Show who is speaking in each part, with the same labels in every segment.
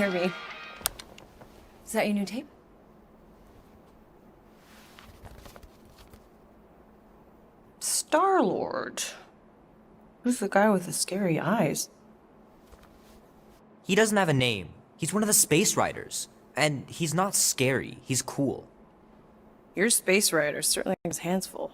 Speaker 1: hear me. Is that your new tape? Star-Lord. Who's the guy with the scary eyes?
Speaker 2: He doesn't have a name. He's one of the space riders. And he's not scary, he's cool.
Speaker 1: Your space rider certainly has hands full.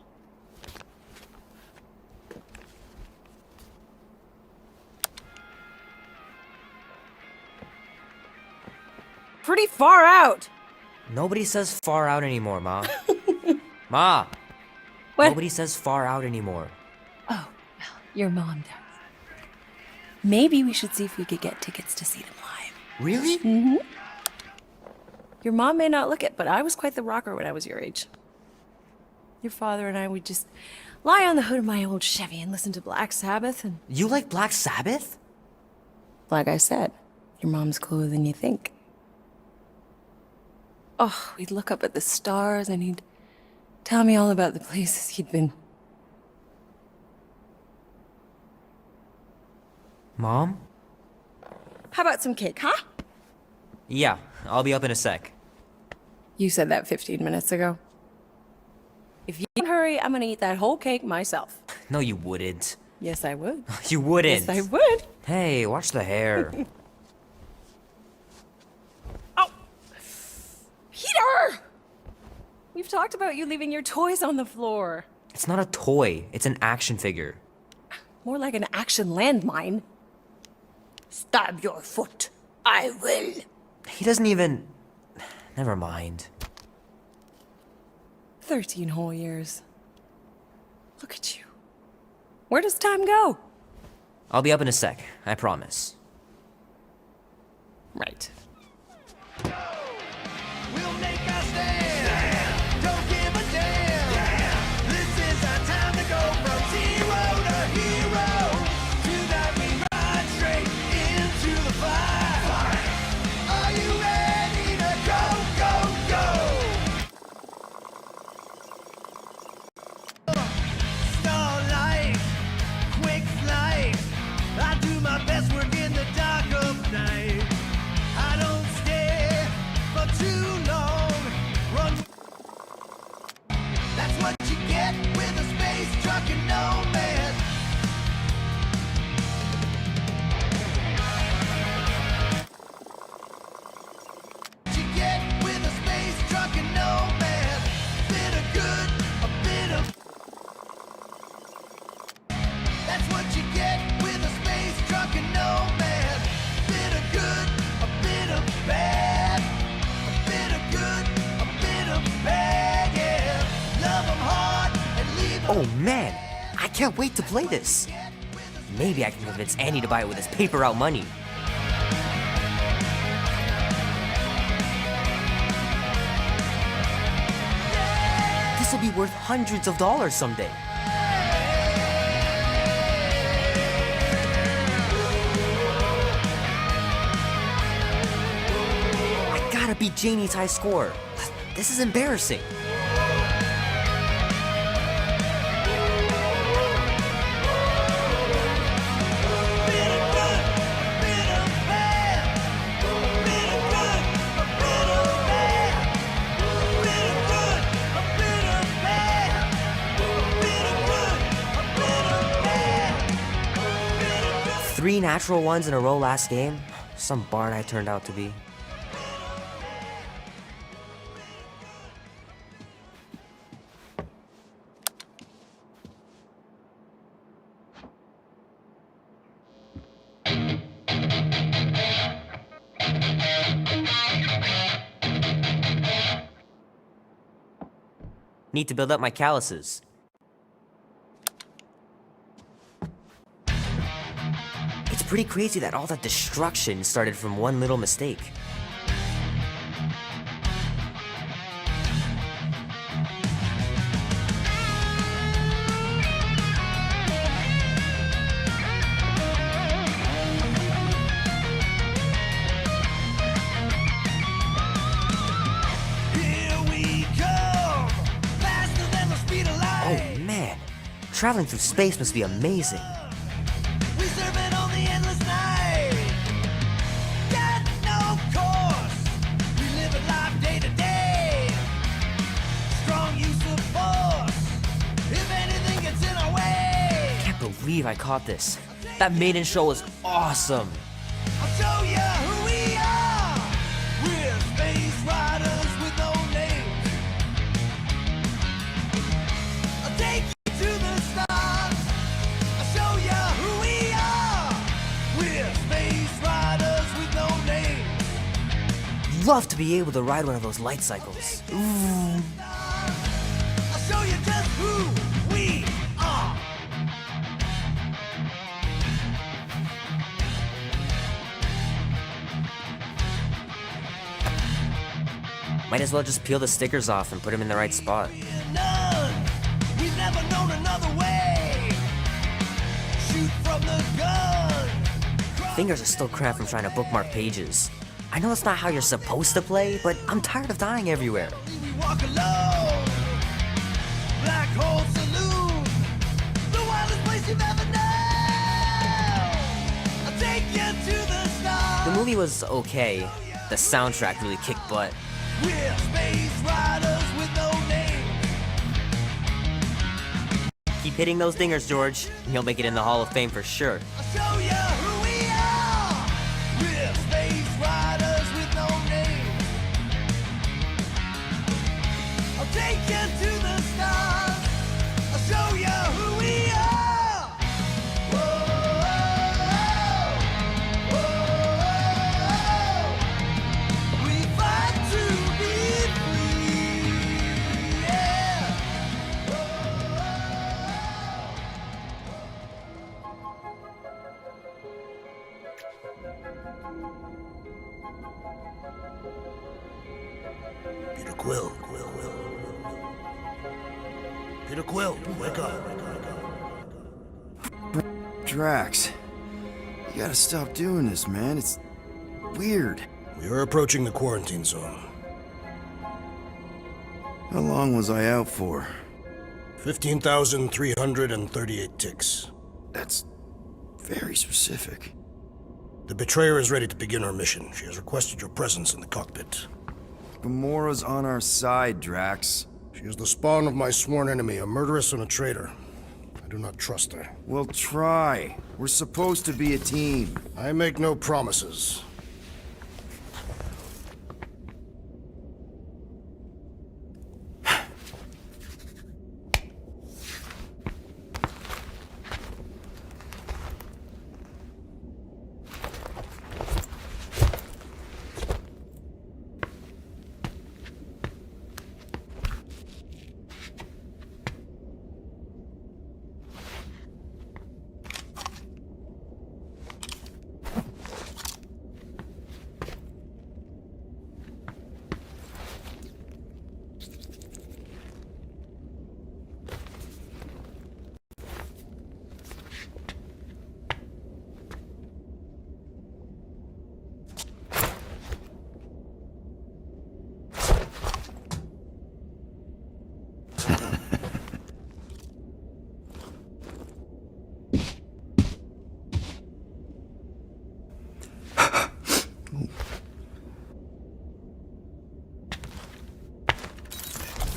Speaker 1: Pretty far out!
Speaker 2: Nobody says far out anymore, Ma. Ma!
Speaker 1: What?
Speaker 2: Nobody says far out anymore.
Speaker 1: Oh, well, your mom does. Maybe we should see if we could get tickets to see them live.
Speaker 2: Really?
Speaker 1: Mm-hmm. Your mom may not look it, but I was quite the rocker when I was your age. Your father and I would just lie on the hood of my old Chevy and listen to Black Sabbath and...
Speaker 2: You like Black Sabbath?
Speaker 1: Like I said, your mom's cooler than you think. Oh, we'd look up at the stars and he'd tell me all about the places he'd been.
Speaker 2: Mom?
Speaker 1: How about some cake, huh?
Speaker 2: Yeah, I'll be up in a sec.
Speaker 1: You said that 15 minutes ago. If you don't hurry, I'm gonna eat that whole cake myself.
Speaker 2: No, you wouldn't.
Speaker 1: Yes, I would.
Speaker 2: You wouldn't.
Speaker 1: Yes, I would.
Speaker 2: Hey, watch the hair.
Speaker 1: Oh! Peter! We've talked about you leaving your toys on the floor.
Speaker 2: It's not a toy, it's an action figure.
Speaker 1: More like an action landmine. Stab your foot. I will.
Speaker 2: He doesn't even... Never mind.
Speaker 1: 13 whole years. Look at you. Where does time go?
Speaker 2: I'll be up in a sec, I promise.
Speaker 1: Right.
Speaker 3: We'll make our stand. Don't give a damn. This is our time to go from zero to hero. Tonight we ride straight into the fire. Are you ready to go, go, go? Starlight, quick flight. I do my best work in the dark of night. I don't stay for too long. Run. That's what you get with a space truck and nomad. You get with a space truck and nomad. Bit of good, a bit of. That's what you get with a space truck and nomad. Bit of good, a bit of bad. A bit of good, a bit of bad, yeah. Love 'em hard and leave 'em
Speaker 2: Oh man, I can't wait to play this. Maybe I can convince Andy to buy it with his paper out money. This will be worth hundreds of dollars someday. I gotta beat Janie's high score. This is embarrassing.
Speaker 3: bit of good, a bit of bad. Bit of good, a bit of bad. Bit of good, a bit of bad. Bit of good, a bit of bad. Bit of good.
Speaker 2: 3 natural ones in a row last game. Some bard I turned out to be. Need to build up my calluses. It's pretty crazy that all that destruction started from one little mistake.
Speaker 3: Here we come, faster than the speed of light.
Speaker 2: Oh man, traveling through space must be amazing.
Speaker 3: We surfing on the endless night. Got no
Speaker 2: believe I caught this. That maiden show was awesome.
Speaker 3: I'll show you who we are. We're space riders with no names. I'll take you to the stars. I'll show you who we are. We're space riders with no names.
Speaker 2: Love to be able to ride one of those light cycles. Ooh.
Speaker 3: I'll show you just who we are.
Speaker 2: Might as well just peel the stickers off and put them in the right spot.
Speaker 3: None. We've never known another way. Shoot from the gun.
Speaker 2: Fingers are still cramped from trying to bookmark pages. I know it's not how you're supposed to play, but I'm tired of dying everywhere.
Speaker 3: We walk alone. Black hole saloon. The wildest place you've ever known. I'll take you to the stars.
Speaker 2: The movie was okay. The soundtrack really kicked butt.
Speaker 3: We're space riders with no name.
Speaker 2: Keep hitting those dingers, George, and you'll make it in the Hall of Fame for sure.
Speaker 3: I'll show you who we are. We're space riders with no name. I'll take you to the stars. I'll show you who we are. Whoa, whoa, whoa. We fight to be free. Yeah.
Speaker 4: Peter Quill. Peter Quill, wake up.
Speaker 5: Drax, you gotta stop doing this, man. It's weird.
Speaker 4: We are approaching the quarantine zone.
Speaker 5: How long was I out for?
Speaker 4: 15,338 ticks.
Speaker 5: That's very specific.
Speaker 4: The betrayer is ready to begin her mission. She has requested your presence in the cockpit.
Speaker 5: Gamora's on our side, Drax.
Speaker 4: She is the spawn of my sworn enemy, a murderess and a traitor. I do not trust her.
Speaker 5: Well, try. We're supposed to be a team.
Speaker 4: I make no promises.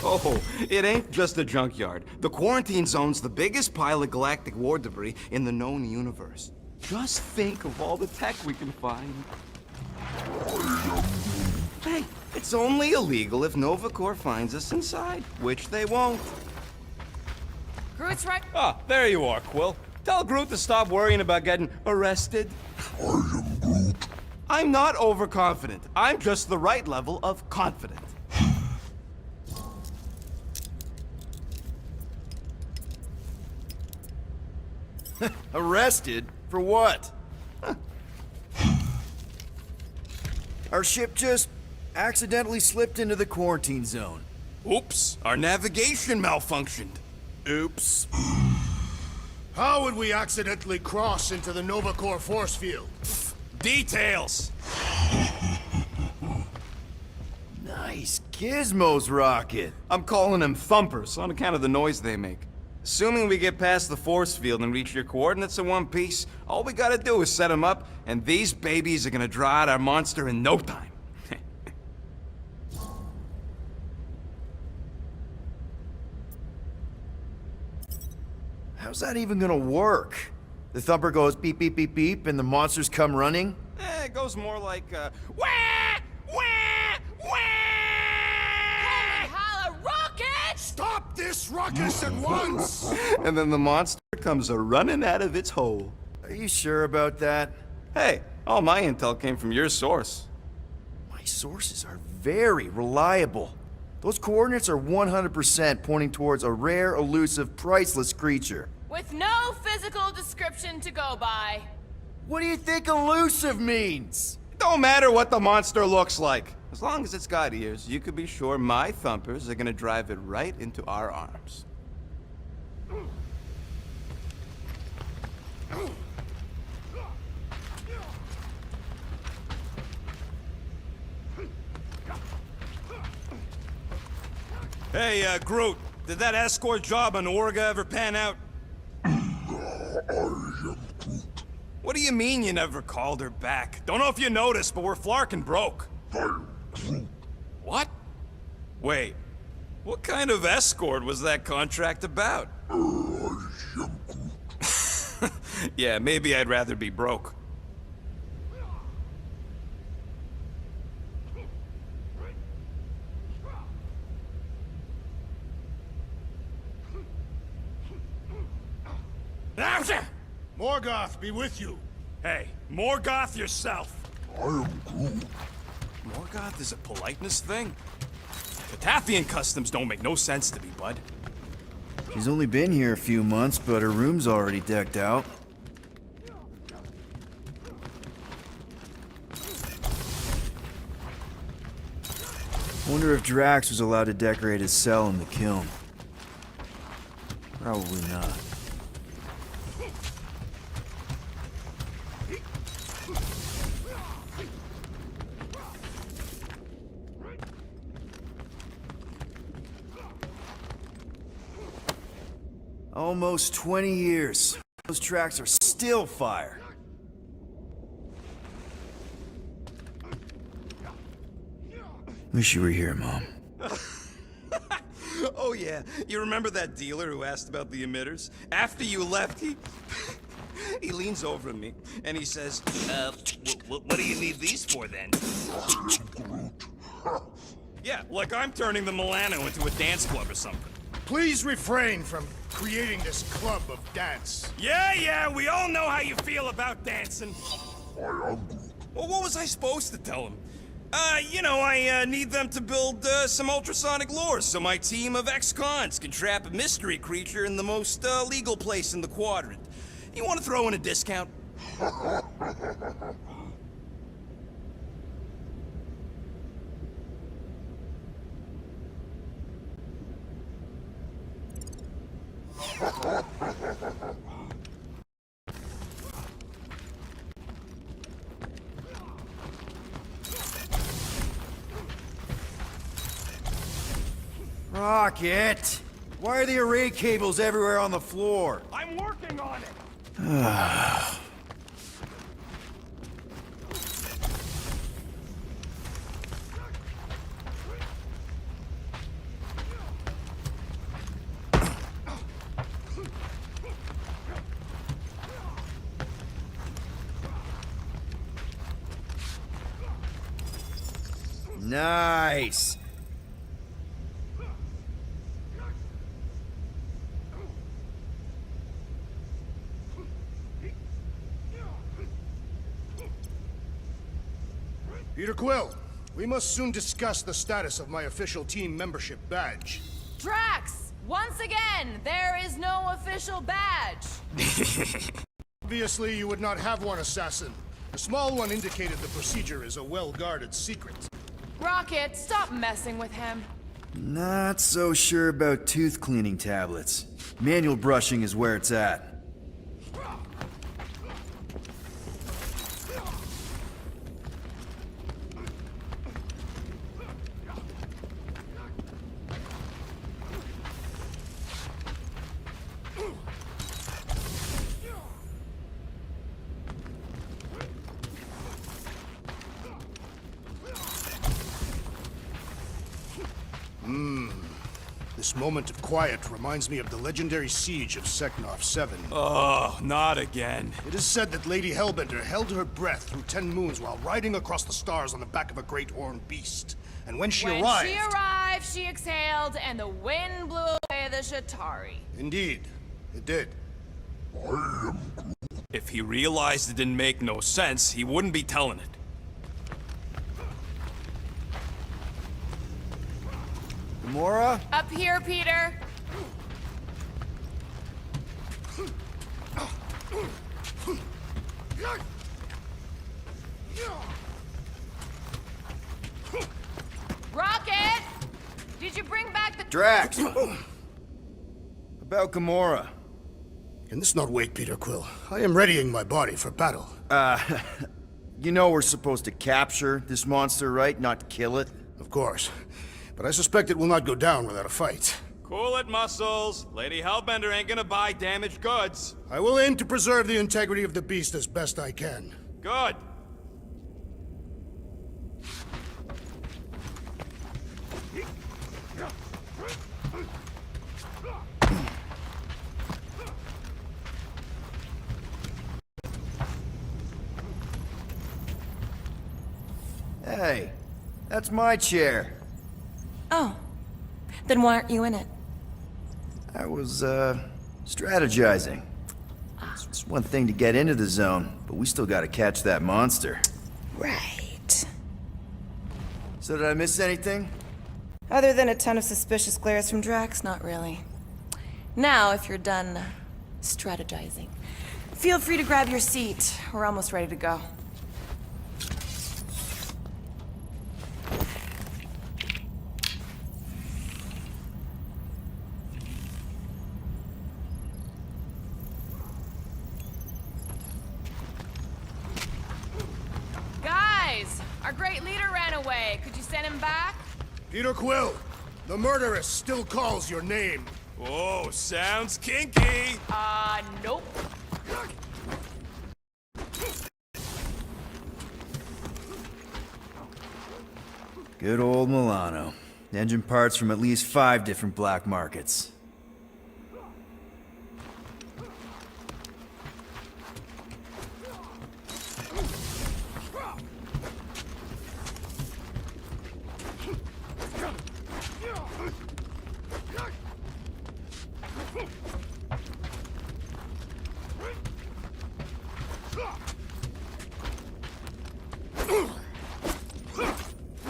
Speaker 6: Oh, it ain't just a junkyard. The quarantine zone's the biggest pile of galactic war debris in the known universe. Just think of all the tech we can find. Hey, it's only illegal if Nova Corps finds us inside, which they won't.
Speaker 1: Groot's right.
Speaker 6: Ah, there you are, Quill. Tell Groot to stop worrying about getting arrested. I am Groot. I'm not overconfident. I'm just the right level of confident.
Speaker 5: Arrested? For what? Our ship just accidentally slipped into the quarantine zone.
Speaker 6: Oops, our navigation malfunctioned. Oops.
Speaker 4: How would we accidentally cross into the Nova Corps force field?
Speaker 6: Details.
Speaker 5: Nice gizmos, Rocket.
Speaker 6: I'm calling them thumpers on account of the noise they make. Assuming we get past the force field and reach your coordinates in one piece, all we gotta do is set them up, and these babies are gonna draw out our monster in no time.
Speaker 5: How's that even gonna work? The thumper goes beep, beep, beep, beep, and the monsters come running?
Speaker 6: It goes more like, wah! Wah! Wah!
Speaker 1: Holla, rocket!
Speaker 4: Stop this ruckus at once!
Speaker 6: And then the monster comes a-running out of its hole.
Speaker 5: Are you sure about that?
Speaker 6: Hey, all my intel came from your source.
Speaker 5: My sources are very reliable. Those coordinates are 100% pointing towards a rare, elusive, priceless creature.
Speaker 7: With no physical description to go by.
Speaker 5: What do you think elusive means?
Speaker 6: Don't matter what the monster looks like. As long as it's got ears, you could be sure my thumpers are gonna drive it right into our arms. Hey, Groot, did that escort job on Orga ever pan out? What do you mean you never called her back? Don't know if you noticed, but we're flarkin' broke. What? Wait, what kind of escort was that contract about? Yeah, maybe I'd rather be broke.
Speaker 4: Morgoth be with you.
Speaker 6: Hey, Morgoth yourself. I am Groot. Morgoth is a politeness thing? Catathian customs don't make no sense to me, bud.
Speaker 5: She's only been here a few months, but her room's already decked out. Wonder if Drax was allowed to decorate his cell in the kiln. Probably not. Almost 20 years. Those tracks are still fire. Wish you were here, Mom.
Speaker 6: Oh yeah, you remember that dealer who asked about the emitters? After you left, he leans over to me and he says, what do you need these for then? Yeah, like I'm turning the Milano into a dance club or something.
Speaker 4: Please refrain from creating this club of dance.
Speaker 6: Yeah, we all know how you feel about dancing. Well, what was I supposed to tell him? I need them to build some ultrasonic lures so my team of ex-cons can trap a mystery creature in the most legal place in the quadrant. You want to throw in a discount?
Speaker 5: Rocket! Why are the array cables everywhere on the floor?
Speaker 6: I'm working on it!
Speaker 5: Nice!
Speaker 4: Peter Quill, we must soon discuss the status of my official team membership badge.
Speaker 7: Drax! Once again, there is no official badge.
Speaker 4: Obviously, you would not have one, Assassin. The small one indicated the procedure is a well-guarded secret.
Speaker 7: Rocket, stop messing with him.
Speaker 5: Not so sure about tooth cleaning tablets. Manual brushing is where it's at.
Speaker 4: This moment of quiet reminds me of the legendary siege of Seknov 7.
Speaker 6: Oh, not again.
Speaker 4: It is said that Lady Hellbender held her breath through 10 moons while riding across the stars on the back of a great horned beast. And when she arrived...
Speaker 7: She exhaled, and the wind blew away the Shatari.
Speaker 4: Indeed, it did.
Speaker 6: If he realized it didn't make no sense, he wouldn't be telling it.
Speaker 5: Gamora?
Speaker 7: Up here, Peter. Rocket! Did you bring back the...
Speaker 5: Drax! About Gamora.
Speaker 4: Can this not wait, Peter Quill? I am readying my body for battle.
Speaker 5: You know we're supposed to capture this monster, right? Not kill it?
Speaker 4: Of course. But I suspect it will not go down without a fight.
Speaker 6: Cool it, Muscles. Lady Hellbender ain't gonna buy damaged goods.
Speaker 4: I will aim to preserve the integrity of the beast as best I can.
Speaker 6: Good.
Speaker 5: Hey, that's my chair.
Speaker 8: Oh. Then why aren't you in it?
Speaker 5: I was, strategizing. It's one thing to get into the zone, but we still gotta catch that monster.
Speaker 8: Right.
Speaker 5: So did I miss anything?
Speaker 8: Other than a ton of suspicious glares from Drax, not really. Now, if you're done strategizing, feel free to grab your seat. We're almost ready to go.
Speaker 7: Our great leader ran away. Could you send him back?
Speaker 4: Peter Quill, the murderess still calls your name.
Speaker 6: Oh, sounds kinky.
Speaker 7: Nope.
Speaker 5: Good old Milano. Engine parts from at least 5 different black markets.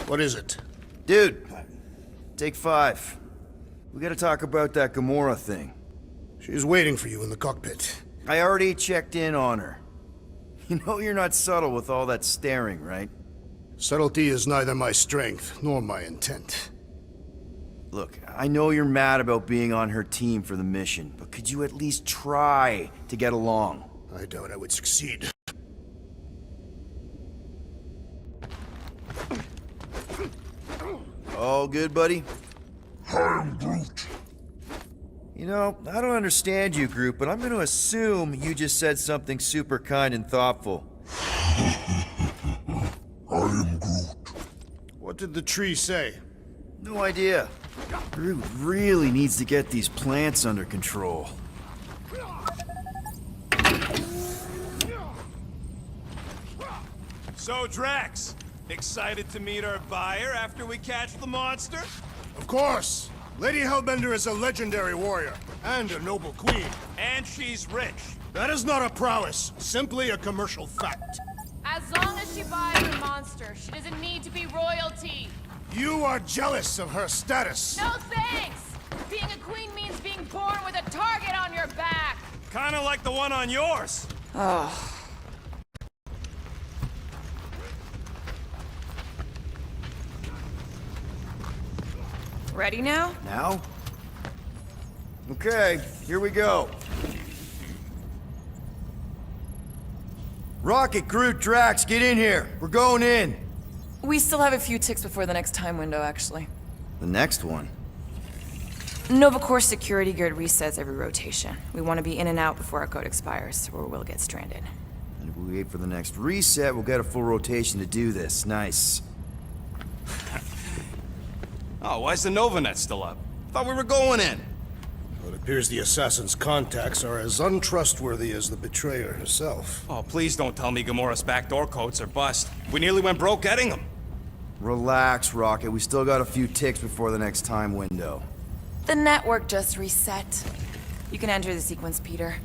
Speaker 4: What is it?
Speaker 5: Dude, take 5. We gotta talk about that Gamora thing.
Speaker 4: She's waiting for you in the cockpit.
Speaker 5: I already checked in on her. You know you're not subtle with all that staring, right?
Speaker 4: Subtlety is neither my strength nor my intent.
Speaker 5: Look, I know you're mad about being on her team for the mission, but could you at least try to get along?
Speaker 4: I doubt I would succeed.
Speaker 5: All good, buddy? I'm Groot. You know, I don't understand you, Groot, but I'm gonna assume you just said something super kind and thoughtful.
Speaker 4: I am Groot. What did the tree say?
Speaker 5: No idea. Groot really needs to get these plants under control.
Speaker 6: So, Drax, excited to meet our buyer after we catch the monster?
Speaker 4: Of course! Lady Hellbender is a legendary warrior, and a noble queen.
Speaker 6: And she's rich.
Speaker 4: That is not a prowess, simply a commercial fact.
Speaker 7: As long as she buys the monster, she doesn't need to be royalty.
Speaker 4: You are jealous of her status.
Speaker 7: No thanks! Being a queen means being born with a target on your back.
Speaker 6: Kinda like the one on yours.
Speaker 8: Oh. Ready now?
Speaker 5: Now? Okay, here we go. Rocket, Groot, Drax, get in here. We're going in.
Speaker 8: We still have a few ticks before the next time window, actually.
Speaker 5: The next one?
Speaker 8: Nova Corps security guard resets every rotation. We want to be in and out before our code expires, or we'll get stranded.
Speaker 5: And if we wait for the next reset, we'll get a full rotation to do this. Nice.
Speaker 6: Oh, why's the Nova net still up? Thought we were going in.
Speaker 4: Well, it appears the assassin's contacts are as untrustworthy as the betrayer herself.
Speaker 6: Oh, please don't tell me Gamora's backdoor codes are bust. We nearly went broke getting them.
Speaker 5: Relax, Rocket. We still got a few ticks before the next time window.
Speaker 8: The network just reset. You can enter the sequence, Peter.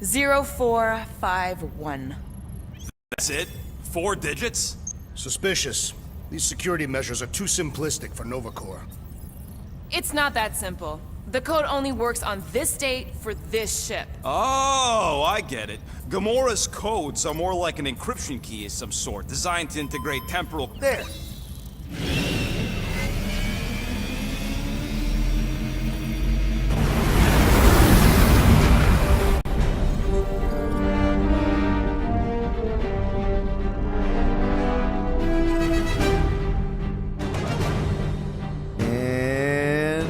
Speaker 8: 0451.
Speaker 6: That's it? 4 digits?
Speaker 4: Suspicious. These security measures are too simplistic for Nova Corps.
Speaker 7: It's not that simple. The code only works on this date for this ship.
Speaker 6: Oh, I get it. Gamora's codes are more like an encryption key of some sort, designed to integrate temporal...
Speaker 5: There! And...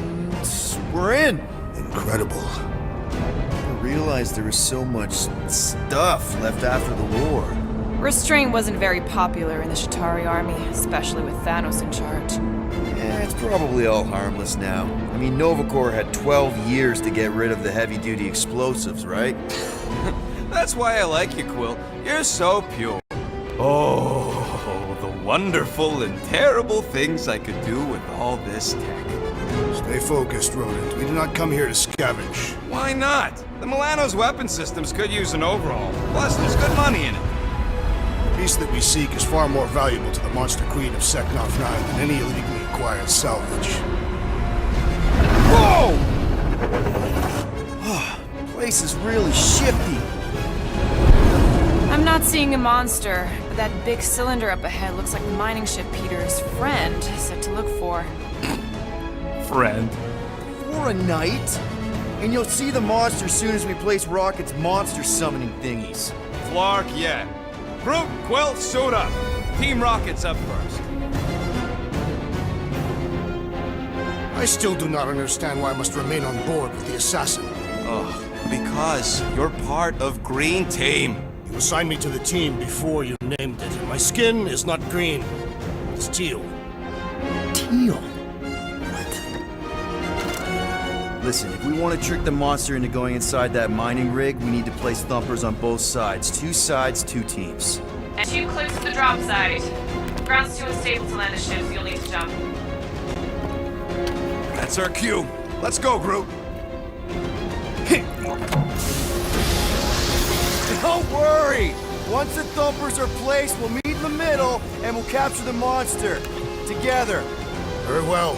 Speaker 5: we're in!
Speaker 4: Incredible.
Speaker 5: I realized there was so much stuff left after the war.
Speaker 8: Restraint wasn't very popular in the Shatari army, especially with Thanos in charge.
Speaker 5: It's probably all harmless now. I mean, Nova Corps had 12 years to get rid of the heavy-duty explosives, right?
Speaker 6: That's why I like you, Quill. You're so pure. Oh, the wonderful and terrible things I could do with all this tech.
Speaker 4: Stay focused, Rodent. We did not come here to scavenge.
Speaker 6: Why not? The Milano's weapon systems could use an overhaul. Plus, there's good money in it.
Speaker 4: The beast that we seek is far more valuable to the Monster Queen of Seknov 9 than any illegally acquired salvage.
Speaker 5: Whoa! Place is really shifty.
Speaker 8: I'm not seeing a monster, but that big cylinder up ahead looks like the mining ship Peter's friend said to look for.
Speaker 6: Friend.
Speaker 5: For a night? And you'll see the monster soon as we place Rocket's monster summoning thingies.
Speaker 6: Flark, yeah. Groot, Quill, suit up. Team Rocket's up first.
Speaker 4: I still do not understand why I must remain on board with the assassin.
Speaker 6: Ugh, because you're part of Green Team.
Speaker 4: You assigned me to the team before you named it, and my skin is not green. It's teal.
Speaker 5: Teal? What? Listen, if we want to trick the monster into going inside that mining rig, we need to place thumpers on both sides. 2 sides, 2 teams.
Speaker 7: And 2 clicks to the drop site. Ground's too unstable to land the ship, so you'll need to jump.
Speaker 6: That's our cue. Let's go, Groot.
Speaker 5: Don't worry! Once the thumpers are placed, we'll meet in the middle, and we'll capture the monster. Together.
Speaker 4: Very well.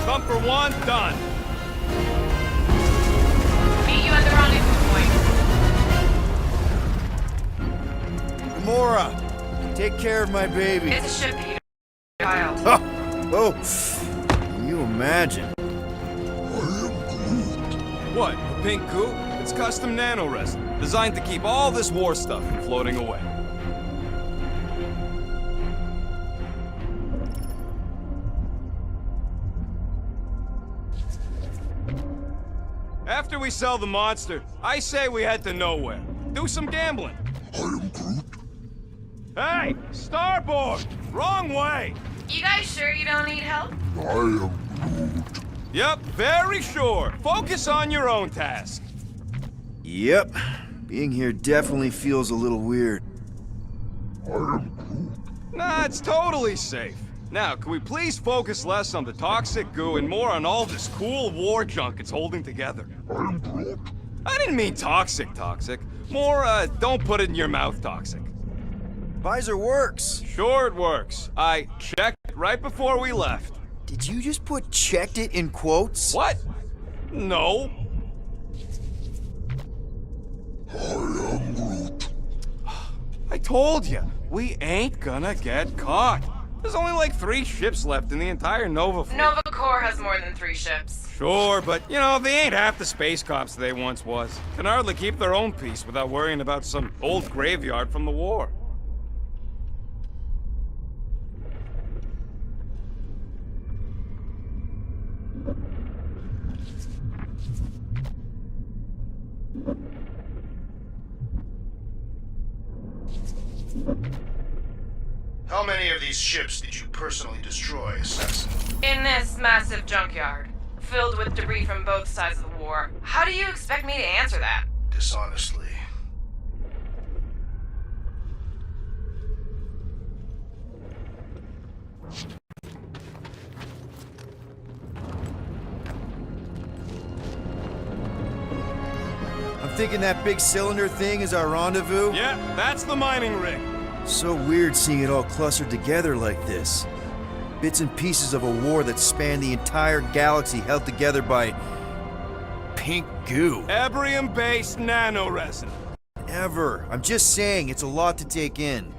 Speaker 6: Thumper 1, done.
Speaker 7: Meet you at the rendezvous point.
Speaker 5: Gamora, take care of my baby.
Speaker 7: It's a ship, Peter. Child.
Speaker 5: Oh, can you imagine?
Speaker 6: What, a pink coupe? It's custom nano-resin, designed to keep all this war stuff from floating away. After we sell the monster, I say we head to nowhere. Do some gambling.
Speaker 9: I am Groot.
Speaker 6: Hey, starboard! Wrong way!
Speaker 7: You guys sure you don't need help?
Speaker 9: I am Groot.
Speaker 6: Yep, very sure. Focus on your own task.
Speaker 5: Yep. Being here definitely feels a little weird.
Speaker 9: I am Groot.
Speaker 6: Nah, it's totally safe. Now, can we please focus less on the toxic goo and more on all this cool war junk it's holding together?
Speaker 9: I am Groot.
Speaker 6: I didn't mean toxic. More, don't put it in your mouth toxic.
Speaker 5: Visor works.
Speaker 6: Sure it works. I checked it right before we left.
Speaker 5: Did you just put checked it in quotes?
Speaker 6: What? No.
Speaker 9: I am Groot.
Speaker 6: I told you, we ain't gonna get caught. There's only like 3 ships left in the entire Nova fleet.
Speaker 7: Nova Corps has more than 3 ships.
Speaker 6: Sure, but, you know, they ain't half the space cops they once was. Can hardly keep their own peace without worrying about some old graveyard from the war.
Speaker 4: How many of these ships did you personally destroy, Assassin?
Speaker 7: In this massive junkyard, filled with debris from both sides of the war, how do you expect me to answer that?
Speaker 4: Dishonestly.
Speaker 5: I'm thinking that big cylinder thing is our rendezvous.
Speaker 6: Yeah, that's the mining rig.
Speaker 5: So weird seeing it all clustered together like this. Bits and pieces of a war that spanned the entire galaxy held together by pink goo.
Speaker 6: Ebrium-based nanoresin.
Speaker 5: Ever. I'm just saying, it's a lot to take in.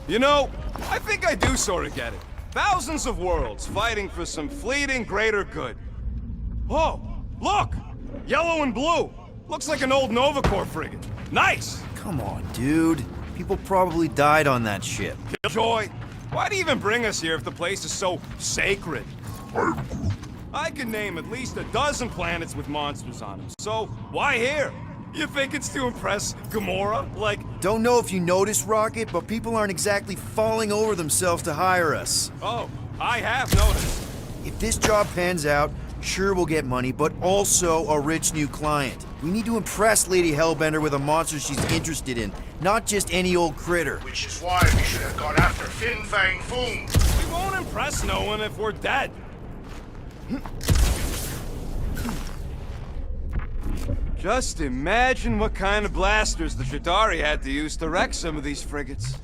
Speaker 6: You know, I think I do sort of get it. Thousands of worlds fighting for some fleeting greater good. Oh, look! Yellow and blue. Looks like an old Nova Corps frigate. Nice!
Speaker 5: Come on, dude. People probably died on that ship.
Speaker 6: Joy, why do you even bring us here if the place is so sacred? I can name at least a dozen planets with monsters on them, so why here? You think it's to impress Gamora? Like...
Speaker 5: Don't know if you noticed, Rocket, but people aren't exactly falling over themselves to hire us.
Speaker 6: Oh, I have noticed.
Speaker 5: If this job pans out, sure we'll get money, but also a rich new client. We need to impress Lady Hellbender with a monster she's interested in, not just any old critter.
Speaker 4: Which is why we should have gone after Fin Fang Foom.
Speaker 6: We won't impress no one if we're dead. Just imagine what kind of blasters the Chitauri had to use to wreck some of these frigates.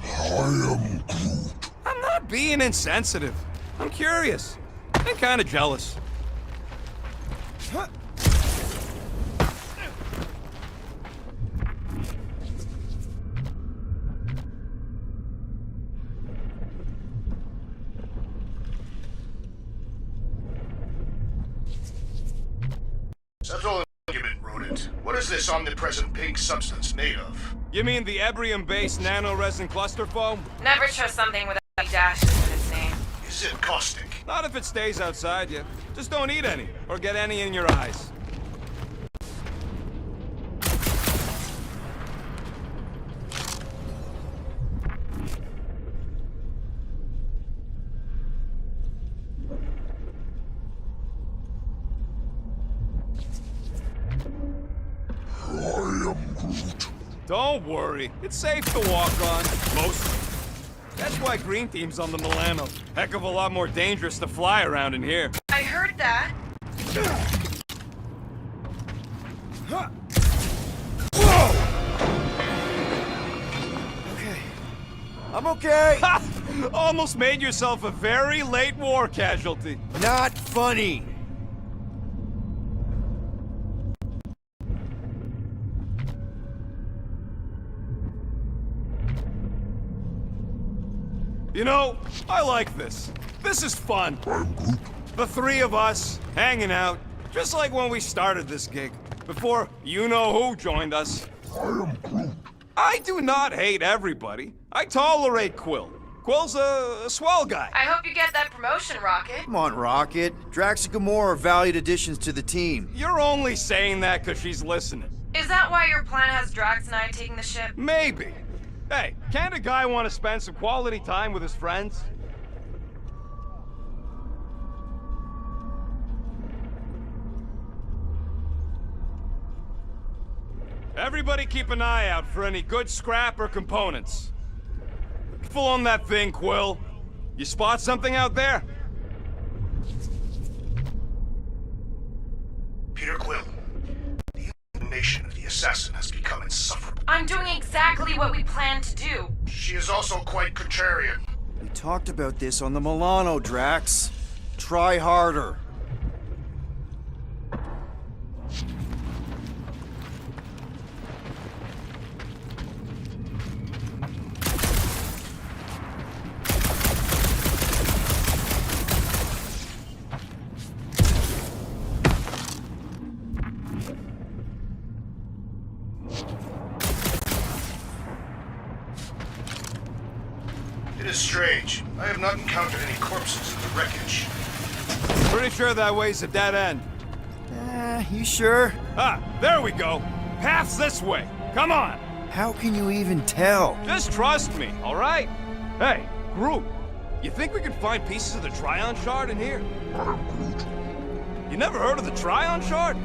Speaker 9: I am Groot.
Speaker 6: I'm not being insensitive. I'm curious. And kind of jealous.
Speaker 4: Settle argument, rodent. What is this omnipresent pink substance made of?
Speaker 6: You mean the Ebrium-based nanoresin cluster foam?
Speaker 7: Never trust something without any dashes in its name.
Speaker 4: Is it caustic?
Speaker 6: Not if it stays outside you. Just don't eat any, or get any in your eyes.
Speaker 9: I am Groot.
Speaker 6: Don't worry, it's safe to walk on, mostly. That's why Green Team's on the Milano. Heck of a lot more dangerous to fly around in here.
Speaker 7: I heard that.
Speaker 5: Okay. I'm okay.
Speaker 6: Ha! Almost made yourself a very late war casualty.
Speaker 5: Not funny.
Speaker 6: You know, I like this. This is fun.
Speaker 9: I'm Groot.
Speaker 6: The three of us, hanging out, just like when we started this gig, before you-know-who joined us.
Speaker 9: I am Groot.
Speaker 6: I do not hate everybody. I tolerate Quill. Quill's a swell guy.
Speaker 7: I hope you get that promotion, Rocket.
Speaker 5: Come on, Rocket. Drax and Gamora are valued additions to the team.
Speaker 6: You're only saying that because she's listening.
Speaker 7: Is that why your plan has Drax and I taking the ship?
Speaker 6: Maybe. Hey, can't a guy want to spend some quality time with his friends? Everybody keep an eye out for any good scrap or components. Full on that thing, Quill. You spot something out there?
Speaker 4: Peter Quill. The illumination of the assassin has become insufferable.
Speaker 7: I'm doing exactly what we planned to do.
Speaker 4: She is also quite contrarian.
Speaker 5: We talked about this on the Milano, Drax. Try harder.
Speaker 4: It is strange. I have not encountered any corpses in the wreckage.
Speaker 6: Pretty sure that way's a dead end.
Speaker 5: You sure?
Speaker 6: Ah, there we go. Path's this way. Come on.
Speaker 5: How can you even tell?
Speaker 6: Just trust me, all right? Hey, Groot, you think we could find pieces of the Tryon Shard in here? You never heard of the Tryon Shard?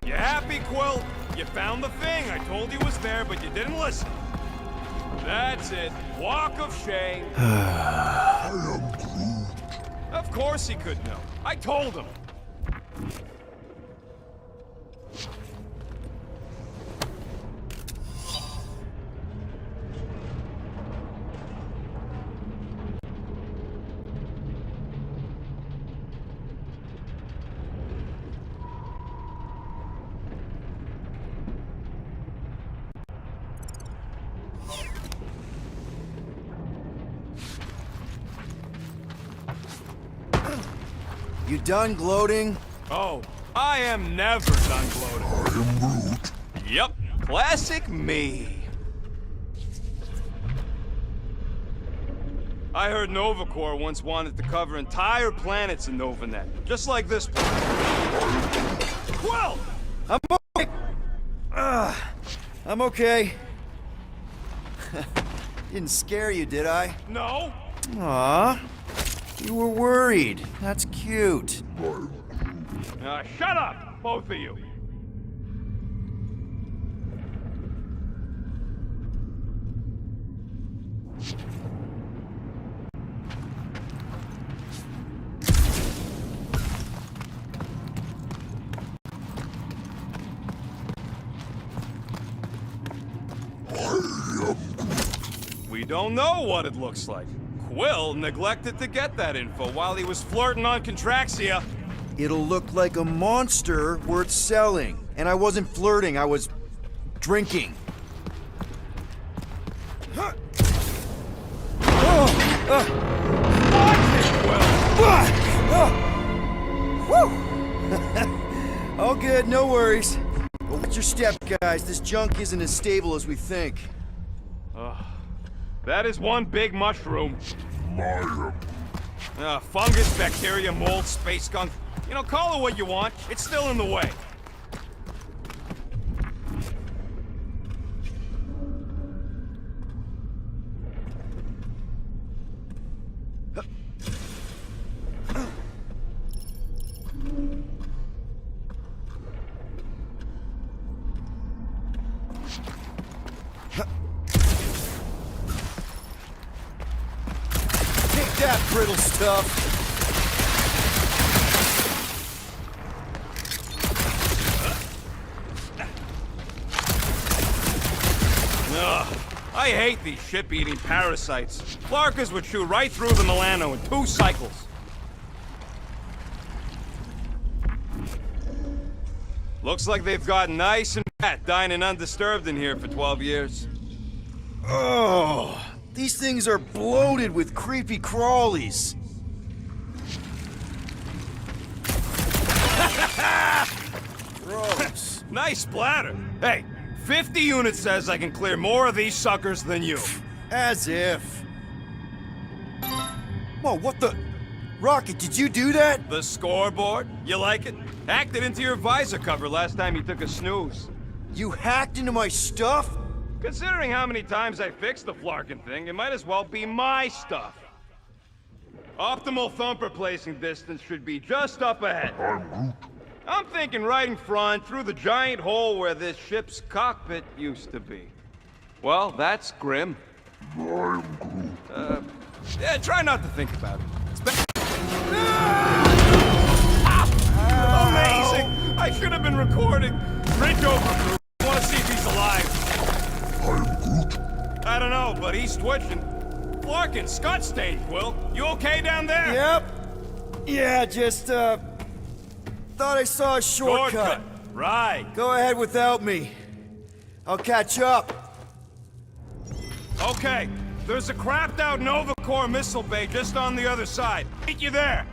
Speaker 6: You happy, Quill? You found the thing. I told you was there, but you didn't listen. That's it. Walk of shame.
Speaker 9: I am Groot.
Speaker 6: Of course he could know. I told him.
Speaker 5: You done gloating?
Speaker 6: Oh, I am never done gloating.
Speaker 9: I am Groot.
Speaker 6: Yep, classic me. I heard Nova Corps once wanted to cover entire planets in NovaNet, just like this planet. Quill!
Speaker 5: I'm okay. I'm okay. Didn't scare you, did I?
Speaker 6: No.
Speaker 5: Aw. You were worried. That's cute.
Speaker 6: Shut up, both of you. We don't know what it looks like. Quill neglected to get that info while he was flirting on Contraxia.
Speaker 5: It'll look like a monster worth selling. And I wasn't flirting, I was drinking.
Speaker 6: Watch it,
Speaker 5: Woo! All good, no worries. But watch your step, guys. This junk isn't as stable as we think.
Speaker 6: Quill. That is one big mushroom.
Speaker 9: Maya.
Speaker 6: Fungus, bacteria, mold, space skunk. You know, call it what you want. It's still in the way.
Speaker 5: Take that, brittle stuff.
Speaker 6: I hate these ship-eating parasites. Flarkers would chew right through the Milano in 2 cycles. Looks like they've gotten nice and fat, dining undisturbed in here for 12 years.
Speaker 5: Oh, these things are bloated with creepy crawlies. Gross.
Speaker 6: Nice splatter. Hey, 50 units says I can clear more of these suckers than you.
Speaker 5: As if. Whoa, what the? Rocket, did you do that?
Speaker 6: The scoreboard? You like it? Hacked it into your visor cover last time you took a snooze.
Speaker 5: You hacked into my stuff?
Speaker 6: Considering how many times I fixed the Flarkin thing, it might as well be my stuff. Optimal thumper placing distance should be just up ahead.
Speaker 9: I'm Groot.
Speaker 6: I'm thinking right in front, through the giant hole where this ship's cockpit used to be. Well, that's grim.
Speaker 9: I'm Groot.
Speaker 6: Yeah, try not to think about it. Amazing! I should have been recording. Reach over, Groot. I want to see if he's alive.
Speaker 9: I'm Groot.
Speaker 6: I don't know, but he's twitching. Flarkin, Scott stayed, Quill. You okay down there?
Speaker 5: Yep. Yeah, just, thought I saw a shortcut.
Speaker 6: Right.
Speaker 5: Go ahead without me. I'll catch up.
Speaker 6: Okay. There's a crapped-out Nova Corps missile bay just on the other side. Meet you there.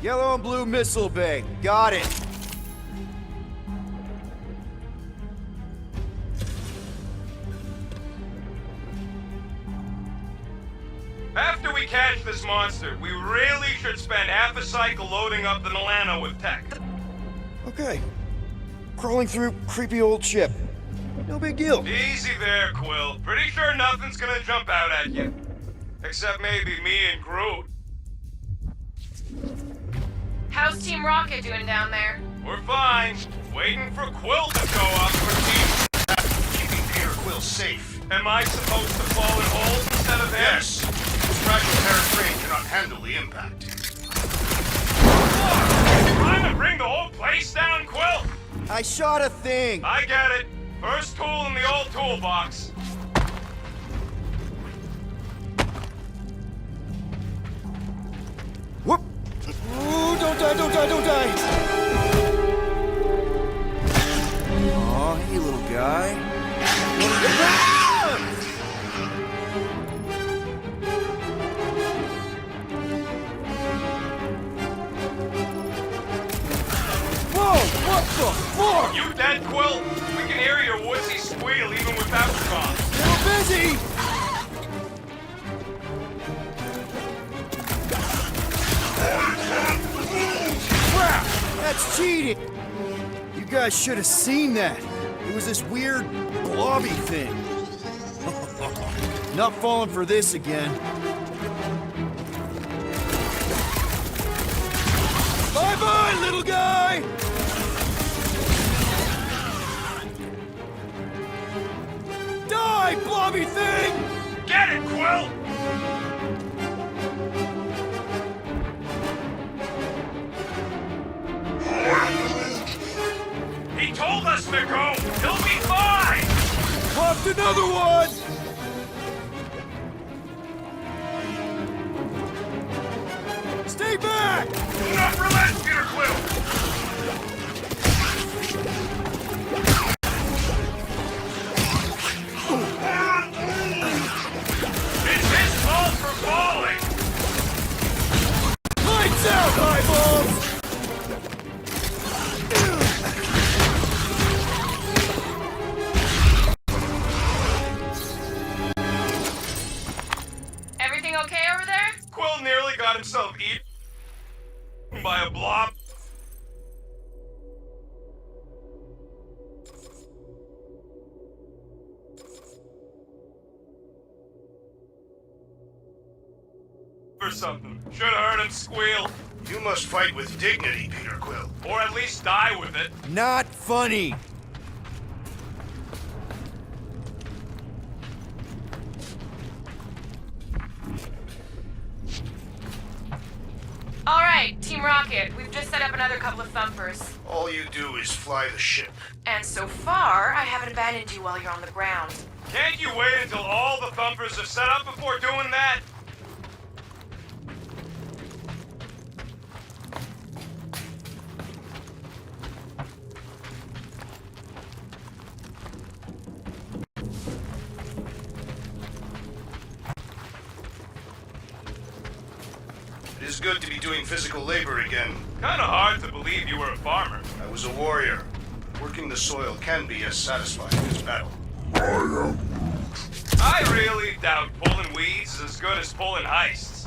Speaker 5: Yellow and blue missile bay. Got it.
Speaker 6: Have After we catch this monster, we really should spend half a cycle loading up the Milano with tech.
Speaker 5: Okay. Crawling through creepy old ship. No big deal.
Speaker 6: Easy there, Quill. Pretty sure nothing's gonna jump out at you. Except maybe me and Groot.
Speaker 7: How's Team Rocket doing down there?
Speaker 6: We're fine. Waiting for Quill to show up for
Speaker 4: Keeping Peter Quill safe.
Speaker 6: Am I supposed to fall in holes instead of him?
Speaker 4: Yes. His fragile parent brain cannot handle the impact.
Speaker 6: Trying to bring the whole place down, Quill?
Speaker 5: I shot a thing.
Speaker 6: I get it. First tool in the old toolbox.
Speaker 5: Whoop! Ooh, don't die, don't die, don't die! Aw, hey, little guy. Whoa! What the fuck?
Speaker 6: You dead, Quill? We can hear your woodsy squeal even without the bomb.
Speaker 5: We're busy! Crap! That's cheating! You guys should have seen that. It was this weird blobby thing. Not falling for this again. Bye-bye, little guy! Die, blobby thing!
Speaker 6: Get it, Quill! He told us to go! He'll be fine!
Speaker 5: Popped another one! Stay back!
Speaker 6: Do not relent, Peter Quill! It's his fault for falling!
Speaker 5: Lights out, eyeballs!
Speaker 7: Everything okay over there?
Speaker 6: Quill nearly got himself eaten by a blob. Or something. Should have heard him squeal.
Speaker 4: You must fight with dignity, Peter Quill.
Speaker 6: Or at least die with it.
Speaker 5: Not funny!
Speaker 7: Alright, Team Rocket, we've just set up another couple of thumpers.
Speaker 4: All you do is fly the ship.
Speaker 7: And so far, I haven't abandoned you while you're on the ground.
Speaker 6: Can't you wait until all the thumpers are set up before doing that?
Speaker 4: It is good to be doing physical labor again.
Speaker 6: Kinda hard to believe you were a farmer.
Speaker 4: I was a warrior. Working the soil can be as satisfying as battle.
Speaker 6: I really doubt pulling weeds is as good as pulling heists.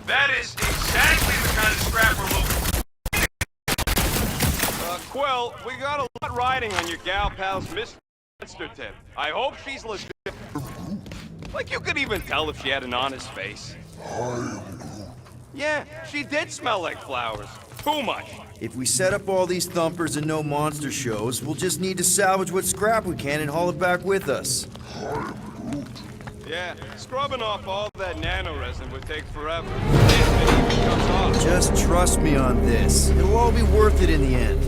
Speaker 6: That is exactly the kind of scrap we're looking for. Quill, we got a lot riding on your gal pal's Mr. tip. I hope she's legit. Like you could even tell if she had an honest face. Yeah, she did smell like flowers. Too much.
Speaker 5: If we set up all these thumpers and no monster shows, we'll just need to salvage what scrap we can and haul it back with us.
Speaker 6: Yeah, scrubbing off all that nano resin would take forever. If it even comes off.
Speaker 5: Just trust me on this. It'll all be worth it in the end.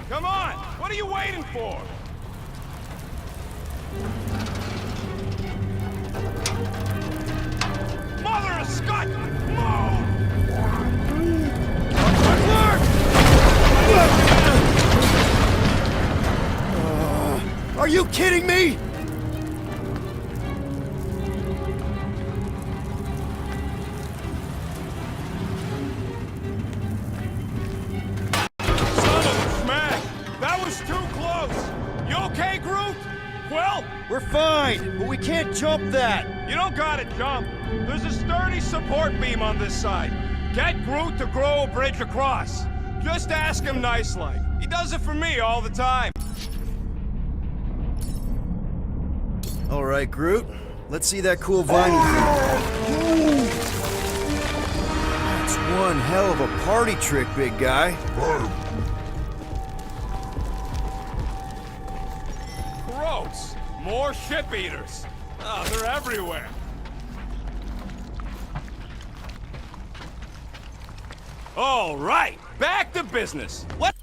Speaker 6: Come on! What are you waiting for? Mother of Scott! Move!
Speaker 5: Are you kidding me?
Speaker 6: Son of a smack! That was too close! You okay, Groot? Well,
Speaker 5: We're fine, but we can't jump that.
Speaker 6: you don't gotta jump. There's a sturdy support beam on this side. Get Groot to grow a bridge across. Just ask him nice-like. He does it for me all the time.
Speaker 5: All right, Groot. Let's see that cool vinyl thing. That's one hell of a party trick, big guy.
Speaker 6: Gross! More ship eaters. Oh, they're everywhere. All right, back to business. Let's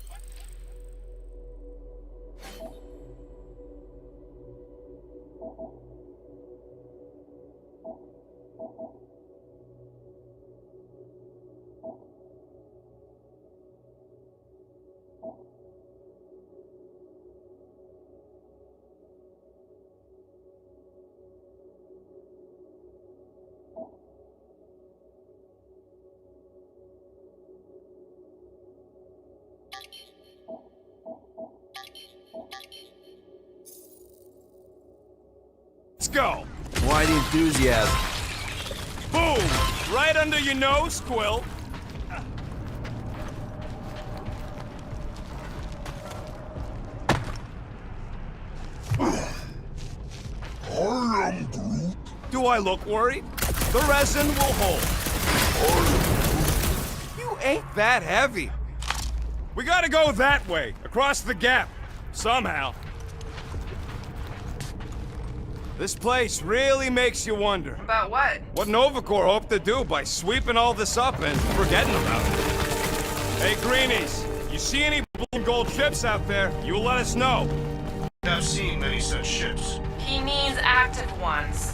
Speaker 6: go.
Speaker 5: Why the enthusiasm?
Speaker 6: Boom! Right under your nose, Quill.
Speaker 9: I am Groot.
Speaker 6: Do I look worried? The resin will hold. You ain't that heavy. We gotta go that way, across the gap. Somehow. This place really makes you wonder
Speaker 7: About what?
Speaker 6: what Nova Corps hoped to do by sweeping all this up and forgetting about it. Hey, Greenies, you see any blue and gold ships out there, you let us know.
Speaker 4: I've seen many such ships.
Speaker 7: He means active ones.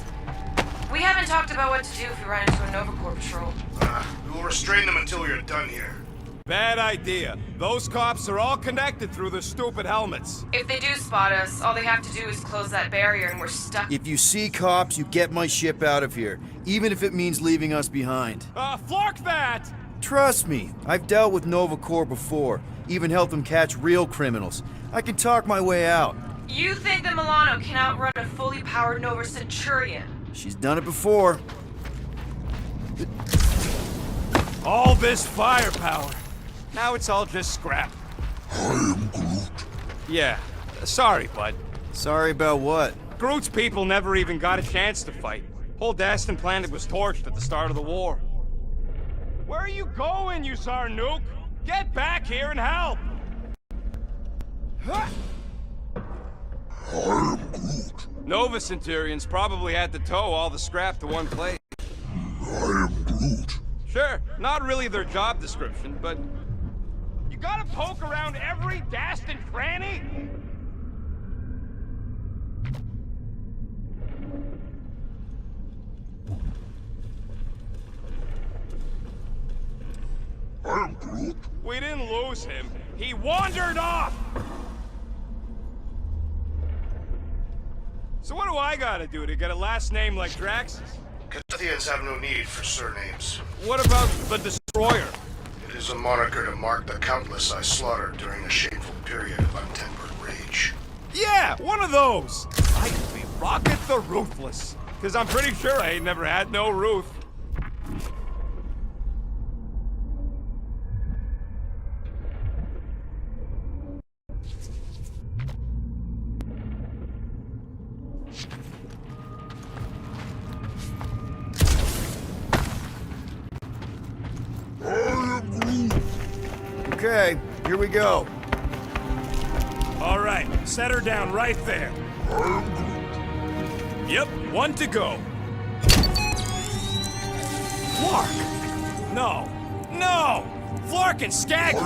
Speaker 7: We haven't talked about what to do if we run into a Nova Corps patrol.
Speaker 4: We will restrain them until we are done here.
Speaker 6: Bad idea. Those cops are all connected through their stupid helmets.
Speaker 7: If they do spot us, all they have to do is close that barrier and we're stuck.
Speaker 5: If you see cops, you get my ship out of here, even if it means leaving us behind.
Speaker 6: Flark that!
Speaker 5: Trust me, I've dealt with Nova Corps before, even helped them catch real criminals. I can talk my way out.
Speaker 7: You think that Milano can outrun a fully powered Nova Centurion?
Speaker 5: She's done it before.
Speaker 6: All this firepower. Now it's all just scrap.
Speaker 9: I am Groot.
Speaker 6: Yeah, sorry, bud.
Speaker 5: Sorry about what?
Speaker 6: Groot's people never even got a chance to fight. Whole Daston planet was torched at the start of the war. Where are you going, you Zarnook? Get back here and help!
Speaker 9: I am Groot.
Speaker 6: Nova Centurions probably had to tow all the scrap to one place.
Speaker 9: I am Groot.
Speaker 6: Sure, not really their job description, but... You gotta poke around every Daston cranny?
Speaker 9: I am Groot.
Speaker 6: We didn't lose him. He wandered off! So what do I gotta do to get a last name like Drax's?
Speaker 4: Cathethians have no need for surnames.
Speaker 6: What about the Destroyer?
Speaker 4: It is a moniker to mark the countless I slaughtered during a shameful period of untempered rage.
Speaker 6: Yeah, one of those! I could be Rocket the Ruthless. Cause I'm pretty sure I ain't never had no Ruth.
Speaker 9: I am Groot.
Speaker 5: Okay, here we go.
Speaker 6: All right, set her down right there.
Speaker 9: I am Groot.
Speaker 6: Yep, one to go. Flark! No, no! Flark and Skaggy!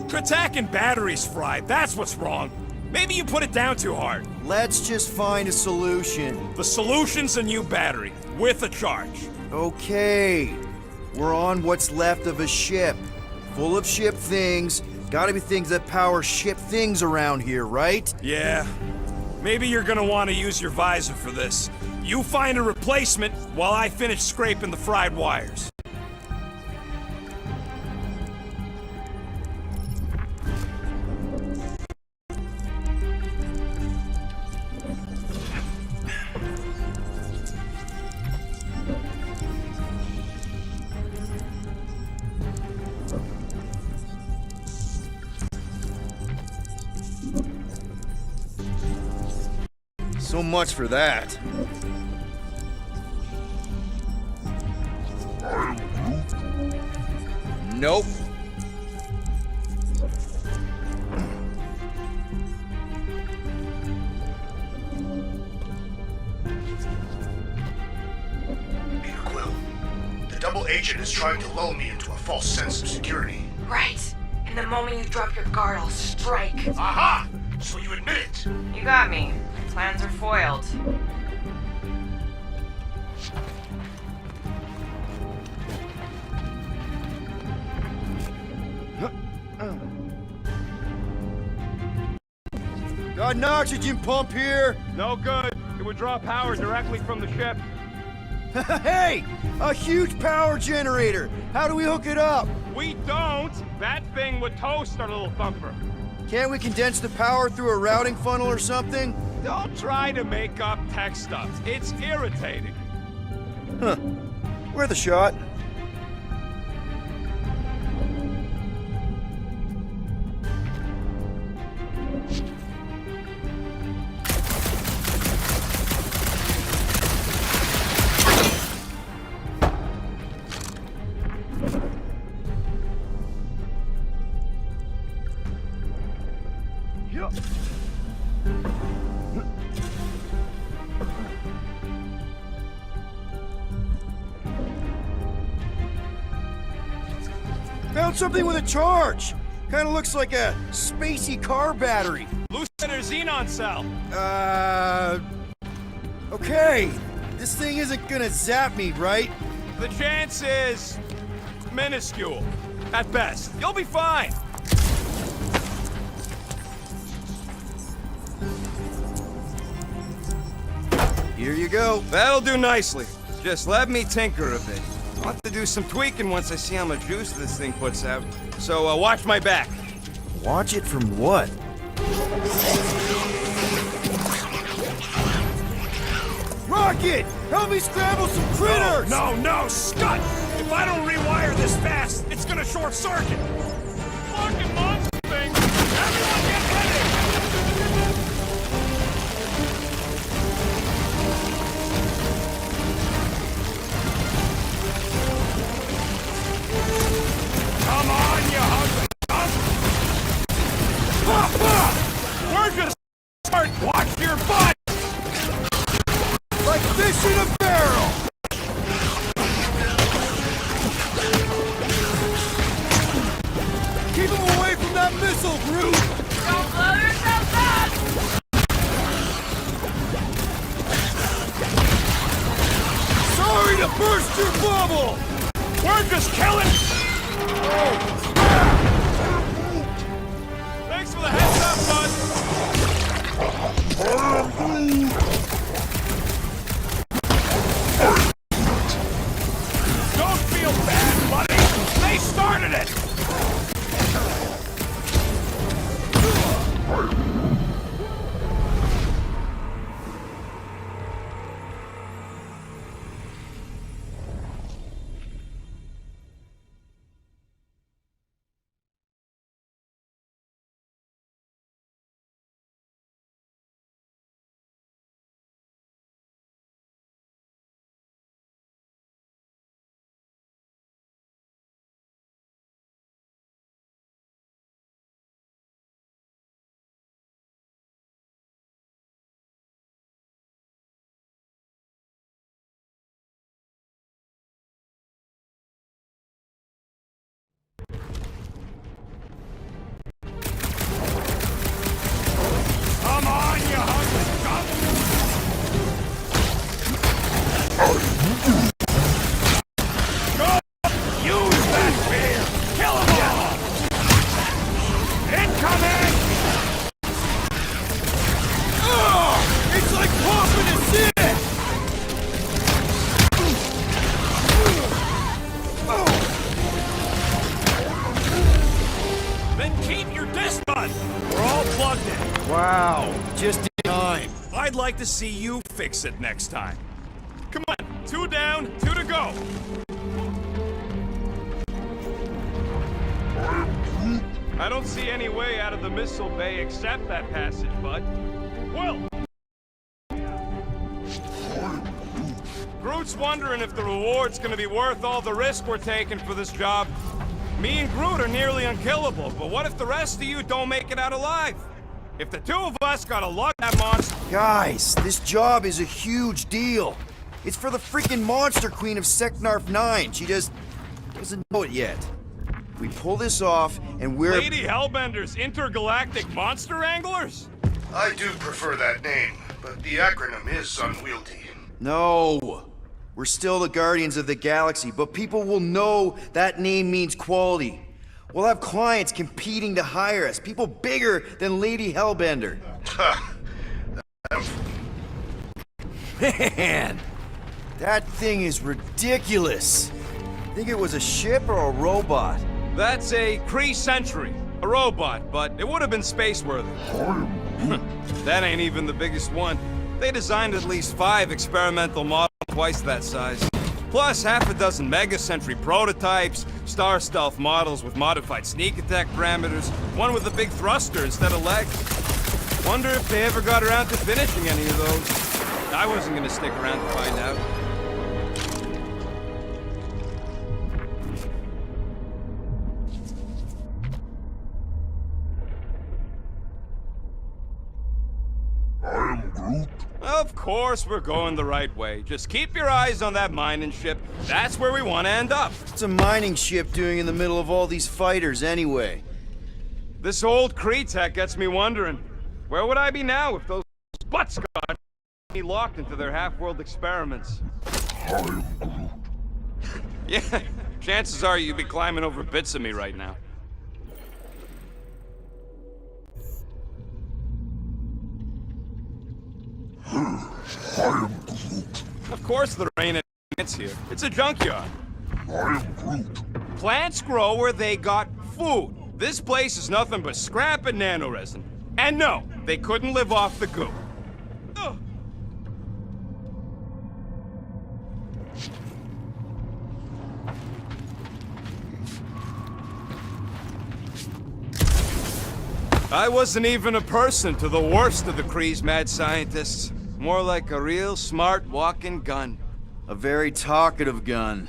Speaker 6: Kratak and batteries fried, that's what's wrong.
Speaker 10: Maybe you put it down too hard.
Speaker 5: Let's just find a solution.
Speaker 10: The solution's a new battery, with a charge.
Speaker 5: Okay. We're on what's left of a ship. Full of ship things. Gotta be things that power ship things around here, right?
Speaker 10: Yeah. Maybe you're gonna want to use your visor for this. You find a replacement while I finish scraping the fried wires.
Speaker 5: So much for that. Nope.
Speaker 4: Peter Quill, the double agent is trying to lull me into a false sense of security.
Speaker 7: Right. And the moment you drop your guard, I'll strike.
Speaker 4: Aha! So you admit it?
Speaker 7: You got me. Plans are foiled.
Speaker 5: Got an oxygen pump here.
Speaker 10: No good. It would draw power directly from the ship.
Speaker 5: Hey! A huge power generator! How do we hook it up?
Speaker 10: We don't! That thing would toast our little thumper.
Speaker 5: Can't we condense the power through a routing funnel or something?
Speaker 10: Don't try to make up tech stuff. It's irritating.
Speaker 5: Huh. Worth a shot. Found something with a charge! Kinda looks like a spacey car battery.
Speaker 10: Lucid xenon cell.
Speaker 5: Okay. This thing isn't gonna zap me, right?
Speaker 10: The chance is minuscule. At best. You'll be fine.
Speaker 5: Here you go.
Speaker 6: That'll do nicely. Just let me tinker a bit. I'll have to do some tweaking once I see how much juice this thing puts out. So, watch my back.
Speaker 5: Watch it from what? Rocket! Help me scramble some critters!
Speaker 10: No, Scud! If I don't rewire this fast, it's gonna short circuit. Fucking monster thing! Everyone get ready! Come on, you hungry dump! We're just start. Watch your butt!
Speaker 5: Like fish in a barrel! Keep him away from that missile, Groot!
Speaker 7: Don't blow yourself up!
Speaker 5: Sorry to burst your bubble!
Speaker 10: We're just killing. Thanks for the heads up, bud. Don't feel bad, buddy. They started it. time. I'd like to see you fix it next time. Come on, 2 down, 2 to go. I don't see any way out of the missile bay except that passage, bud. Well, Groot's wondering if the reward's gonna be worth all the risk we're taking for this job. Me and Groot are nearly unkillable, but what if the rest of you don't make it out alive? If the 2 of us gotta lug that monster...
Speaker 5: Guys, this job is a huge deal. It's for the freaking Monster Queen of Seknarf 9. She just doesn't know it yet. We pull this off, and we're...
Speaker 10: Lady Hellbender's intergalactic monster wranglers?
Speaker 4: I do prefer that name, but the acronym is unwieldy.
Speaker 5: No. We're still the Guardians of the Galaxy, but people will know that name means quality. We'll have clients competing to hire us, people bigger than Lady Hellbender. Man, that thing is ridiculous. Think it was a ship or a robot?
Speaker 10: That's a Kree Sentry, a robot, but it would have been space-worthy. That ain't even the biggest one. They designed at least 5 experimental models twice that size. Plus half a dozen Mega Sentry prototypes, Star Stealth models with modified sneak attack parameters, one with a big thruster instead of legs. Wonder if they ever got around to finishing any of those. I wasn't gonna stick around to find out.
Speaker 9: I am Groot.
Speaker 10: Of course we're going the right way. Just keep your eyes on that mining ship. That's where we want to end up.
Speaker 5: What's a mining ship doing in the middle of all these fighters anyway?
Speaker 10: This old Kree tech gets me wondering, where would I be now if those butts got me locked into their half-world experiments?
Speaker 9: I am Groot.
Speaker 10: Yeah, chances are you'd be climbing over bits of me right now.
Speaker 9: I am Groot.
Speaker 10: Of course there ain't any plants here. It's a junkyard.
Speaker 9: I am Groot.
Speaker 10: Plants grow where they got food. This place is nothing but scrap and nanoresin. And no, they couldn't live off the goo. Ugh. I wasn't even a person to the worst of the Kree's mad scientists. More like a real smart walking gun.
Speaker 5: A very talkative gun.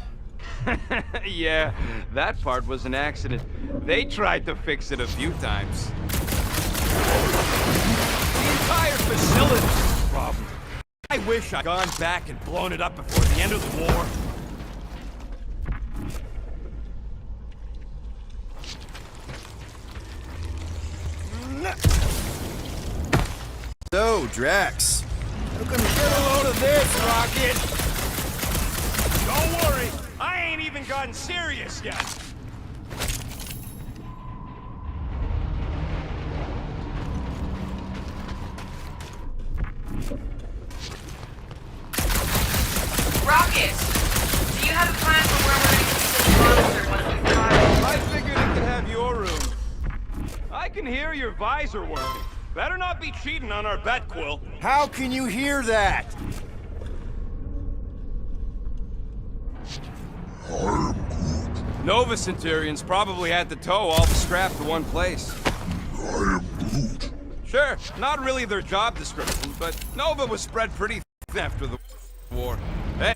Speaker 10: Yeah, that part was an accident. They tried to fix it a few times. The entire facility is a problem. I wish I'd gone back and blown it up before the end of the war.
Speaker 5: So, Drax.
Speaker 10: You can get a load of this, Rocket! Don't worry, I ain't even gotten serious yet.
Speaker 7: Rocket! Do you have a plan for where we're going to keep this monster once we find
Speaker 10: I figured it could have your room. I can hear your visor working. Better not be cheating on our bet, Quill.
Speaker 5: How can you hear that?
Speaker 9: I am Groot.
Speaker 10: Nova Centurions probably had to tow all the scrap to one place.
Speaker 9: I am Groot.
Speaker 10: Sure, not really their job description, but Nova was spread pretty thin after the war. Hey.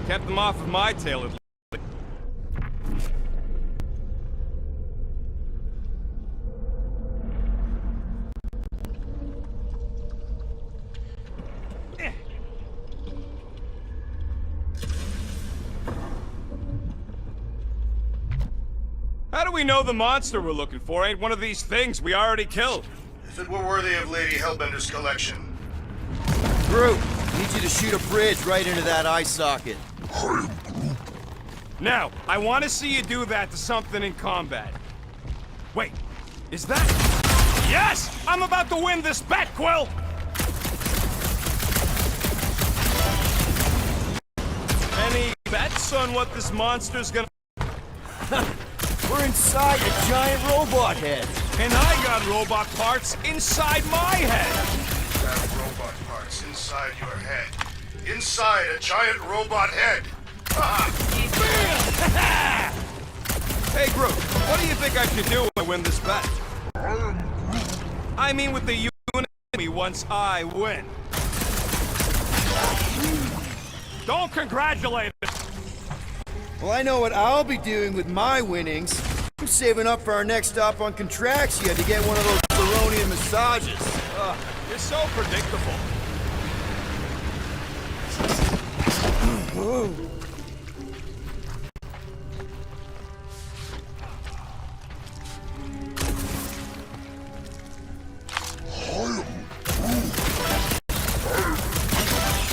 Speaker 10: Kept them off of my tail at least. do we know the monster we're looking for ain't one of these things we already killed?
Speaker 4: If it were worthy of Lady Hellbender's collection.
Speaker 5: Groot, need you to shoot a bridge right into that eye socket.
Speaker 10: Now, I want to see you do that to something in combat. Wait, is that... Yes! I'm about to win this bet, Quill! Any bets on what this monster's gonna...
Speaker 5: We're inside a giant robot head.
Speaker 10: And I got robot parts inside my head!
Speaker 4: You have robot parts inside your head. Inside a giant robot head.
Speaker 10: Hey, Groot, what do you think I should do when I win this bet? I mean with the enemy once I win. Don't congratulate us.
Speaker 5: Well, I know what I'll be doing with my winnings. I'm saving up for our next stop on Contraxia to get one of those Baronian massages.
Speaker 10: You're so predictable.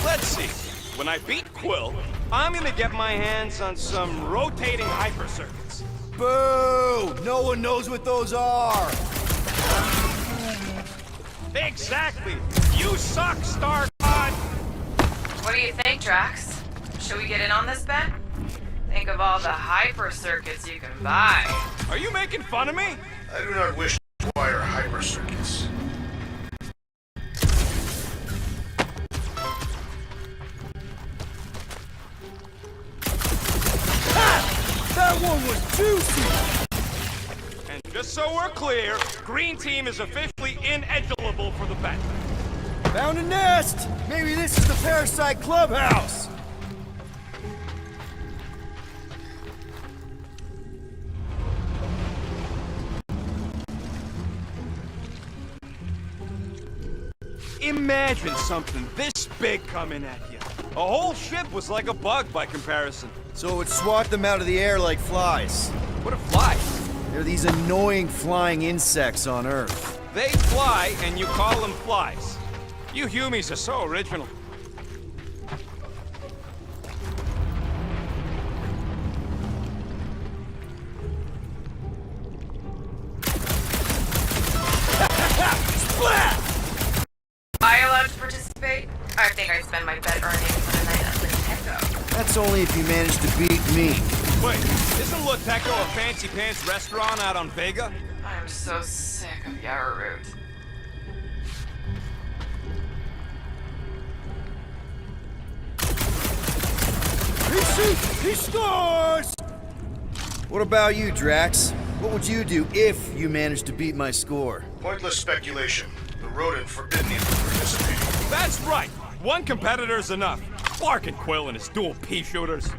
Speaker 10: Let's see. When I beat Quill, I'm gonna get my hands on some rotating hyper circuits.
Speaker 5: Boo! No one knows what those are.
Speaker 10: Exactly. You suck, Star God.
Speaker 7: What do you think, Drax? Should we get in on this bet? Think of all the hyper circuits you can buy.
Speaker 10: Are you making fun of me?
Speaker 4: I do not wish to acquire hyper circuits.
Speaker 5: That one was juicy!
Speaker 10: And just so we're clear, Green Team is officially ineligible for the bet.
Speaker 5: Found a nest! Maybe this is the Parasite Clubhouse!
Speaker 10: Imagine something this big coming at you. A whole ship was like a bug by comparison.
Speaker 5: So it would swat them out of the air like flies.
Speaker 10: What are flies?
Speaker 5: They're these annoying flying insects on Earth.
Speaker 10: They fly and you call them flies. You Humies are so original.
Speaker 5: Splat!
Speaker 7: Am I allowed to participate? I think I spend my bet earnings on a night at Nintendo.
Speaker 5: That's only if you manage to beat me.
Speaker 10: Wait, isn't Loteco a fancy pants restaurant out on Vega?
Speaker 7: I'm so sick of Yarroot.
Speaker 5: He shoots! He scores! What about you, Drax? What would you do if you managed to beat my score?
Speaker 4: Pointless speculation. The rodent forbidden you from participating.
Speaker 10: That's right. One competitor's enough. Clark and Quill and his dual pea shooters.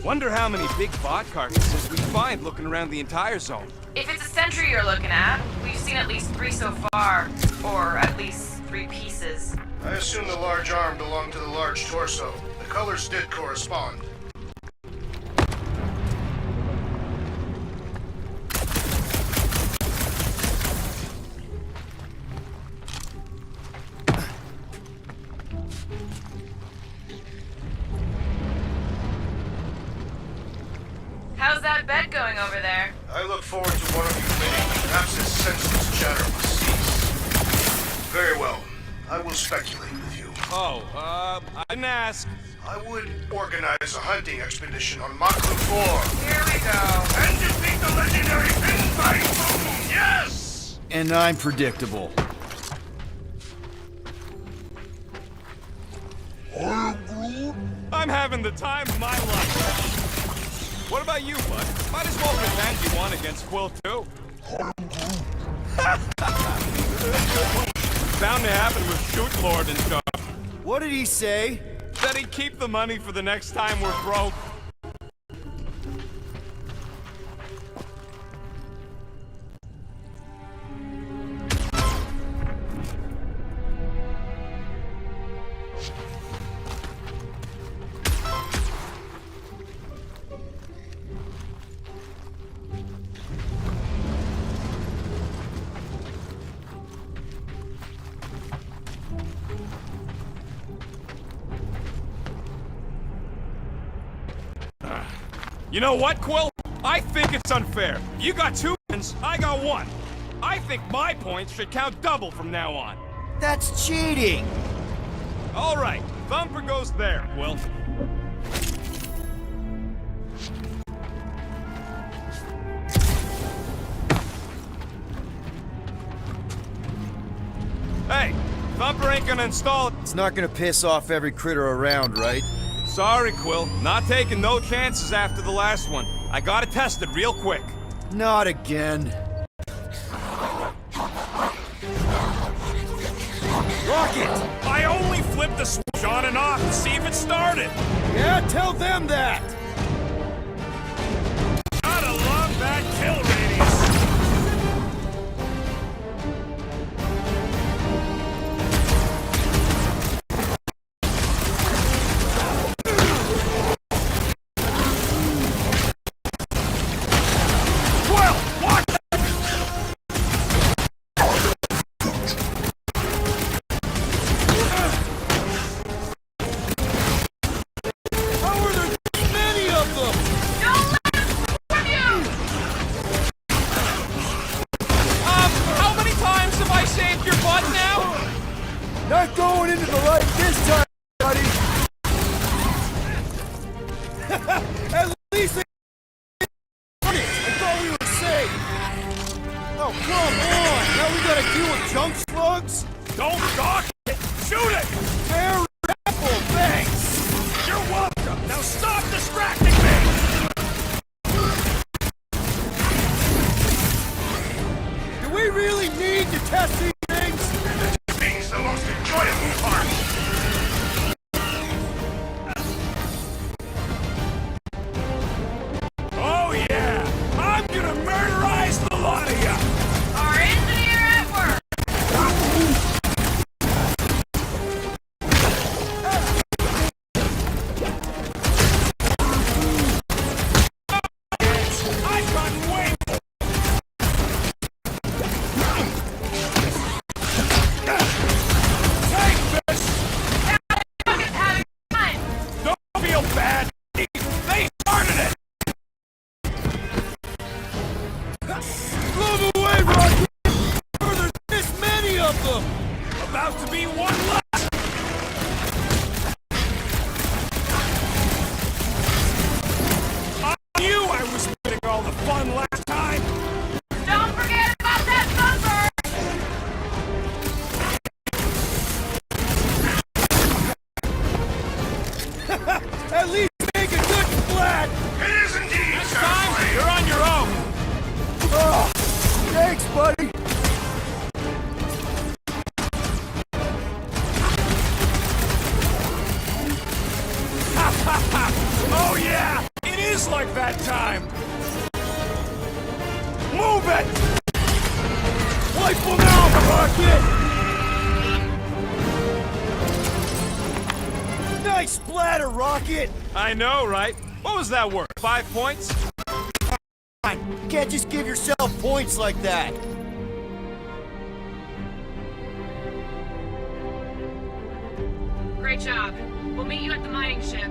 Speaker 10: Wonder how many big bot carcasses we find looking around the entire zone.
Speaker 7: If it's a sentry you're looking at, we've seen at least 3 so far. Or at least 3 pieces.
Speaker 4: I assume the large arm belonged to the large torso. The colors did correspond.
Speaker 7: How's that bet going over there?
Speaker 4: I look forward to one of you winning. Perhaps this senseless chatter will cease. Very well. I will speculate with you.
Speaker 10: Oh, I didn't ask.
Speaker 4: I would organize a hunting expedition on Maklu 4.
Speaker 7: Here we go.
Speaker 4: And defeat the legendary Pinfight Boom! Yes!
Speaker 5: And I'm predictable.
Speaker 10: I'm having the time of my life. What about you, bud? Might as well pretend you won against Quill, too. Bound to happen with Shoot Lord and stuff.
Speaker 5: What did he say?
Speaker 10: That he'd keep the money for the next time we're broke. You know what, Quill? I think it's unfair. You got 2 wins, I got 1. I think my points should count double from now on.
Speaker 5: That's cheating!
Speaker 10: All right, Thumper goes there, Quill. Hey, Thumper ain't gonna install it.
Speaker 5: It's not gonna piss off every critter around, right?
Speaker 10: Sorry, Quill. Not taking no chances after the last one. I gotta test it real quick.
Speaker 5: Not again.
Speaker 10: Rocket! I only flipped the switch on and off to see if it started.
Speaker 5: Yeah, tell them that!
Speaker 10: Gotta love that kill radius.
Speaker 5: Not going into the light this time, buddy! At least they I thought we were safe! Oh, come on! Now we gotta deal with junk slugs?
Speaker 10: Don't dock it! Shoot it!
Speaker 5: Fair apple, thanks!
Speaker 10: You're welcome! Now stop distracting me!
Speaker 5: Do we really need to test these things?
Speaker 4: It's the most enjoyable part.
Speaker 10: Oh yeah! I'm gonna murderize the lot of ya!
Speaker 7: Our engineer at work.
Speaker 10: I've gotten way Take this!
Speaker 7: Fucking having fun.
Speaker 10: Don't feel bad! They started it!
Speaker 5: Move away, Rocket! There's this many of them!
Speaker 10: About to be one less! I knew I was getting all the fun last time!
Speaker 7: Don't forget about that Thumper.
Speaker 5: At least make a good splat!
Speaker 4: It is indeed,
Speaker 10: This time, you're on your own!
Speaker 5: Oh, thanks, buddy!
Speaker 10: Oh yeah! It is like that time! Move it!
Speaker 5: Wipe them out, Rocket! Nice splatter, Rocket!
Speaker 10: I know, right? What was that worth? 5 points?
Speaker 5: You can't just give yourself points like that!
Speaker 7: Great job. We'll meet you at the mining ship.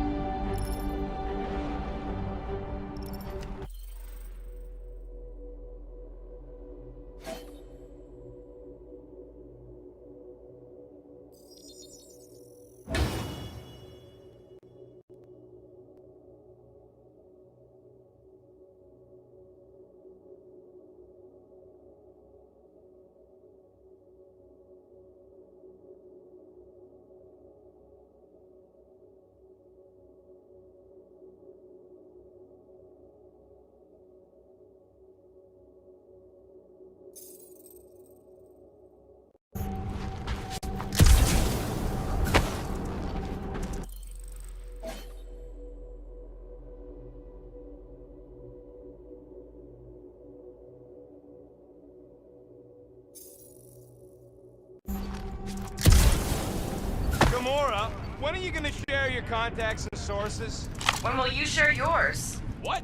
Speaker 10: Gamora, when are you gonna share your contacts and sources?
Speaker 7: When will you share yours?
Speaker 10: What?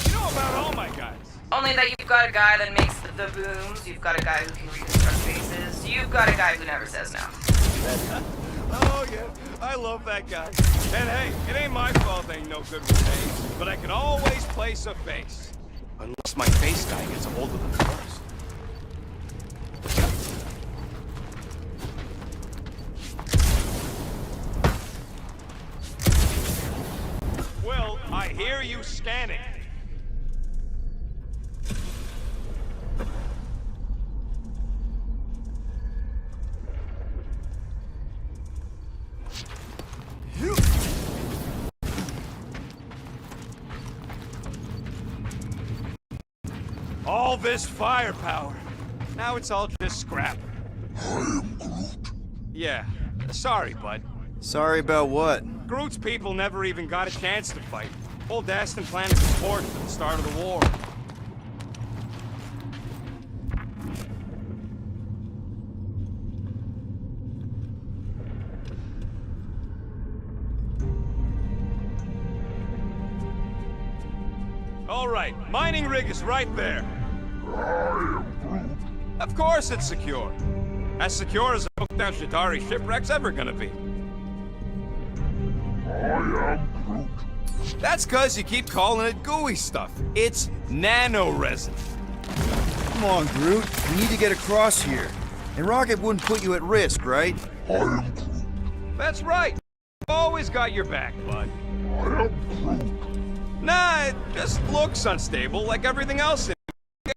Speaker 10: You know about all my guys.
Speaker 7: Only that you've got a guy that makes the booms, you've got a guy who can reconstruct faces, you've got a guy who never says no.
Speaker 10: Oh, yeah, I love that guy. And hey, it ain't my fault I ain't no good with names, but I can always place a face. Unless my face guy gets a hold of them first. Well, I hear you scanning. All this firepower. Now it's all just scrap.
Speaker 9: I am Groot.
Speaker 10: Yeah, sorry, bud.
Speaker 5: Sorry about what?
Speaker 10: Groot's people never even got a chance to fight. Old Aston planted the torch at the start of the war. All right, mining rig is right there.
Speaker 9: I am Groot.
Speaker 10: Of course it's secure. As secure as a broke-down Chitauri shipwreck's ever gonna be.
Speaker 9: I am Groot.
Speaker 10: That's cause you keep calling it gooey stuff. It's nano-resin.
Speaker 5: Come on, Groot. We need to get across here. And Rocket wouldn't put you at risk, right?
Speaker 9: I am Groot.
Speaker 10: That's right. Always got your back, bud.
Speaker 9: I am Groot.
Speaker 10: Nah, it just looks unstable like everything else.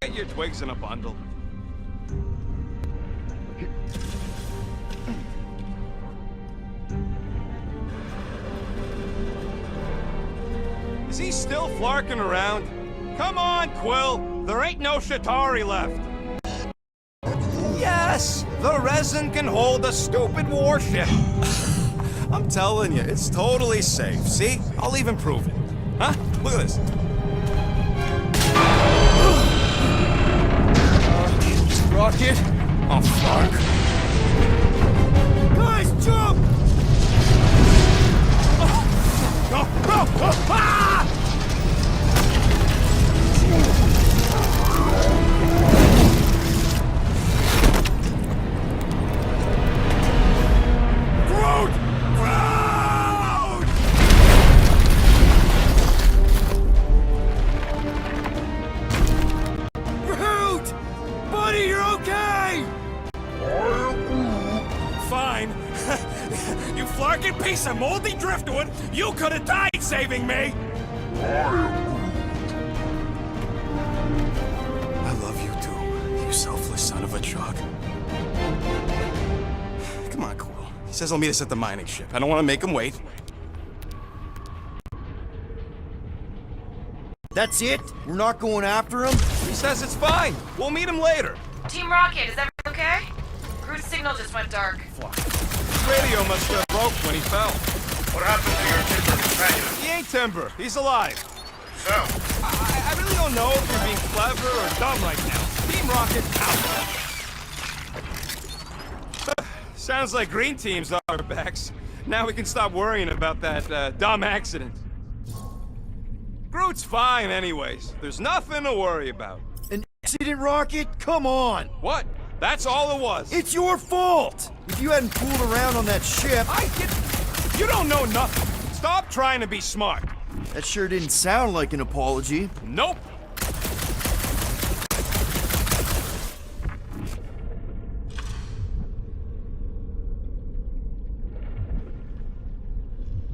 Speaker 10: Get your twigs in a bundle. Is he still flarking around? Come on, Quill! There ain't no Chitauri left! Yes! The resin can hold a stupid warship! I'm telling you, it's totally safe. See? I'll even prove it. Huh? Look at this. Rocket? Oh, fuck. Guys, jump! Go! Ah! Groot! Groot! Groot! Buddy, you're okay! Fine. You flarking piece of moldy driftwood! You could have died saving me! I love you too, you selfless son of a truck. Come on, Quill. He says he'll meet us at the mining ship. I don't want to make him wait.
Speaker 5: That's it? We're not going after him?
Speaker 10: He says it's fine. We'll meet him later.
Speaker 7: Team Rocket, is everything okay? Groot's signal just went dark.
Speaker 10: His radio must have broke when he fell.
Speaker 4: What happened to your timber companion?
Speaker 10: He ain't Timber. He's alive.
Speaker 4: So,
Speaker 10: I really don't know if you're being clever or dumb right now. Team Rocket out. Sounds like Green Team's on our backs. Now we can stop worrying about that dumb accident. Groot's fine anyways. There's nothing to worry about.
Speaker 5: An accident, Rocket? Come on!
Speaker 10: What? That's all it was.
Speaker 5: It's your fault! If you hadn't fooled around on that ship...
Speaker 10: You don't know nothing. Stop trying to be smart.
Speaker 5: That sure didn't sound like an apology.
Speaker 10: Nope.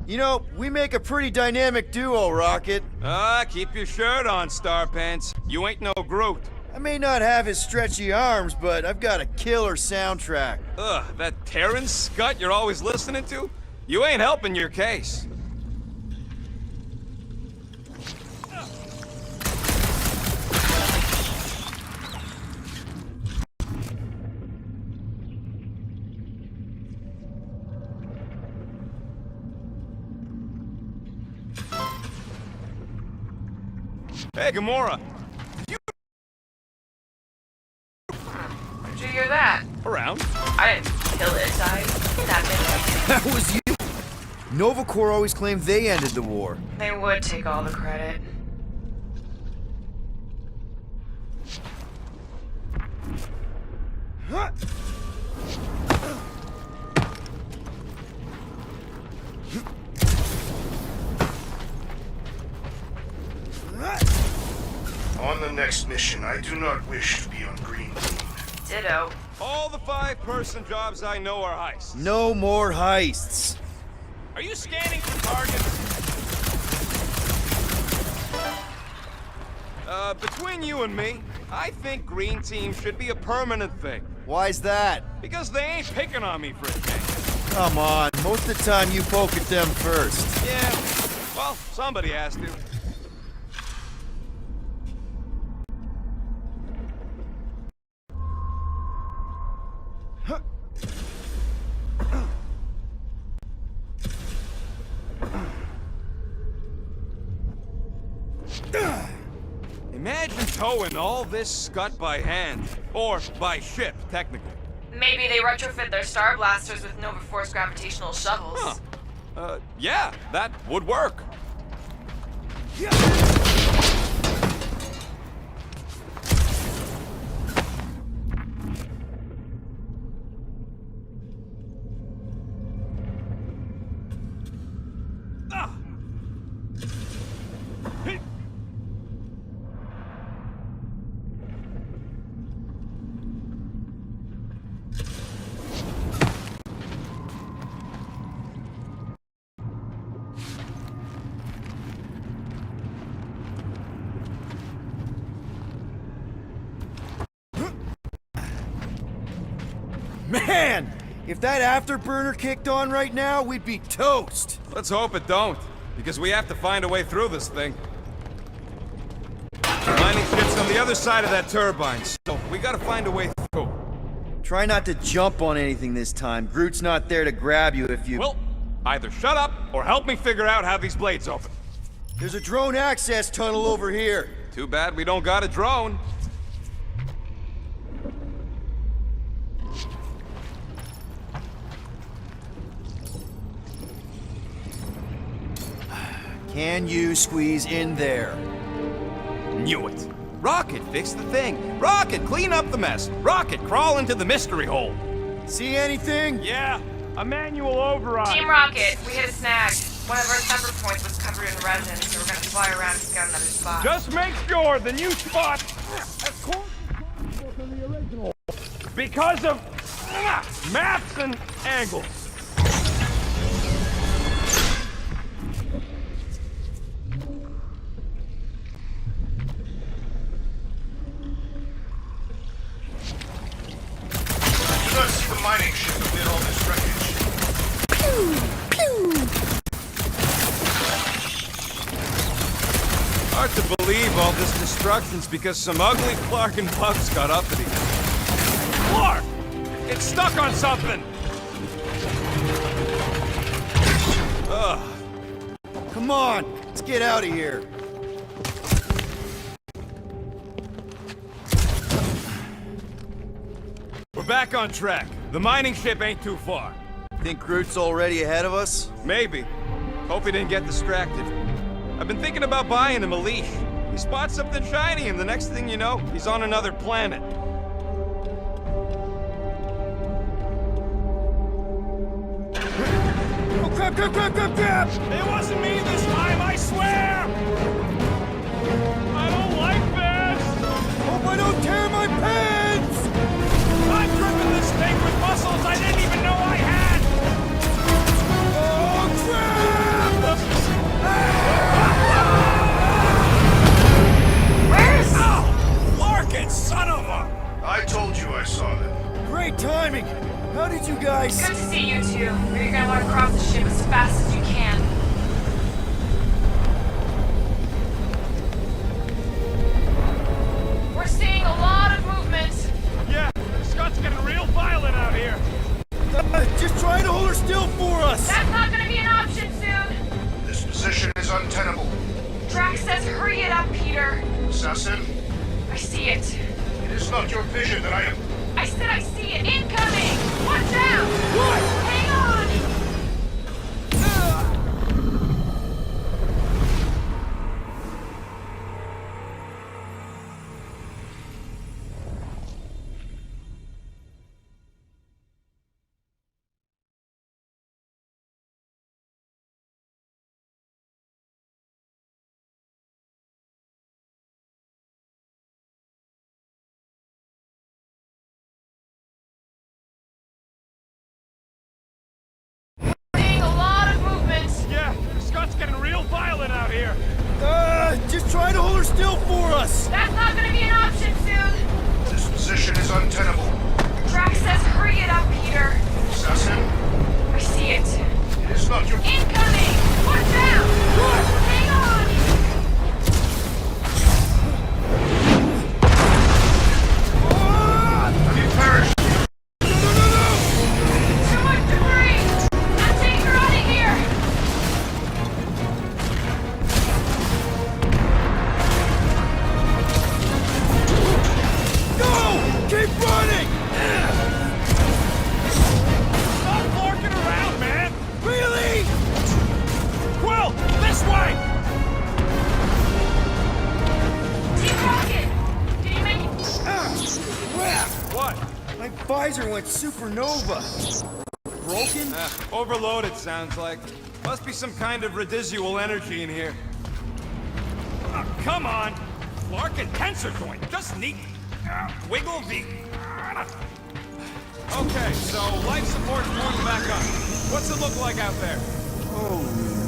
Speaker 5: You know, we make a pretty dynamic duo, Rocket.
Speaker 10: Keep your shirt on, Star Pants. You ain't no Groot.
Speaker 5: I may not have his stretchy arms, but I've got a killer soundtrack.
Speaker 10: Ugh, that Terran scut you're always listening to? You ain't helping your case. Hey, Gamora.
Speaker 7: Did you hear that?
Speaker 10: Around.
Speaker 7: I didn't kill it, I kidnapped it.
Speaker 5: That was you. Nova Corps always claimed they ended the war.
Speaker 7: They would take all the credit.
Speaker 4: On the next mission, I do not wish to be on green team.
Speaker 7: Ditto.
Speaker 10: All the 5-person jobs I know are heists.
Speaker 5: No more heists.
Speaker 10: Are you scanning for targets? Between you and me, I think green team should be a permanent thing.
Speaker 5: Why's that?
Speaker 10: Because they ain't picking on me for a change.
Speaker 5: Come on, most of the time you poke at them first.
Speaker 10: Yeah, well, somebody has to. Imagine towing all this scut by hand. Or by ship, technically.
Speaker 7: Maybe they retrofit their Star Blasters with Nova Force gravitational shovels.
Speaker 10: Huh. Yeah, that would work. Ah!
Speaker 5: Man, if that afterburner kicked on right now, we'd be toast.
Speaker 10: Let's hope it don't, because we have to find a way through this thing. Mining ship's on the other side of that turbine, so we gotta find a way through.
Speaker 5: Try not to jump on anything this time. Groot's not there to grab you if you...
Speaker 10: Well, either shut up or help me figure out how these blades open.
Speaker 5: There's a drone access tunnel over here.
Speaker 10: Too bad we don't got a drone.
Speaker 5: Can you squeeze in there?
Speaker 10: Knew it. Rocket, fix the thing. Rocket, clean up the mess. Rocket, crawl into the mystery hole.
Speaker 5: See anything?
Speaker 10: Yeah, a manual override.
Speaker 7: Team Rocket, we hit a snag. One of our temper points was covered in resin, so we're gonna fly around and scout another spot.
Speaker 10: Just make sure the new spot as close as possible to the original. Because of maps and angles.
Speaker 4: I do not see the mining ship amid all this wreckage.
Speaker 10: Hard to believe all this destruction's because some ugly Clark and bugs got uppity. Clark! It's stuck on something! Ugh.
Speaker 5: Come on, let's get out of here.
Speaker 10: We're back on track. The mining ship ain't too far.
Speaker 5: Think Groot's already ahead of us?
Speaker 10: Maybe. Hope he didn't get distracted. I've been thinking about buying him a leash. He spots something shiny, and the next thing you know, he's on another planet.
Speaker 5: Oh, crap, crap, crap, crap, crap!
Speaker 10: It wasn't me this time, I swear! I don't like this!
Speaker 5: Hope I don't tear my pants!
Speaker 10: I'm gripping this thing with muscles I didn't even know I had!
Speaker 5: Oh, crap!
Speaker 7: Where's...
Speaker 10: Oh! Larkin, son of a...
Speaker 4: I told you I saw them.
Speaker 5: Great timing! How did you guys...
Speaker 7: Good to see you two. But you're gonna want to cross the ship as fast as you can. We're seeing a lot of movement.
Speaker 10: Yeah, Scott's getting real violent out here.
Speaker 5: Just try to hold her still for us!
Speaker 7: That's not gonna be an option soon.
Speaker 4: This position is untenable.
Speaker 7: Drax says hurry it up, Peter.
Speaker 4: Assassin,
Speaker 7: I see it.
Speaker 4: it is not your vision that I am...
Speaker 7: I said I see it. Incoming! Watch out!
Speaker 5: What?
Speaker 7: Hang on!
Speaker 5: Hold her still for us!
Speaker 7: That's not gonna be an option soon.
Speaker 4: This position is untenable.
Speaker 7: Drax says hurry it up, Peter.
Speaker 4: Assassin,
Speaker 7: I see it.
Speaker 4: it is not your...
Speaker 7: Incoming! Watch out! Hang on!
Speaker 4: You perished!
Speaker 7: Too much debris! I'm taking her out of here!
Speaker 5: Go! Keep running!
Speaker 10: Stop larking around, man!
Speaker 5: Really?
Speaker 10: Quill, this way!
Speaker 7: Team Rocket! Did you make it?
Speaker 5: Crap!
Speaker 10: What?
Speaker 5: My visor went supernova. Broken?
Speaker 10: Overloaded, sounds like. Must be some kind of residual energy in here. Come on! Lark and tensor joint, just neat. Wiggle the... Okay, so life support's warming back up. What's it look like out there?
Speaker 5: Holy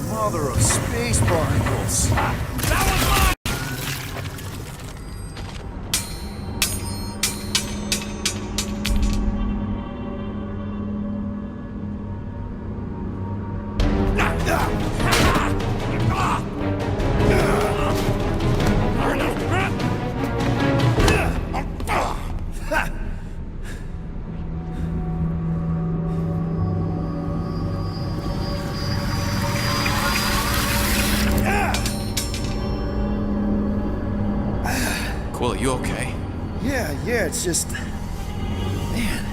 Speaker 5: mother of space barnacles.
Speaker 10: That was mine! Quill, you okay?
Speaker 5: Yeah, it's just... Man.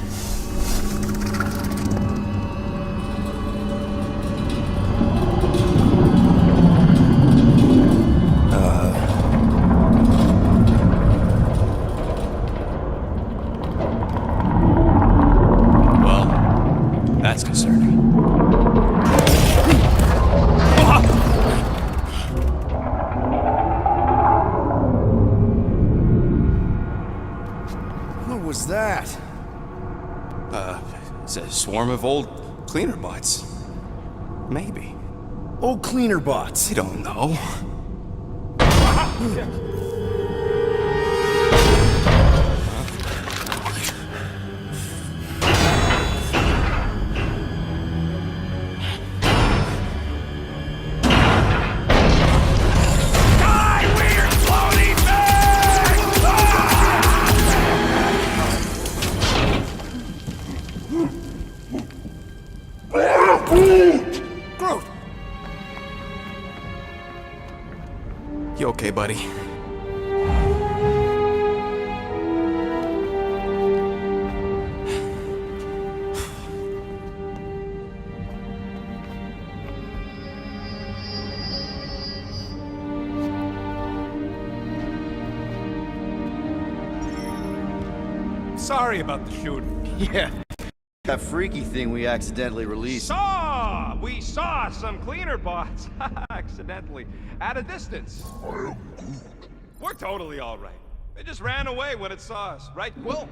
Speaker 10: Well, that's concerning.
Speaker 5: What was that?
Speaker 10: It's a swarm of old cleaner bots. Maybe.
Speaker 5: Old cleaner bots.
Speaker 10: I don't know.
Speaker 5: Groot!
Speaker 10: You okay, buddy? Sorry about the shooting.
Speaker 5: Yeah. That freaky thing we accidentally released.
Speaker 10: We saw some cleaner bots, accidentally, at a distance. We're totally all right. They just ran away when it saw us, right, Quill?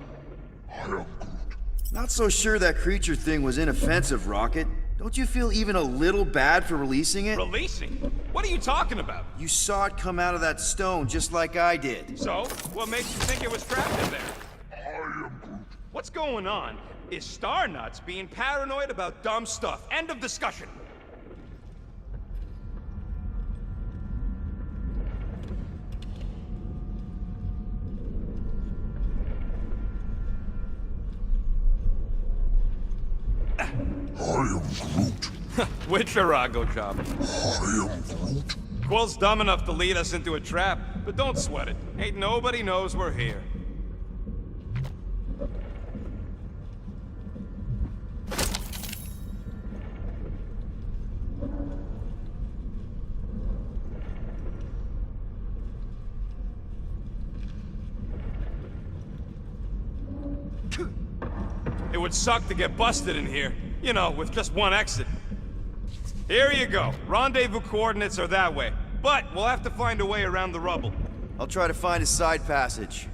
Speaker 5: Not so sure that creature thing was inoffensive, Rocket. Don't you feel even a little bad for releasing it?
Speaker 10: Releasing? What are you talking about?
Speaker 5: You saw it come out of that stone just like I did.
Speaker 10: So, what makes you think it was trapped in there? What's going on is Star Nuts being paranoid about dumb stuff. End of discussion.
Speaker 9: I am Groot.
Speaker 10: Witcherago job.
Speaker 9: I am Groot.
Speaker 10: Quill's dumb enough to lead us into a trap, but don't sweat it. Ain't nobody knows we're here. It would suck to get busted in here, you know, with just one exit. Here you go. Rendezvous coordinates are that way, but we'll have to find a way around the rubble.
Speaker 5: I'll try to find a side passage.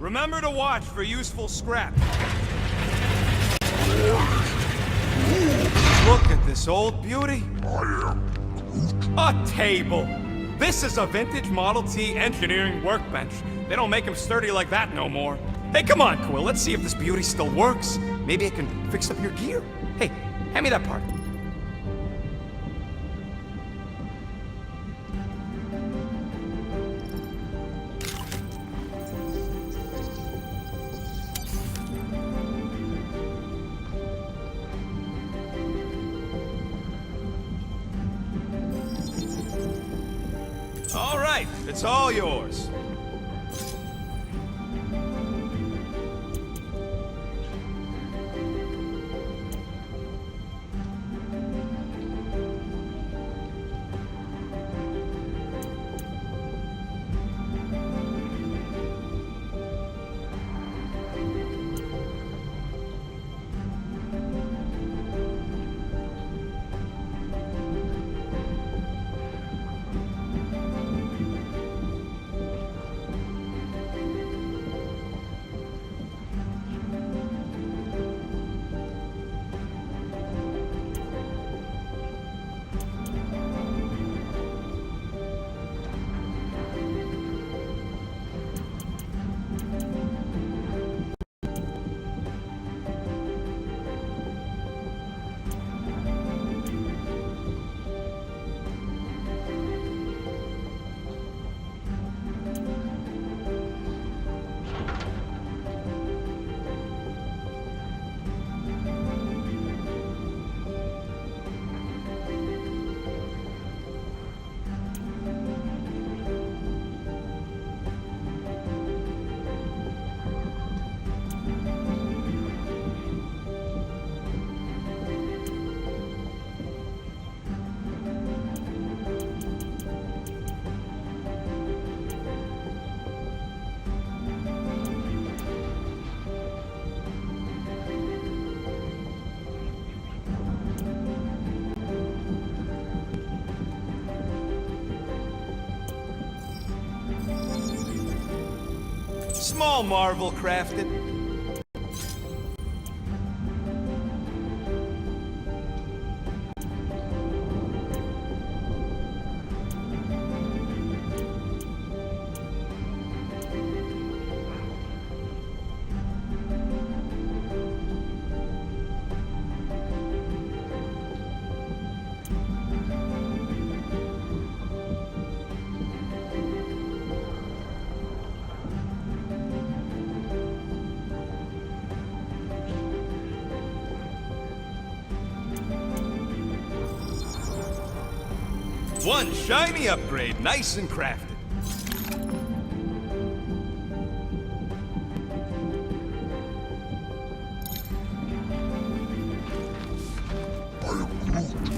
Speaker 10: Remember to watch for useful scrap. Look at this old beauty.
Speaker 9: I am
Speaker 10: A table! This is a vintage Model T engineering workbench. They don't make them sturdy like that no more. Hey, come on, Quill, let's see if this beauty still works. Maybe I can fix up your gear. Hey, hand me that part. All right, it's all yours. Small marvel crafted. One shiny upgrade, nice and crafted.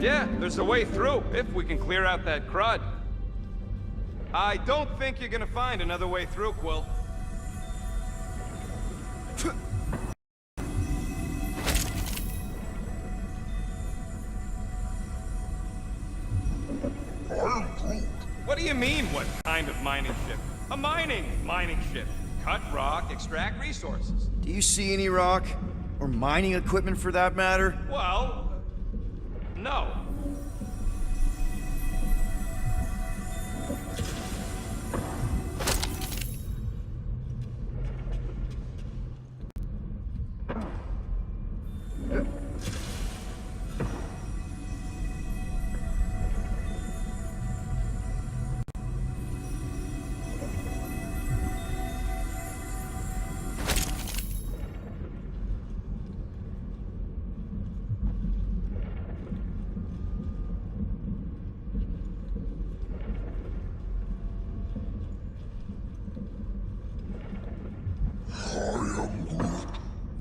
Speaker 10: Yeah, there's a way through, if we can clear out that crud. I don't think you're gonna find another way through, Quill. What do you mean, what kind of mining ship? A mining ship. Cut rock, extract resources.
Speaker 5: Do you see any rock? Or mining equipment for that matter?
Speaker 10: Well, no.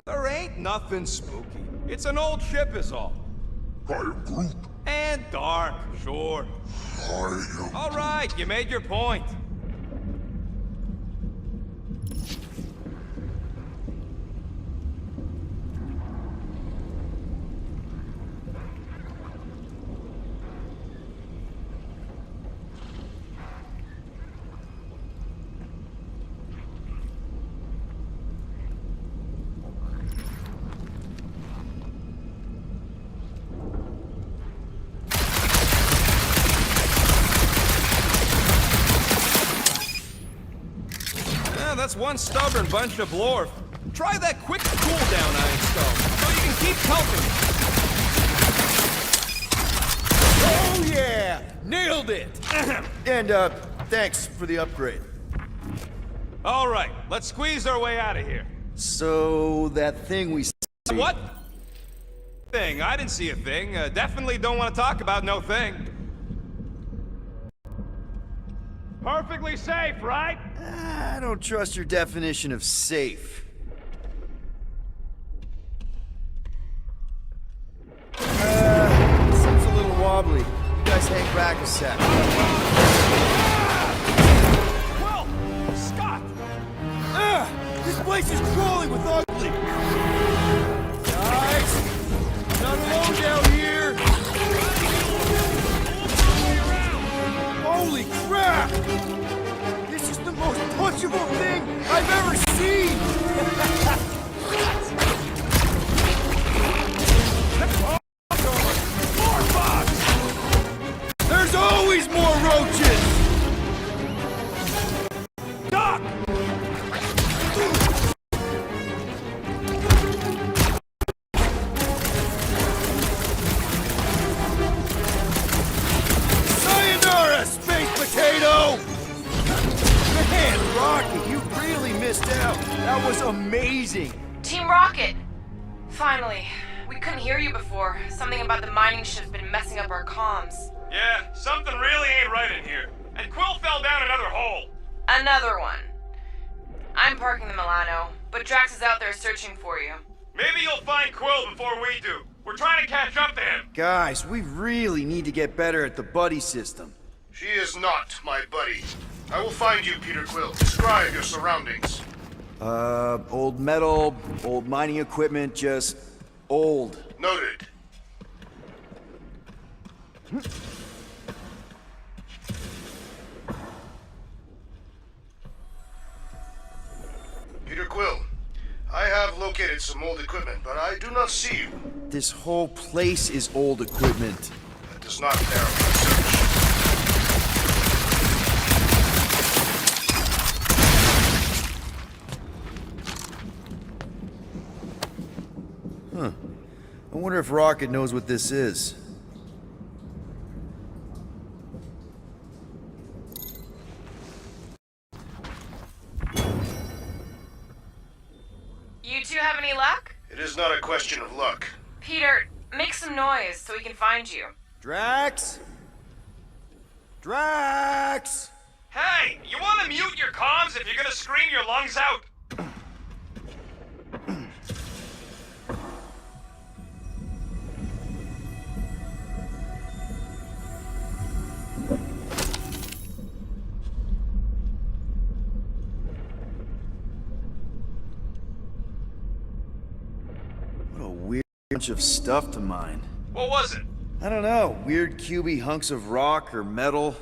Speaker 10: There ain't nothing spooky. It's an old ship is all.
Speaker 9: I am Groot.
Speaker 10: And dark, sure.
Speaker 9: I am...
Speaker 10: All right, you made your point. that's one stubborn bunch of blorf. Try that quick cooldown I installed, so you can keep helping.
Speaker 5: Oh yeah! Nailed it! And, thanks for the upgrade.
Speaker 10: All right, let's squeeze our way out of here.
Speaker 5: So, that thing we...
Speaker 10: What? Thing? I didn't see a thing. Definitely don't want to talk about no thing. Perfectly safe, right?
Speaker 5: I don't trust your definition of safe. Seems a little wobbly. You guys hang back a sec.
Speaker 10: Well, Scott!
Speaker 5: This place is crawling with ugly! Guys! Not alone down here! Holy crap! This is the most punchable thing I've ever seen!
Speaker 10: More bugs!
Speaker 5: There's always more roaches!
Speaker 10: Doc!
Speaker 5: Sayonara, space potato! Man, Rocky, you really missed out. That was amazing.
Speaker 7: Team Rocket! Finally. We couldn't hear you before. Something about the mining ship's been messing up our comms.
Speaker 10: Yeah, something really ain't right in here. And Quill fell down another hole.
Speaker 7: Another one. I'm parking the Milano, but Drax is out there searching for you.
Speaker 10: Maybe you'll find Quill before we do. We're trying to catch up to him.
Speaker 5: Guys, we really need to get better at the buddy system.
Speaker 4: She is not my buddy. I will find you, Peter Quill. Describe your surroundings.
Speaker 5: Old metal, old mining equipment, just old.
Speaker 4: Noted. Peter Quill, I have located some old equipment, but I do not see you.
Speaker 5: This whole place is old equipment.
Speaker 4: That does not narrow my search.
Speaker 5: I wonder if Rocket knows what this is.
Speaker 7: You two have any luck?
Speaker 4: It is not a question of luck.
Speaker 7: Peter, make some noise so we can find you.
Speaker 5: Drax? Drax!
Speaker 10: Hey, you want to mute your comms if you're gonna scream your lungs out?
Speaker 5: What a weird bunch of stuff to mine.
Speaker 10: What was it?
Speaker 5: I don't know, weird cubey hunks of rock or metal.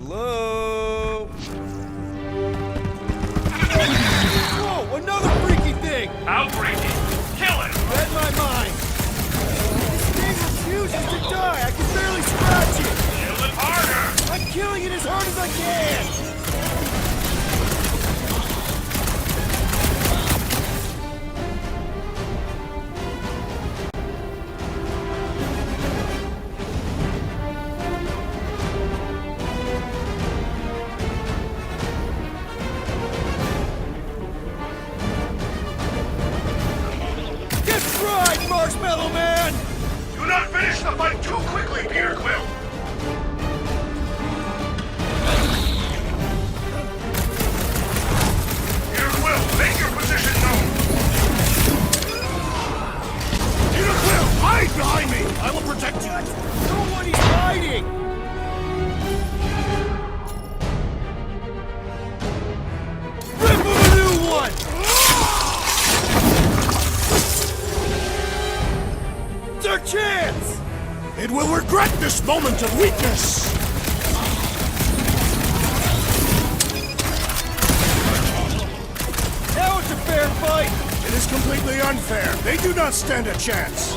Speaker 10: Hello?
Speaker 3: I can! Get fried, Marshmallow Man!
Speaker 4: Do not finish the fight too quickly, Peter Quill! Peter Quill, make your position known! Peter Quill, hide behind me! I will protect you!
Speaker 3: Nobody's hiding! Rip him a new one! It's our chance!
Speaker 4: It will regret this moment of weakness!
Speaker 3: Now it's a fair fight!
Speaker 4: It is completely unfair. They do not stand a chance.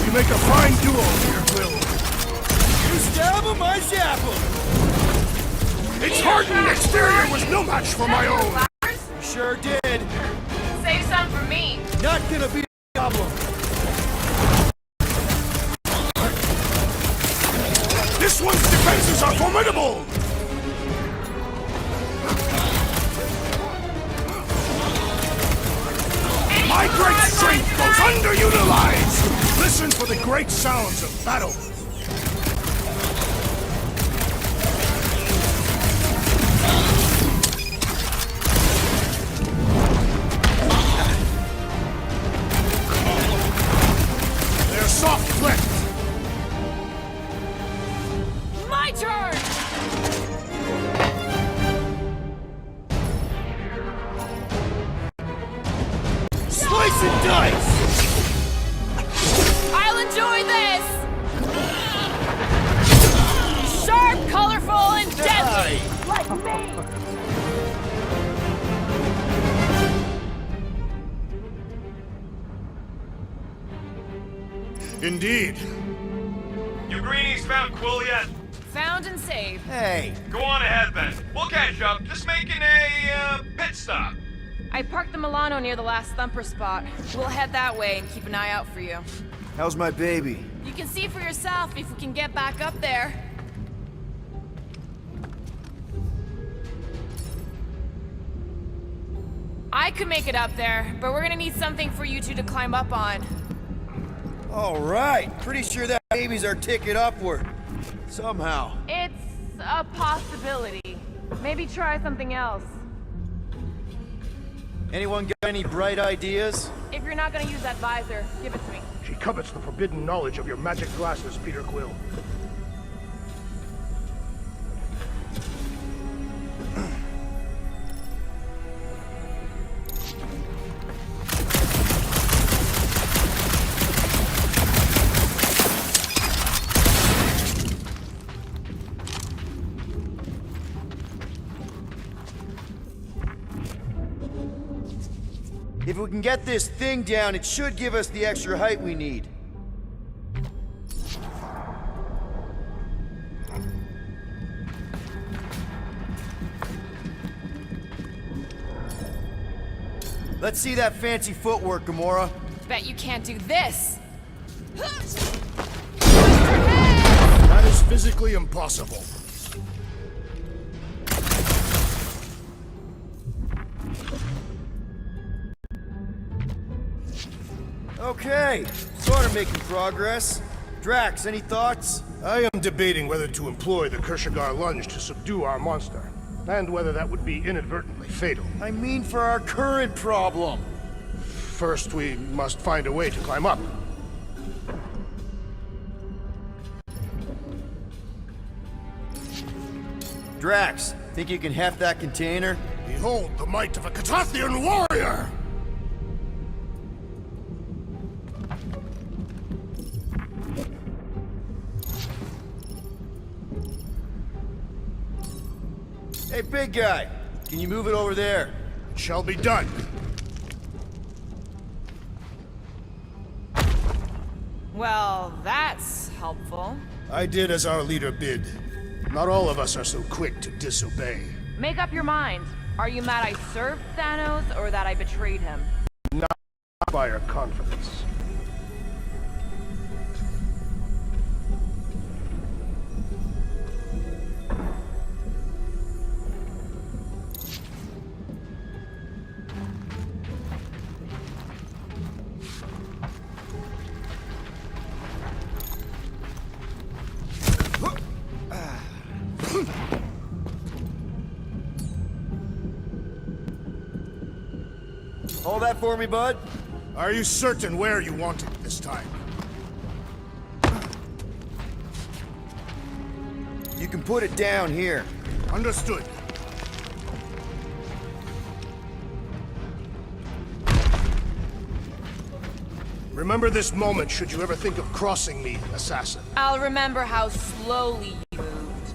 Speaker 4: You make a fine duo, Peter Quill.
Speaker 3: You stab him, I zap him!
Speaker 4: Its hardened exterior was no match for my own.
Speaker 3: You sure did.
Speaker 7: Save some for me.
Speaker 3: Not gonna be a problem.
Speaker 4: This one's defenses are formidable! My great strength goes underutilized! Listen for the great sounds of battle. They're soft-flicked.
Speaker 7: My turn!
Speaker 3: Slice and dice!
Speaker 7: I'll enjoy this! Sharp, colorful, and deadly! Like me!
Speaker 4: Indeed.
Speaker 10: You greenies found Quill yet?
Speaker 7: Found and saved.
Speaker 3: Hey,
Speaker 10: Go on ahead then. We'll catch up. Just making a, pit stop.
Speaker 7: I parked the Milano near the last thumper spot. We'll head that way and keep an eye out for you.
Speaker 5: How's my baby?
Speaker 7: You can see for yourself if we can get back up there. I could make it up there, but we're gonna need something for you two to climb up on.
Speaker 5: All right. Pretty sure that baby's our ticket upward. Somehow.
Speaker 7: It's a possibility. Maybe try something else.
Speaker 5: Anyone got any bright ideas?
Speaker 7: If you're not gonna use that visor, give it to me.
Speaker 4: She covets the forbidden knowledge of your magic glasses, Peter Quill.
Speaker 5: If we can get this thing down, it should give us the extra height we need. Let's see that fancy footwork, Gamora.
Speaker 7: Bet you can't do this.
Speaker 4: That is physically impossible.
Speaker 5: Okay, sort of making progress. Drax, any thoughts?
Speaker 4: I am debating whether to employ the Kershagar lunge to subdue our monster, and whether that would be inadvertently fatal.
Speaker 5: I mean for our current problem.
Speaker 4: First, we must find a way to climb up.
Speaker 5: Drax, think you can heft that container?
Speaker 4: Behold the might of a Catathian warrior!
Speaker 5: Hey, big guy, can you move it over there?
Speaker 4: It shall be done.
Speaker 7: Well, that's
Speaker 8: helpful.
Speaker 4: I did as our leader bid. Not all of us are so quick to disobey.
Speaker 7: Make up your mind. Are you mad I served Thanos or that I betrayed him?
Speaker 4: Not by our confidence.
Speaker 5: Hold that for me, bud.
Speaker 4: Are you certain where you want it this time?
Speaker 5: You can put it down here.
Speaker 4: Understood. Remember this moment should you ever think of crossing me, assassin.
Speaker 7: I'll remember how slowly you moved.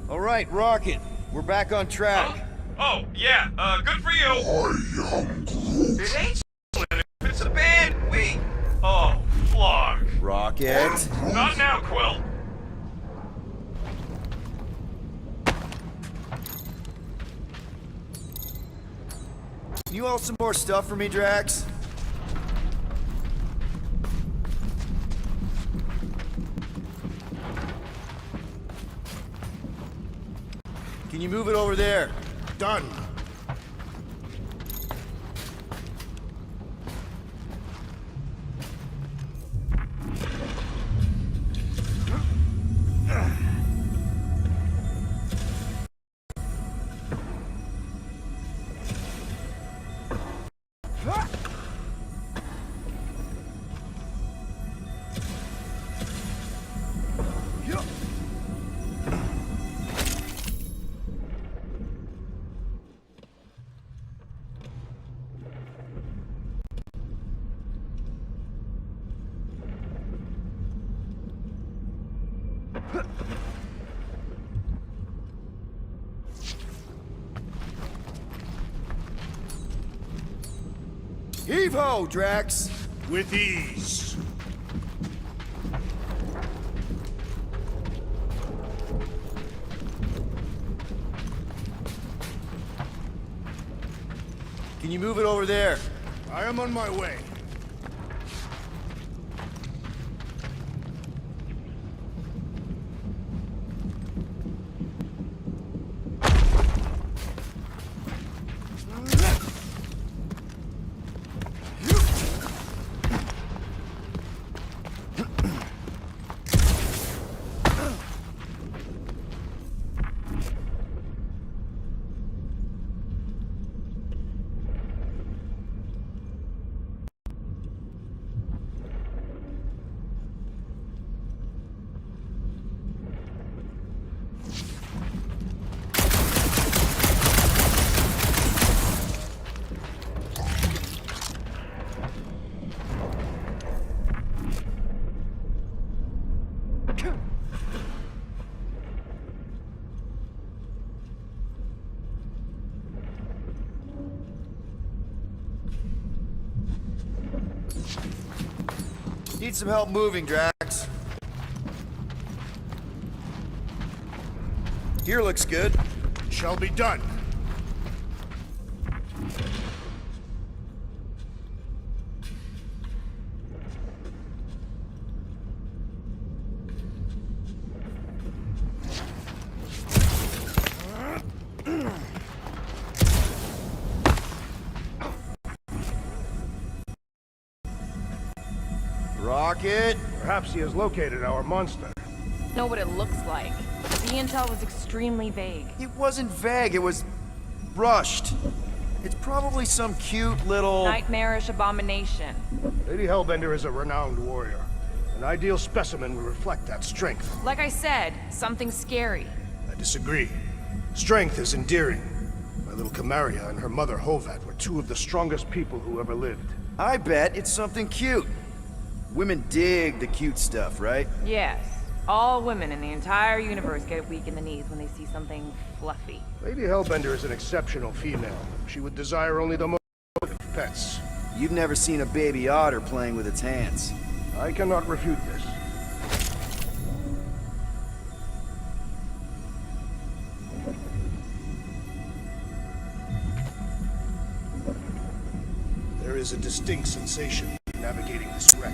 Speaker 5: All right, Rocket. We're back on track.
Speaker 10: Oh, yeah, good for you.
Speaker 9: I am Groot.
Speaker 10: It ain't if it's a band, we... Oh, Flark.
Speaker 5: Rocket.
Speaker 10: Not now, Quill.
Speaker 5: Can you hold some more stuff for me, Drax? Can you move it over there?
Speaker 4: Done.
Speaker 5: Heave-ho, Drax!
Speaker 4: With ease.
Speaker 5: Can you move it over there?
Speaker 4: I am on my way.
Speaker 5: Need some help moving, Drax. Here looks good.
Speaker 4: Shall be done.
Speaker 5: Rocket!
Speaker 4: Perhaps he has located our monster.
Speaker 7: Know what it looks like. The intel was extremely vague.
Speaker 5: It wasn't vague, it was rushed. It's probably some cute little...
Speaker 7: Nightmarish abomination.
Speaker 4: Lady Hellbender is a renowned warrior. An ideal specimen will reflect that strength.
Speaker 7: Like I said, something scary.
Speaker 4: I disagree. Strength is endearing. My little Camaria and her mother Hovat were two of the strongest people who ever lived.
Speaker 5: I bet it's something cute. Women dig the cute stuff, right?
Speaker 7: Yes. All women in the entire universe get weak in the knees when they see something fluffy.
Speaker 4: Lady Hellbender is an exceptional female. She would desire only the most of pets.
Speaker 5: You've never seen a baby otter playing with its hands.
Speaker 4: I cannot refute this. There is a distinct sensation navigating this wreck.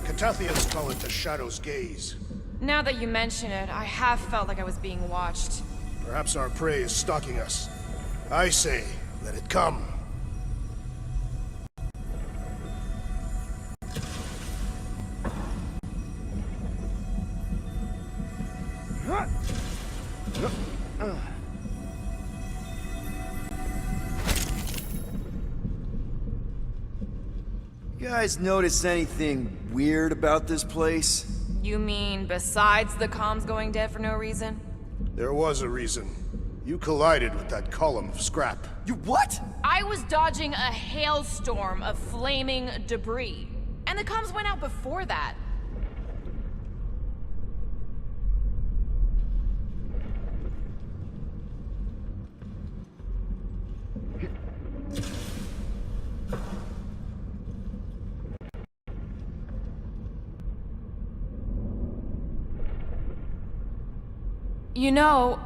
Speaker 4: Catathians call it the Shadow's Gaze.
Speaker 8: Now that you mention it, I have felt like I was being watched.
Speaker 4: Perhaps our prey is stalking us. I say, let it come.
Speaker 5: You guys notice anything weird about this place?
Speaker 8: You mean besides the comms going dead for no reason?
Speaker 4: There was a reason. You collided with that column of scrap.
Speaker 5: You what?
Speaker 8: I was dodging a hailstorm of flaming debris. And the comms went out before that. You know,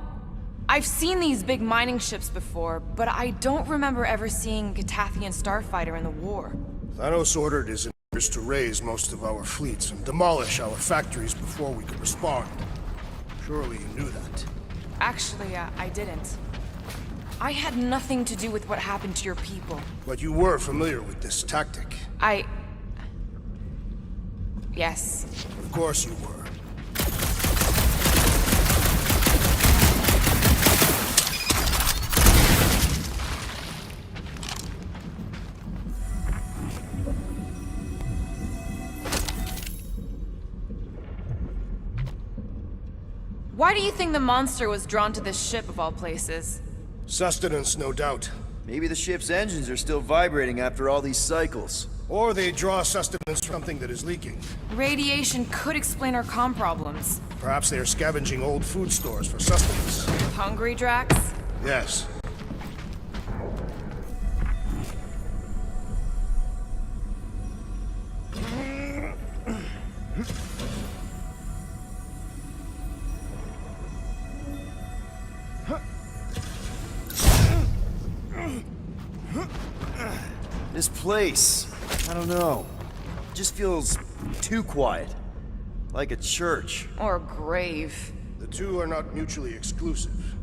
Speaker 8: I've seen these big mining ships before, but I don't remember ever seeing a Catathian starfighter in the war.
Speaker 4: Thanos ordered his invaders to raise most of our fleets and demolish our factories before we could respond. Surely you knew that.
Speaker 8: Actually, I didn't. I had nothing to do with what happened to your people.
Speaker 4: But you were familiar with this tactic.
Speaker 8: Yes.
Speaker 4: Of course you were.
Speaker 8: Why do you think the monster was drawn to this ship of all places?
Speaker 4: Sustenance, no doubt.
Speaker 5: Maybe the ship's engines are still vibrating after all these cycles.
Speaker 4: Or they draw sustenance from something that is leaking.
Speaker 8: Radiation could explain our comm problems.
Speaker 4: Perhaps they are scavenging old food stores for sustenance.
Speaker 8: Hungry, Drax?
Speaker 4: Yes.
Speaker 5: This place, I don't know. It just feels too quiet. Like a church.
Speaker 8: Or a grave.
Speaker 4: The two are not mutually exclusive.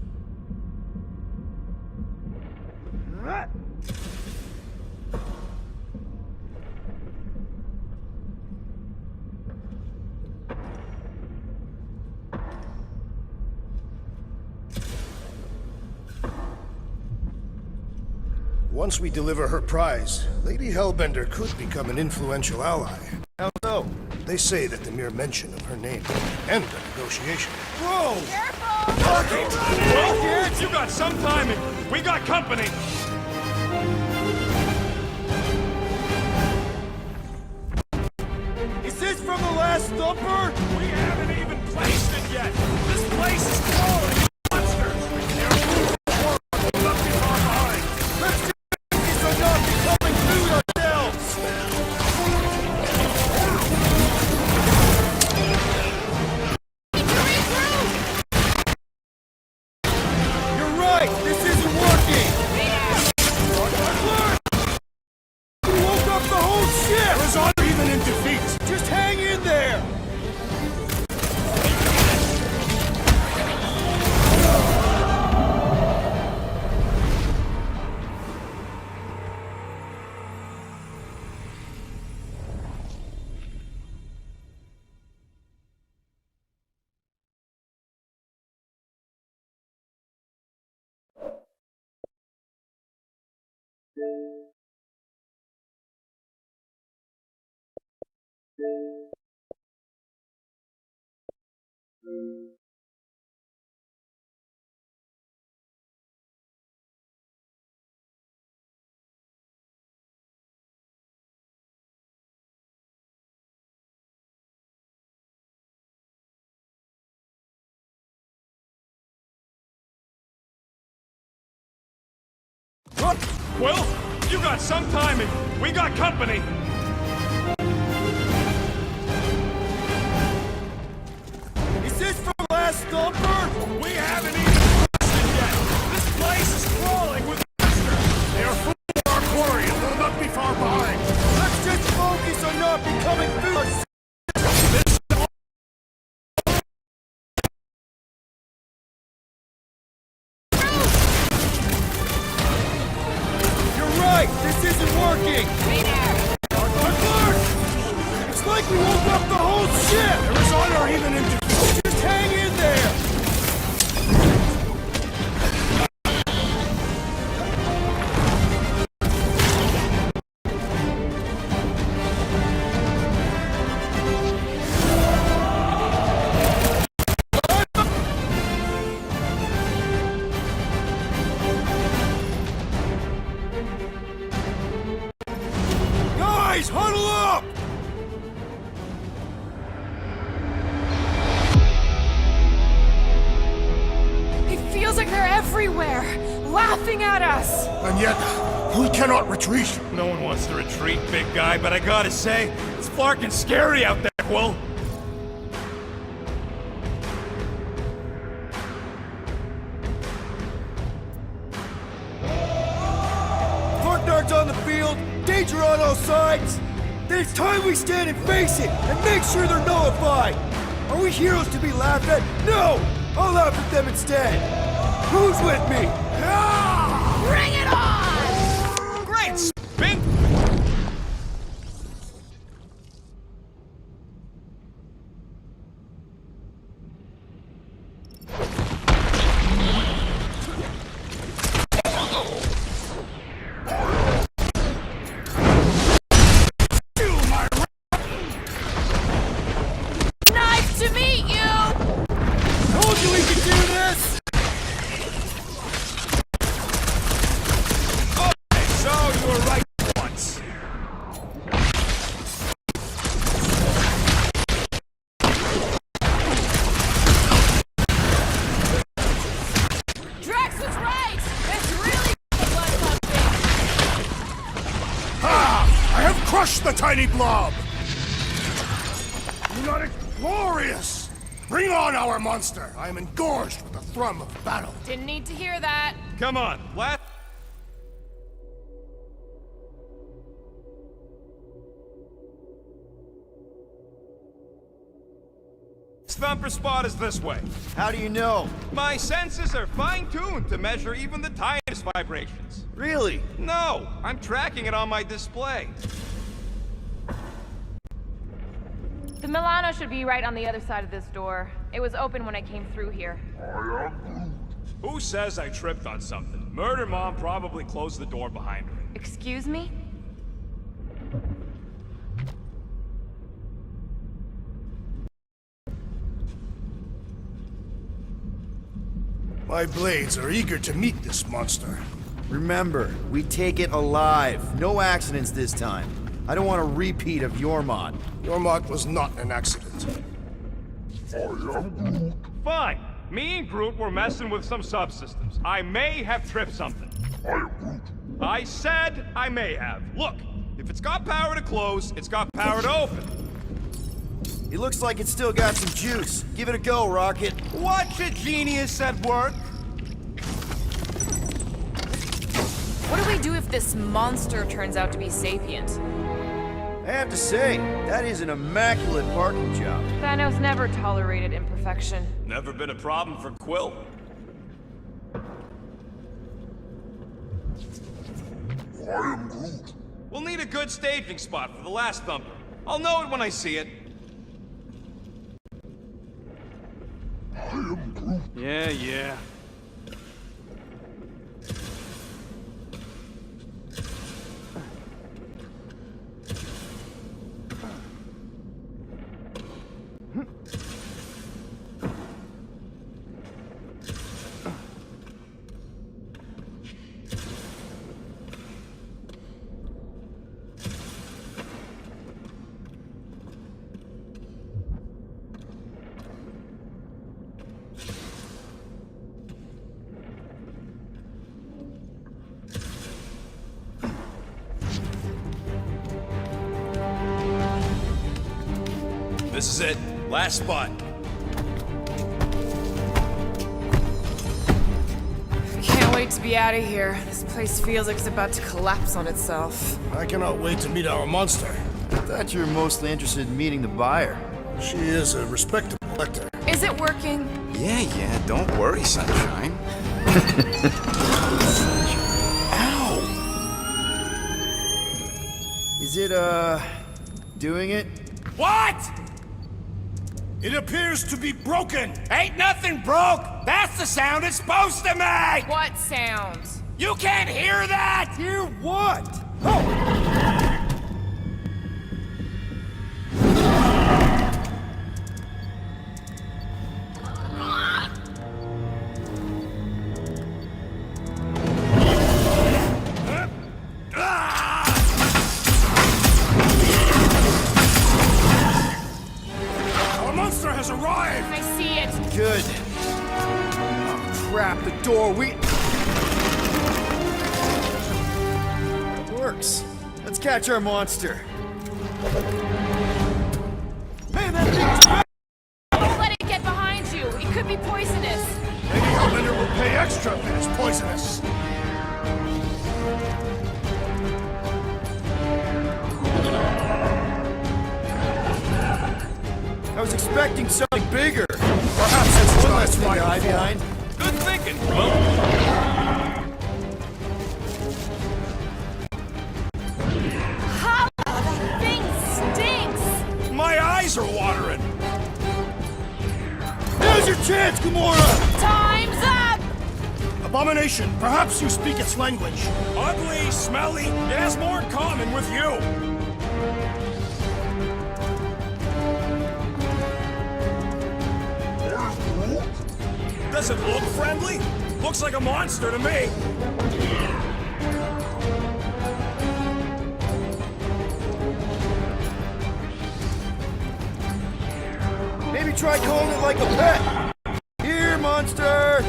Speaker 4: Once we deliver her prize, Lady Hellbender could become an influential ally.
Speaker 5: How so?
Speaker 4: They say that the mere mention of her name could end a negotiation.
Speaker 10: Whoa! Well, kids, you got some timing. We got company.
Speaker 3: Is this from the last thumper?
Speaker 10: We haven't even placed it yet. This place is crawling with monsters. They're moving forward. Not too far behind.
Speaker 3: Let's do this or not becoming food ourselves! You're right! This isn't working! You woke up the whole ship!
Speaker 4: There is honor even in defeat!
Speaker 3: Just hang in there!
Speaker 10: Well, you got some timing. We got company.
Speaker 3: Is this from the last thumper?
Speaker 10: We haven't even placed it yet. This place is crawling with monsters.
Speaker 4: They are full of our quarry and will not be far behind. not be coming through our... You're right! This isn't working! Clark! It's like we woke up the whole ship! There is honor even in defeat! Just hang in there! Guys, huddle up!
Speaker 8: It feels like they're everywhere, laughing at us.
Speaker 4: And yet, we cannot retreat.
Speaker 10: No one wants to retreat, big guy, but I gotta say, it's fucking scary out there, Quill.
Speaker 4: Darts on the field, danger on all sides. Then it's time we stand and face it, and make sure they're nullified. Are we heroes to be laughed at? No! I'll laugh at them instead. Who's with me? Ah!
Speaker 8: Bring it on!
Speaker 10: Great spin!
Speaker 8: Nice to meet you!
Speaker 4: Told you we could do this!
Speaker 10: Okay, so you were right once.
Speaker 8: Drax was right! It's really blood pumping!
Speaker 4: Ah! I have crushed the tiny blob! You not glorious! Bring on our monster! I am engorged with the thrum of battle.
Speaker 8: Didn't need to hear that.
Speaker 10: Come on, last. Thumper spot is this way.
Speaker 5: How do you know?
Speaker 10: My senses are fine-tuned to measure even the tiniest vibrations.
Speaker 5: Really?
Speaker 10: No, I'm tracking it on my display.
Speaker 7: The Milano should be right on the other side of this door. It was open when I came through here.
Speaker 10: Who says I tripped on something? Murder Mom probably closed the door behind her.
Speaker 7: Excuse me?
Speaker 4: My blades are eager to meet this monster.
Speaker 5: Remember, we take it alive. No accidents this time. I don't want a repeat of Yormont.
Speaker 4: Yormont was not an accident.
Speaker 10: Fine. Me and Groot were messing with some subsystems. I may have tripped something. I said I may have. Look, if it's got power to close, it's got power to open.
Speaker 5: It looks like it's still got some juice. Give it a go, Rocket.
Speaker 10: Watch a genius at work.
Speaker 7: What do we do if this monster turns out to be sapient?
Speaker 5: I have to say, that is an immaculate parking job.
Speaker 7: Thanos never tolerated imperfection.
Speaker 10: Never been a problem for Quill. We'll need a good staging spot for the last thumper. I'll know it when I see it. Yeah. This is it. Last spot.
Speaker 8: Can't wait to be out of here. This place feels like it's about to collapse on itself.
Speaker 4: I cannot wait to meet our monster.
Speaker 5: Thought you were mostly interested in meeting the buyer.
Speaker 4: She is a respectable collector.
Speaker 8: Is it working?
Speaker 6: Yeah, don't worry, sunshine.
Speaker 4: Ow!
Speaker 5: Is it, doing it?
Speaker 4: What? It appears to be broken.
Speaker 10: Ain't nothing broke! That's the sound it's supposed to make!
Speaker 8: What sounds?
Speaker 10: You can't hear that!
Speaker 4: Hear what? Oh!
Speaker 10: Our monster has arrived!
Speaker 8: I see it.
Speaker 5: Good. Oh, crap, the door, Works. Let's catch our monster. Man, that thing's
Speaker 8: Don't let it get behind you. It could be poisonous.
Speaker 4: Maybe Hellbender will pay extra if it is poisonous.
Speaker 5: I was expecting something bigger.
Speaker 4: Perhaps it's
Speaker 5: One
Speaker 4: one
Speaker 5: less
Speaker 4: less
Speaker 5: thing to hide
Speaker 4: right
Speaker 5: behind.
Speaker 10: Good thinking, bro!
Speaker 8: Holla! That thing stinks!
Speaker 10: My eyes are watering!
Speaker 5: Now's your chance, Gamora!
Speaker 8: Time's up!
Speaker 4: Abomination, perhaps you speak its language.
Speaker 10: Ugly, smelly, it has more in common with you! Does it look friendly? Looks like a monster to me!
Speaker 5: Maybe try calling it like a pet. Here, monster!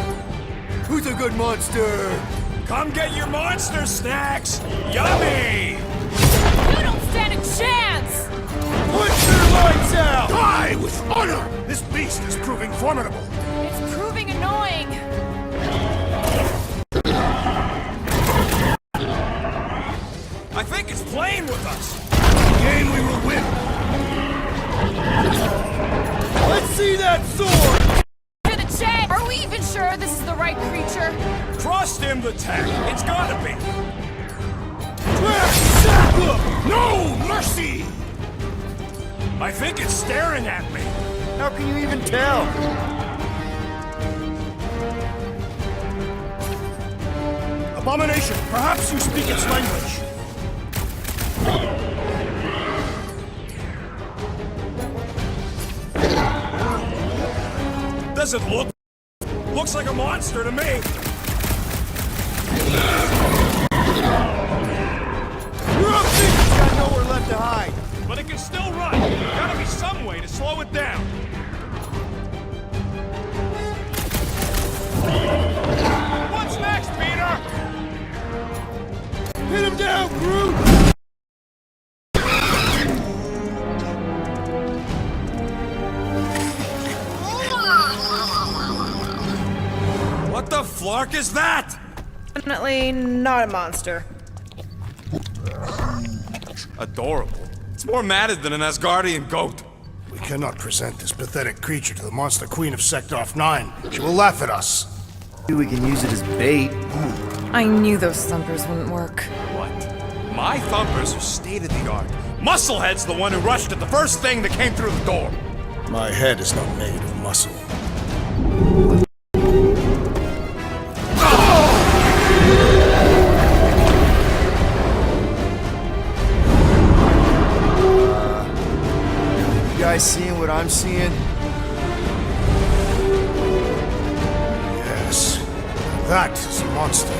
Speaker 5: Who's a good monster?
Speaker 10: Come get your monster snacks! Yummy!
Speaker 8: You don't stand a chance!
Speaker 5: Put your lights out!
Speaker 4: Die with honor! This beast is proving formidable.
Speaker 8: It's proving annoying.
Speaker 10: I think it's playing with us!
Speaker 4: Game we will win.
Speaker 5: Let's see that sword!
Speaker 8: To the chest! Are we even sure this is the right creature?
Speaker 10: Trust him, the tech! It's gotta be!
Speaker 5: Sack him!
Speaker 10: No mercy! I think it's staring at me.
Speaker 5: How can you even tell?
Speaker 4: Abomination, perhaps you speak its language.
Speaker 10: Does it look? Looks like a monster to me.
Speaker 5: You're up, it's got nowhere left to hide.
Speaker 10: But it can still run. Gotta be some way to slow it down. What's next, Peter?
Speaker 5: Hit him down, Groot!
Speaker 10: What the flark is that?
Speaker 8: Definitely not a monster.
Speaker 10: Adorable. It's more matted than an Asgardian goat.
Speaker 4: We cannot present this pathetic creature to the Monster Queen of Sector 9. She will laugh at us.
Speaker 5: Maybe we can use it as bait.
Speaker 8: I knew those thumpers wouldn't work.
Speaker 10: What? My thumpers are state-of-the-art. Musclehead's the one who rushed at the first thing that came through the door.
Speaker 4: My head is not made of muscle.
Speaker 5: You guys seeing what I'm seeing?
Speaker 4: Yes, that is a monster.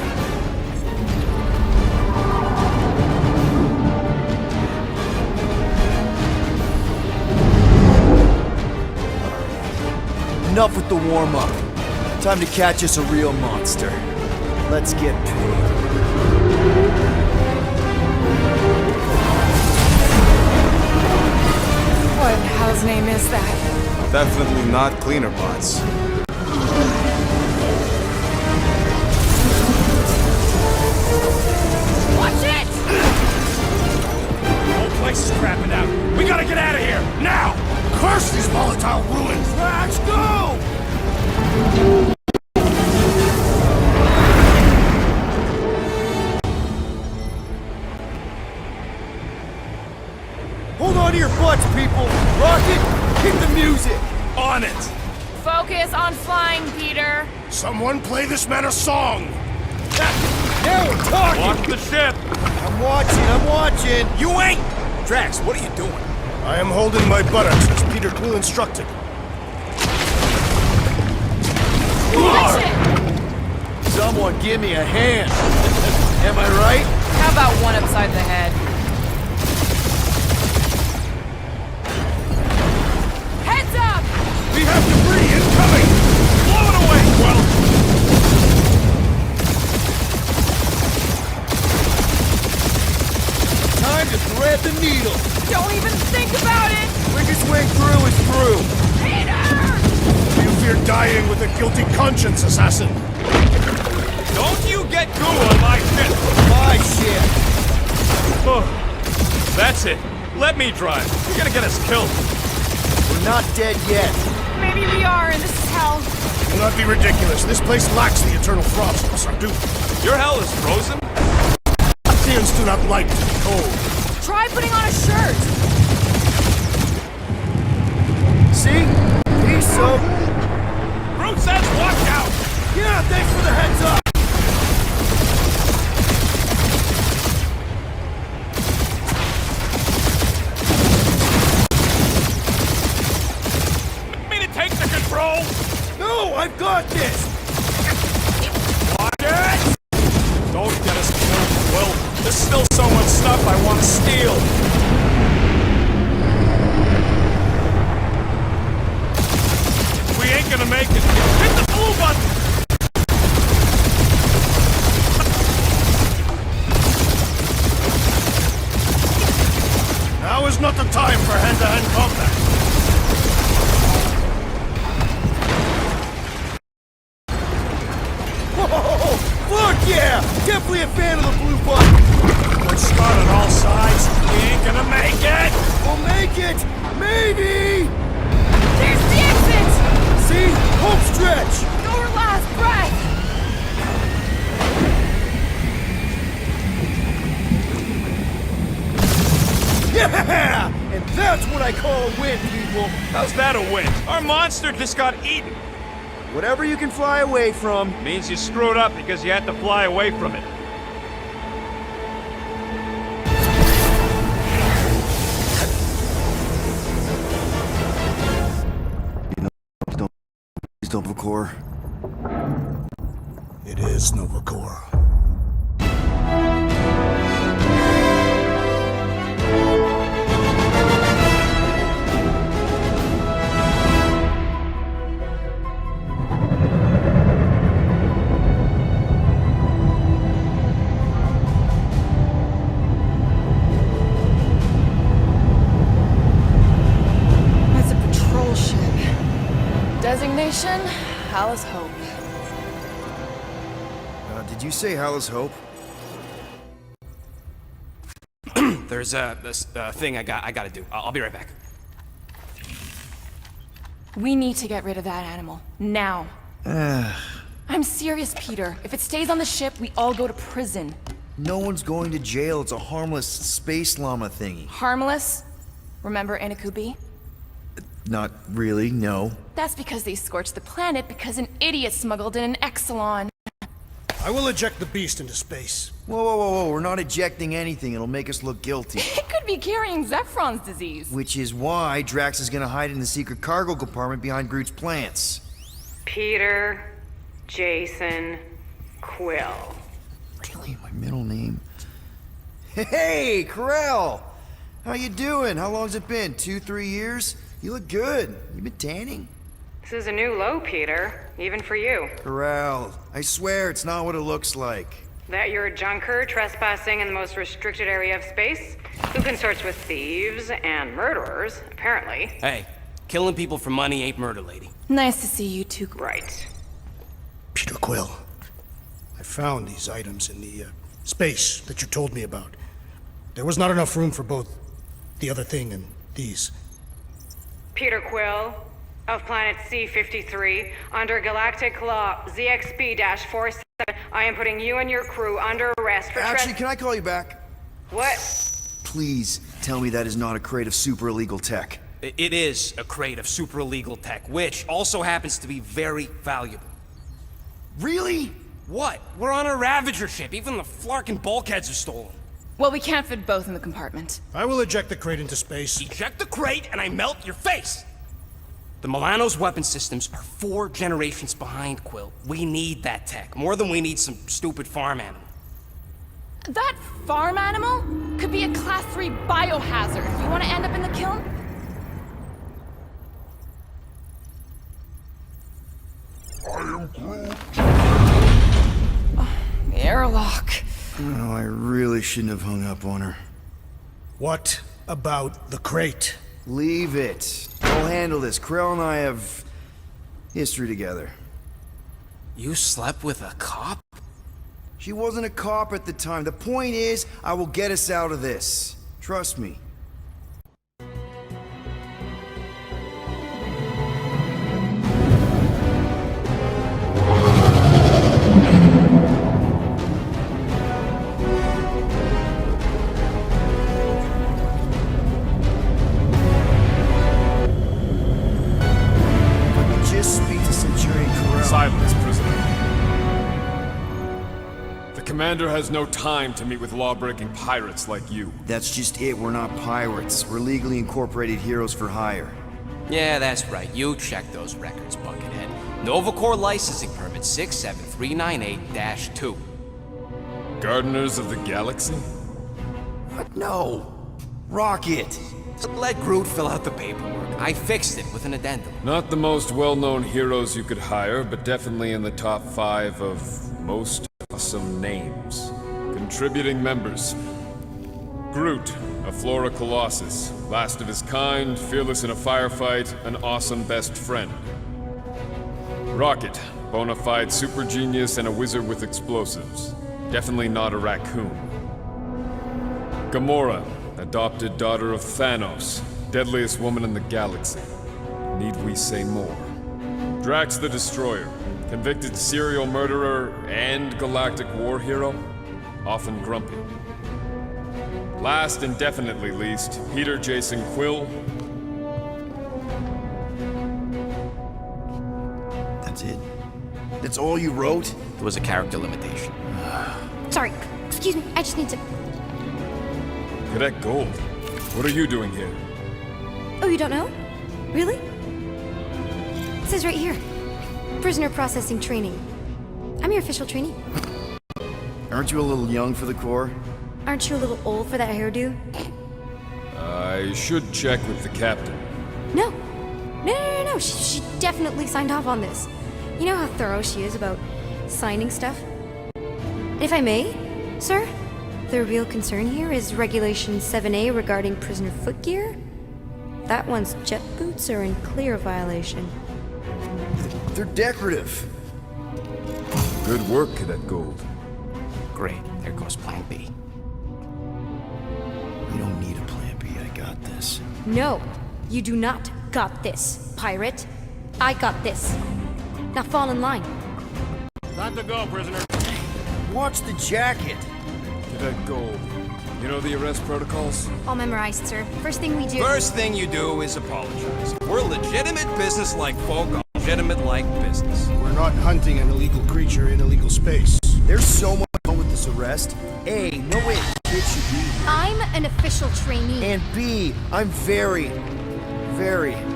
Speaker 5: Enough with the warm-up. Time to catch us a real monster. Let's get paid.
Speaker 8: What in hell's name is that?
Speaker 6: Definitely not cleaner bots.
Speaker 8: Watch it!
Speaker 10: The whole place is crapping out. gotta get out of here, now!
Speaker 9: Curse these volatile ruins!
Speaker 4: Drax, go! Hold on to your butts, people! Rocket, hit the music!
Speaker 10: On it!
Speaker 7: Focus on flying, Peter.
Speaker 9: Someone play this man a song!
Speaker 4: Now we're talking!
Speaker 10: Watch the ship!
Speaker 4: I'm watching!
Speaker 10: You ain't! Drax, what are you doing?
Speaker 9: I am holding my buttocks as Peter Quill instructed.
Speaker 7: Watch it!
Speaker 4: Someone give me a hand! Am I right?
Speaker 7: How about one upside the head? Heads up!
Speaker 9: We have debris incoming!
Speaker 10: Blow it away, Quill!
Speaker 4: Time to thread the needle!
Speaker 7: Don't even think about it!
Speaker 4: Quickest way through is through!
Speaker 7: Peter!
Speaker 9: You fear dying with a guilty conscience, assassin!
Speaker 10: Don't you get goo on my ship!
Speaker 4: My shit!
Speaker 10: Oh, that's it. Let me drive. You're gonna get us killed.
Speaker 4: We're not dead yet.
Speaker 7: Maybe we are, and this is hell.
Speaker 9: Do not be ridiculous. This place lacks the eternal frost of Sardu.
Speaker 10: Your hell is frozen?
Speaker 9: Athians do not like to be cold.
Speaker 7: Try putting on a shirt.
Speaker 4: See? He's so...
Speaker 10: Brute says watch out!
Speaker 4: Yeah, thanks for the heads up!
Speaker 10: Me to take the control?
Speaker 4: No, I've got this!
Speaker 10: Watch it! Don't get us killed, Quill. There's still so much stuff I want to steal. We ain't gonna make it. Hit the blue button!
Speaker 9: Now is not the time for hand-to-hand combat.
Speaker 4: Whoa! Fuck yeah! Definitely a fan of the blue button!
Speaker 9: We're scarred on all sides. We ain't gonna make it!
Speaker 4: We'll make it! Maybe!
Speaker 7: There's the exit!
Speaker 4: See? Home stretch!
Speaker 7: Your last breath!
Speaker 4: Yeah! And that's what I call a win, people!
Speaker 10: How's that a win? Our monster just got eaten.
Speaker 5: Whatever you can fly away from.
Speaker 10: Means you screwed up because you had to fly away from it.
Speaker 5: Please don't record.
Speaker 9: It is Novacor.
Speaker 8: That's a patrol ship. Designation, Alice Hope.
Speaker 5: Did you say Hala's Hope?
Speaker 10: There's this thing I gotta do. I'll be right back.
Speaker 8: We need to get rid of that animal. Now. I'm serious, Peter. If it stays on the ship, we all go to prison.
Speaker 5: No one's going to jail. It's a harmless space llama thingy.
Speaker 8: Harmless? Remember Inakubi?
Speaker 5: Not really, no.
Speaker 8: That's because they scorched the planet because an idiot smuggled in an Exelon.
Speaker 9: I will eject the beast into space.
Speaker 5: Whoa. We're not ejecting anything. It'll make us look guilty.
Speaker 8: It could be carrying Zephron's disease.
Speaker 5: Which is why Drax is gonna hide in the secret cargo compartment behind Groot's plants.
Speaker 7: Peter, Jason, Quill.
Speaker 5: Really? My middle name? Hey, Corell! How you doing? How long's it been? 2-3 years? You look good. You been tanning?
Speaker 7: This is a new low, Peter. Even for you.
Speaker 5: Corell, I swear it's not what it looks like.
Speaker 7: That you're a junker trespassing in the most restricted area of space? Who consorts with thieves and murderers, apparently.
Speaker 11: Hey, killing people for money ain't murder, lady.
Speaker 8: Nice to see you two.
Speaker 7: Right.
Speaker 9: Peter Quill, I found these items in the space that you told me about. There was not enough room for both the other thing and these?
Speaker 12: Peter Quill, of planet C-53, under Galactic Law ZXB-47. I am putting you and your crew under arrest for
Speaker 5: Actually, can I call you back?
Speaker 12: What?
Speaker 5: Please tell me that is not a crate of super illegal tech.
Speaker 11: It is a crate of super illegal tech, which also happens to be very valuable.
Speaker 5: Really?
Speaker 11: What? We're on a Ravager ship. Even the Flarkin bulkheads are stolen.
Speaker 8: Well, we can't fit both in the compartment.
Speaker 9: I will eject the crate into space.
Speaker 11: Eject the crate and I melt your face! The Milano's weapon systems are 4 generations behind, Quill. We need that tech, more than we need some stupid farm animal.
Speaker 8: That farm animal could be a Class 3 biohazard. You want to end up in the kiln? The airlock.
Speaker 5: Oh, I really shouldn't have hung up on her.
Speaker 9: What about the crate?
Speaker 5: Leave it. I'll handle this. Krell and I have history together.
Speaker 11: You slept with a cop?
Speaker 5: She wasn't a cop at the time. The point is, I will get us out of this. Trust me.
Speaker 10: Silence, prisoner. The commander has no time to meet with law-breaking pirates like you.
Speaker 5: That's just it. We're not pirates. We're legally incorporated heroes for hire.
Speaker 11: Yeah, that's right. You check those records, Buckethead. Novacore licensing permit 67398-2.
Speaker 10: Gardeners of the Galaxy?
Speaker 5: What? No. Rocket.
Speaker 11: Let Groot fill out the paperwork. I fixed it with an addendum.
Speaker 10: Not the most well-known heroes you could hire, but definitely in the top 5 of most awesome names. Contributing members. Groot, a Flora Colossus. Last of his kind, fearless in a firefight, an awesome best friend. Rocket, bona fide super genius and a wizard with explosives. Definitely not a raccoon. Gamora, adopted daughter of Thanos, deadliest woman in the galaxy. Need we say more? Drax the Destroyer, convicted serial murderer and galactic war hero, often grumpy. Last and definitely least, Peter Jason Quill.
Speaker 5: That's it? That's all you wrote?
Speaker 11: It was a character limitation.
Speaker 13: Sorry, excuse me, I just need to...
Speaker 10: Cadet Gold, what are you doing here?
Speaker 13: Oh, you don't know? Really? It says right here. Prisoner processing training. I'm your official trainee.
Speaker 5: Aren't you a little young for the Corps?
Speaker 13: Aren't you a little old for that hairdo?
Speaker 10: I should check with the captain.
Speaker 13: No. No. She definitely signed off on this. You know how thorough she is about signing stuff? And if I may, sir, the real concern here is Regulation 7A regarding prisoner footgear. That one's jet boots are in clear violation.
Speaker 5: They're decorative.
Speaker 10: Good work, Cadet Gold.
Speaker 11: Great, there goes Plan B.
Speaker 5: You don't need a plan B, I got this.
Speaker 13: No, you do not got this, pirate. I got this. Now fall in line.
Speaker 10: Time to go, prisoner.
Speaker 5: Watch the jacket.
Speaker 10: Cadet Gold, you know the arrest protocols?
Speaker 13: All memorized, sir. First thing we do...
Speaker 6: First thing you do is apologize. We're legitimate business-like folk on legitimate-like business.
Speaker 9: We're not hunting an illegal creature in illegal space.
Speaker 5: There's so much wrong with this arrest. A, no way a kid should be here.
Speaker 13: I'm an official trainee.
Speaker 5: And B, I'm very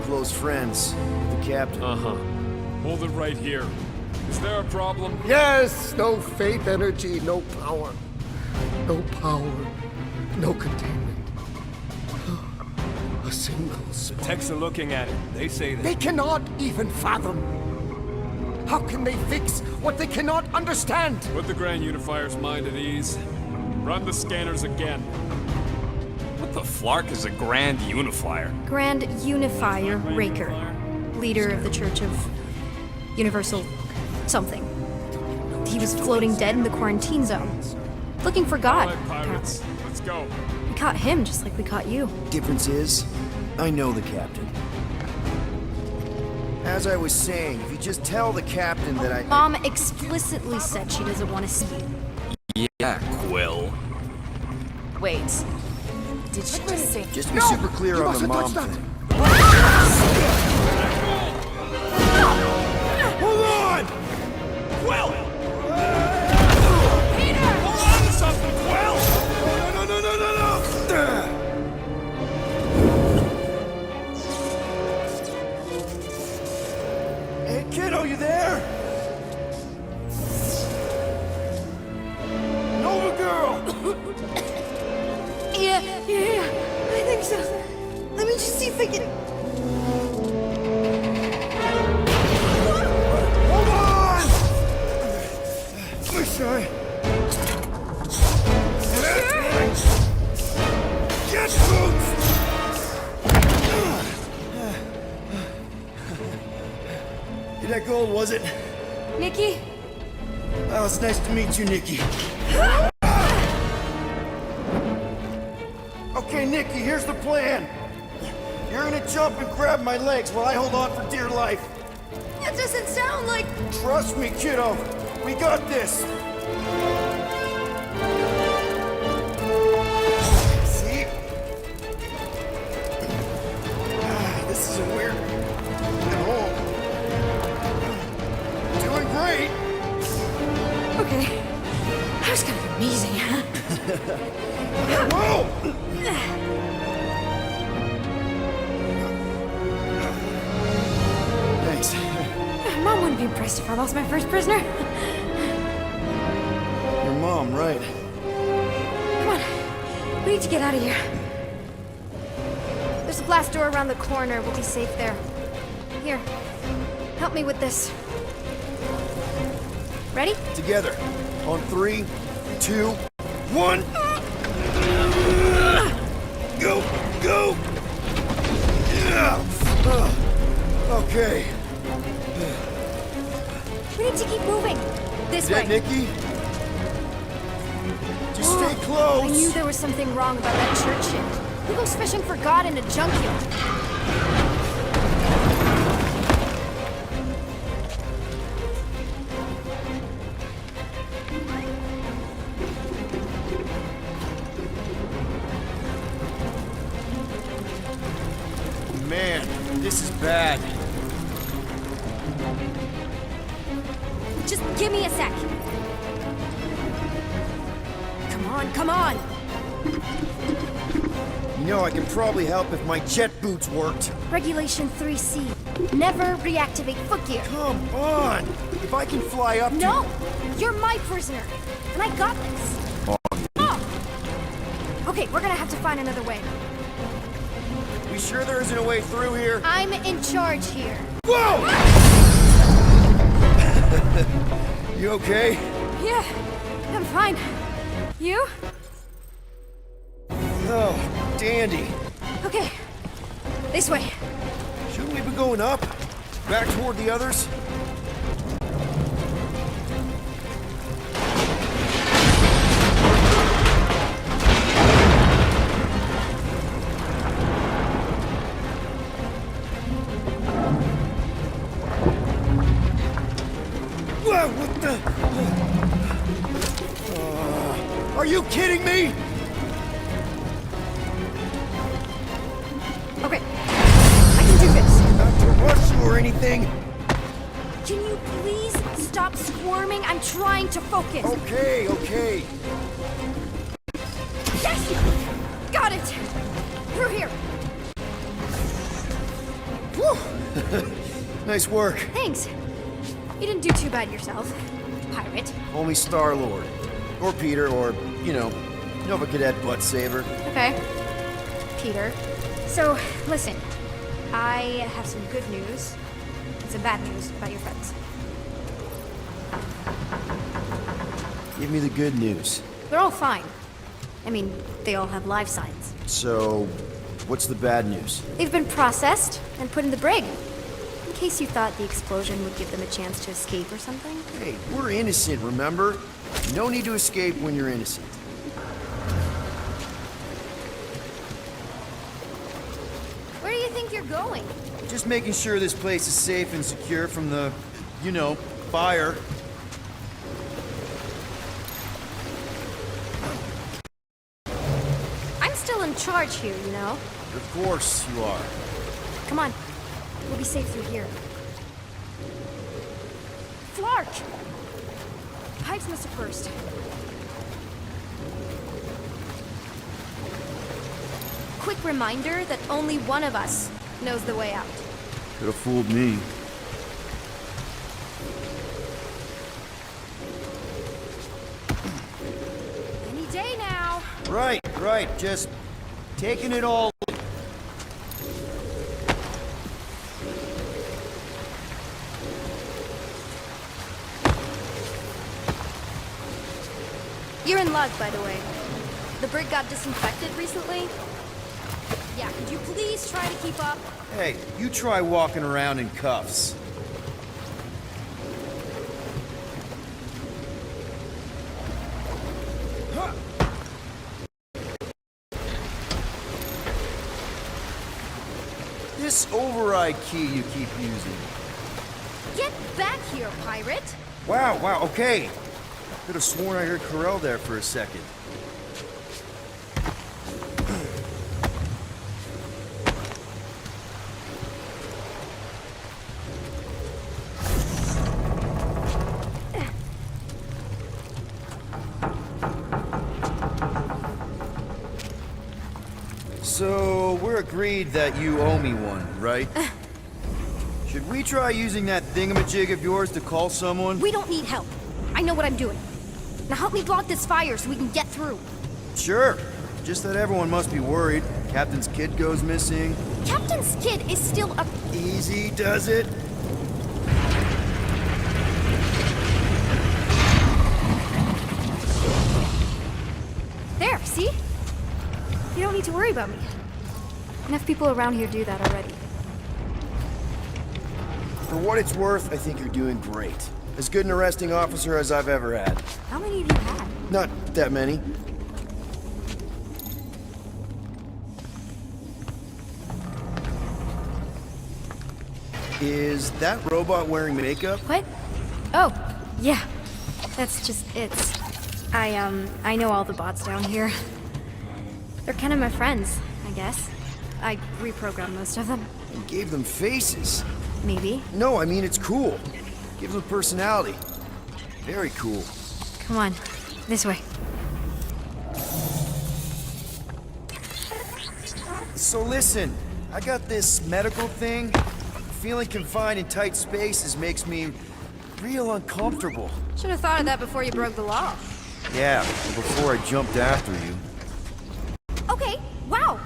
Speaker 5: close friends with the captain.
Speaker 10: Uh-huh. Hold it right here. Is there a problem?
Speaker 14: Yes! No faith energy, no power. No power, no containment. A single spark.
Speaker 10: Techs are looking at it. They say that.
Speaker 14: They cannot even fathom. How can they fix what they cannot understand?
Speaker 10: Put the Grand Unifier's mind at ease. Run the scanners again.
Speaker 6: What the flark is a Grand Unifier?
Speaker 13: Grand Unifier Raker. Leader of the Church of Universal something. He was floating dead in the quarantine zone. Looking for God.
Speaker 10: All right, pirates. Let's go.
Speaker 13: We caught him just like we caught you.
Speaker 5: Difference is, I know the captain. As I was saying, if you just tell the captain that I...
Speaker 13: Mom explicitly said she doesn't want to see you.
Speaker 10: Yeah, Quill.
Speaker 8: Wait. Did she just say...
Speaker 5: Just to be super clear on the mom thing.
Speaker 4: Hold on!
Speaker 10: Quill!
Speaker 8: Peter!
Speaker 10: Hold on to something, Quill!
Speaker 4: No! Hey, kiddo, you there? Nova girl!
Speaker 13: Yeah, I think so. Let me just see if I can.
Speaker 4: Hold on! Wish I... Get boots! That gold, was it?
Speaker 13: Nikki?
Speaker 5: Oh, it's nice to meet you, Nikki.
Speaker 4: Okay, Nikki, here's the plan. You're gonna jump and grab my legs while I hold on for dear life.
Speaker 13: That doesn't sound like.
Speaker 4: Trust me, kiddo. We got this. See? This isn't weird at all. Doing great.
Speaker 13: Okay. That was kind of amazing, huh?
Speaker 4: Whoa! Thanks.
Speaker 13: Mom wouldn't be impressed if I lost my first prisoner.
Speaker 5: Your mom, right?
Speaker 13: Come on. We need to get out of here. There's a glass door around the corner. We'll be safe there. Here. Help me with this. Ready?
Speaker 5: Together. On 3, 2, 1. Go! Go! Yeah! Okay.
Speaker 13: We need to keep moving. This
Speaker 5: Yeah,
Speaker 13: way.
Speaker 5: Nikki? Just stay
Speaker 13: I
Speaker 5: close!
Speaker 13: knew there was something wrong about that church shit. Who goes fishing for God in a junkyard?
Speaker 5: Man, this is bad.
Speaker 13: Just give me a sec. Come on, come on.
Speaker 5: You know, I could probably help if my jet boots worked.
Speaker 13: Regulation 3C. Never reactivate foot gear.
Speaker 5: Come on! If I can fly up to...
Speaker 13: No! You're my prisoner. And I got this. Oh! Okay, we're gonna have to find another way.
Speaker 5: We sure there isn't a way through here?
Speaker 13: I'm in charge here.
Speaker 5: Whoa! You okay?
Speaker 13: Yeah, I'm fine. You?
Speaker 5: Oh, dandy.
Speaker 13: Okay, this way.
Speaker 5: Shouldn't we be going up? Back toward the others? Whoa, what the... Are you kidding me?
Speaker 13: Okay, I can do this.
Speaker 5: Not to rush you or anything.
Speaker 13: Can you please stop squirming? I'm trying to focus.
Speaker 5: Okay, okay.
Speaker 13: Yes! Got it! Through here.
Speaker 5: Whew. Nice work.
Speaker 13: Thanks. You didn't do too bad yourself, pirate.
Speaker 5: Only Star-Lord. Or Peter, or, you know, Nova Cadet Butt Saver.
Speaker 13: Okay. Peter. So, listen. I have some good news and some bad news about your friends.
Speaker 5: Give me the good news.
Speaker 13: They're all fine. I mean, they all have life signs.
Speaker 5: So, what's the bad news?
Speaker 13: They've been processed and put in the brig. In case you thought the explosion would give them a chance to escape or something.
Speaker 5: Hey, we're innocent, remember? No need to escape when you're innocent.
Speaker 13: Where you think you're going?
Speaker 5: Just making sure this place is safe and secure from the, you know, fire.
Speaker 13: I'm still in charge here, you know?
Speaker 5: Of course you are.
Speaker 13: Come on. We'll be safe through here. Flark! Pipes must have burst. Quick reminder that only one of us knows the way out.
Speaker 5: Could have fooled me.
Speaker 13: Any day now.
Speaker 5: Right, just taking it all.
Speaker 13: You're in luck, by the way. The brig got disinfected recently. Yeah, could you please try to keep up?
Speaker 5: Hey, you try walking around in cuffs. This override key you keep using.
Speaker 13: Get back here, pirate!
Speaker 5: Wow, okay. Could have sworn I heard Corell there for a second. So, we're agreed that you owe me one, right? Should we try using that thingamajig of yours to call someone?
Speaker 13: We don't need help. I know what I'm doing. Now help me block this fire so we can get through.
Speaker 5: Sure. Just that everyone must be worried. Captain's kid goes missing.
Speaker 13: Captain's kid is still a...
Speaker 5: Easy does it.
Speaker 13: There, see? You don't need to worry about me. Enough people around here do that already.
Speaker 5: For what it's worth, I think you're doing great. As good an arresting officer as I've ever had.
Speaker 13: How many have you had?
Speaker 5: Not that many. Is that robot wearing makeup?
Speaker 13: What? Oh, yeah. That's just it's. I know all the bots down here. They're kind of my friends, I guess. I reprogrammed most of them.
Speaker 5: You gave them faces.
Speaker 13: Maybe.
Speaker 5: No, I mean it's cool. Gives them personality. Very cool.
Speaker 13: Come on, this way.
Speaker 5: So listen, I got this medical thing. Feeling confined in tight spaces makes me real uncomfortable.
Speaker 13: Should have thought of that before you broke the law.
Speaker 5: Yeah, before I jumped after you.
Speaker 13: Okay, wow.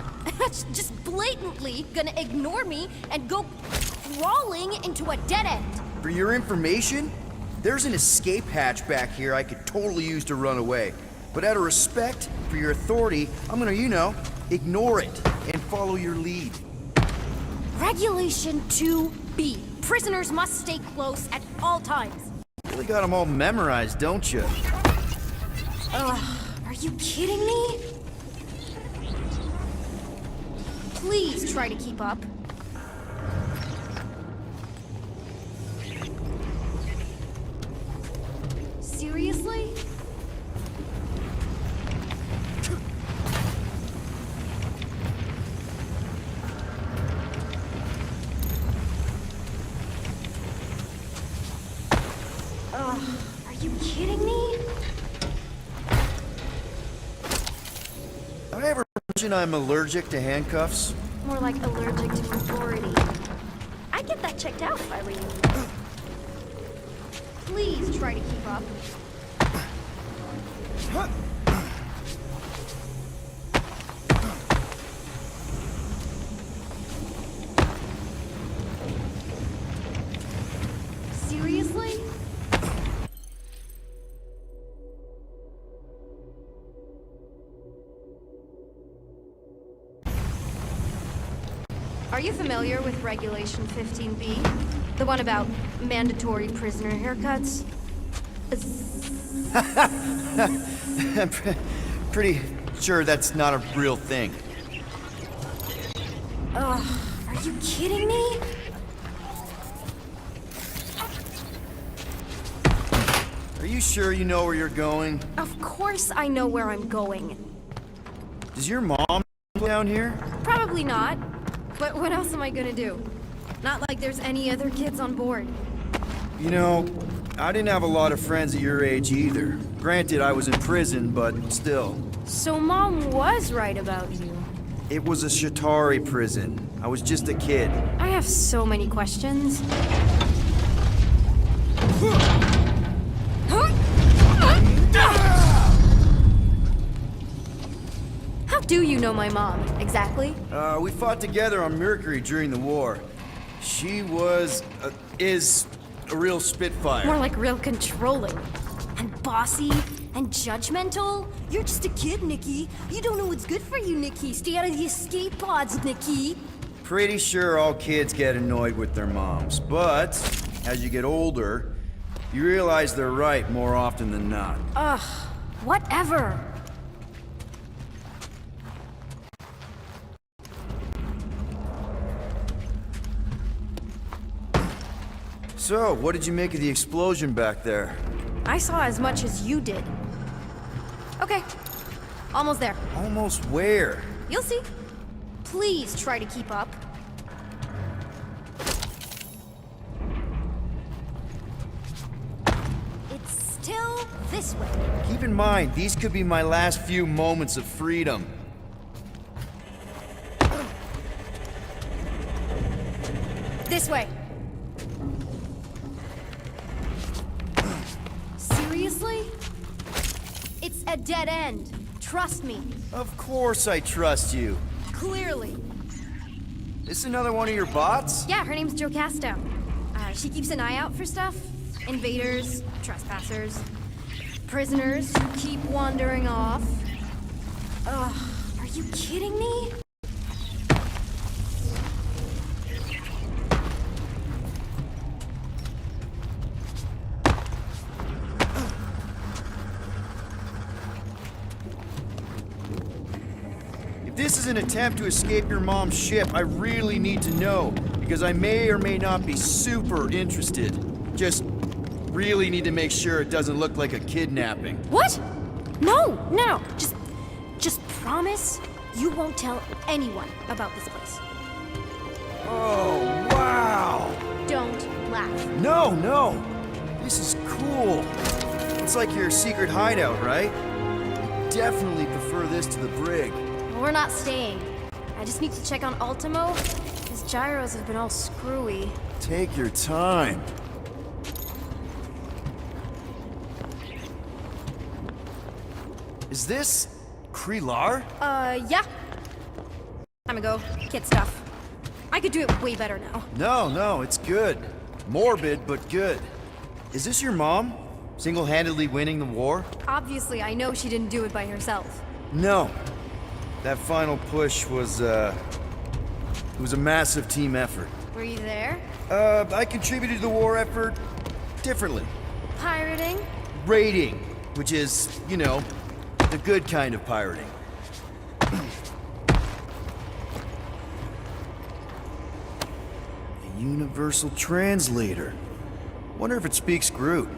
Speaker 13: Just blatantly gonna ignore me and go crawling into a dead end.
Speaker 5: For your information, there's an escape hatch back here I could totally use to run away. But out of respect for your authority, I'm gonna, you know, ignore it and follow your lead.
Speaker 13: Regulation 2B. Prisoners must stay close at all times.
Speaker 5: Really got them all memorized, don't you?
Speaker 13: Ugh, are you kidding me? Please try to keep up. Seriously? Are you kidding me?
Speaker 5: Did I ever mention I'm allergic to handcuffs?
Speaker 13: More like allergic to authority. I'd get that checked out if I were you. Please try to keep up. Seriously? Are you familiar with Regulation 15B? The one about mandatory prisoner haircuts?
Speaker 5: I'm pretty sure that's not a real thing.
Speaker 13: Ugh, Are you kidding me?
Speaker 5: Are you sure you know where you're going?
Speaker 13: Of course I know where I'm going.
Speaker 5: Does your mom live down here?
Speaker 13: Probably not. But what else am I gonna do? Not like there's any other kids on board.
Speaker 5: You know, I didn't have a lot of friends at your age either. Granted, I was in prison, but still.
Speaker 13: So Mom was right about you.
Speaker 5: It was a Shatari prison. I was just a kid.
Speaker 13: I have so many questions. How do you know my mom, exactly?
Speaker 5: We fought together on Mercury during the war. She was, is a real spitfire.
Speaker 13: More like real controlling. And bossy. And judgmental. You're just a kid, Nikki. You don't know what's good for you, Nikki. Stay out of the escape pods, Nikki.
Speaker 5: Pretty sure all kids get annoyed with their moms, but as you get older, you realize they're right more often than not.
Speaker 13: Ugh, whatever.
Speaker 5: So, what did you make of the explosion back there?
Speaker 13: I saw as much as you did. Okay, almost there.
Speaker 5: Almost where?
Speaker 13: You'll see. Please try to keep up. It's still this way.
Speaker 5: Keep in mind, these could be my last few moments of freedom.
Speaker 13: This way. Seriously? It's a dead end. Trust me.
Speaker 5: Of course I trust you.
Speaker 13: Clearly.
Speaker 5: This another one of your bots?
Speaker 13: Yeah, her name's Joe Casto. She keeps an eye out for stuff. Invaders, trespassers, prisoners who keep wandering off. Ugh, are you kidding me?
Speaker 5: If this is an attempt to escape your mom's ship, I really need to know, because I may or may not be super interested. Just really need to make sure it doesn't look like a kidnapping.
Speaker 13: What? No, no. Just promise you won't tell anyone about this place.
Speaker 5: Oh, wow!
Speaker 13: Don't laugh.
Speaker 5: No, no! This is cool. It's like your secret hideout, right? I definitely prefer this to the brig.
Speaker 13: We're not staying. I just need to check on Ultimo. His gyros have been all screwy.
Speaker 5: Take your time. Is this Krelar?
Speaker 13: Yeah. Time to go. Kid stuff. I could do it way better now.
Speaker 5: No, no, it's good. Morbid, but good. Is this your mom? Single-handedly winning the war?
Speaker 13: Obviously, I know she didn't do it by herself.
Speaker 5: No. That final push was, it was a massive team effort.
Speaker 13: Were you there?
Speaker 5: I contributed to the war effort differently.
Speaker 13: Pirating?
Speaker 5: Raiding, which is, you know, the good kind of pirating. A universal translator. Wonder if it speaks Groot.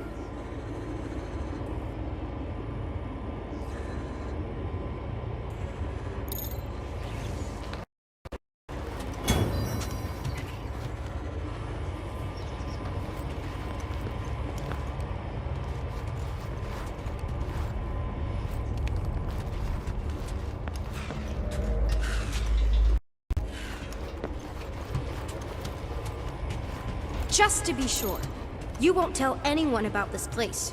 Speaker 13: Just to be sure, you won't tell anyone about this place.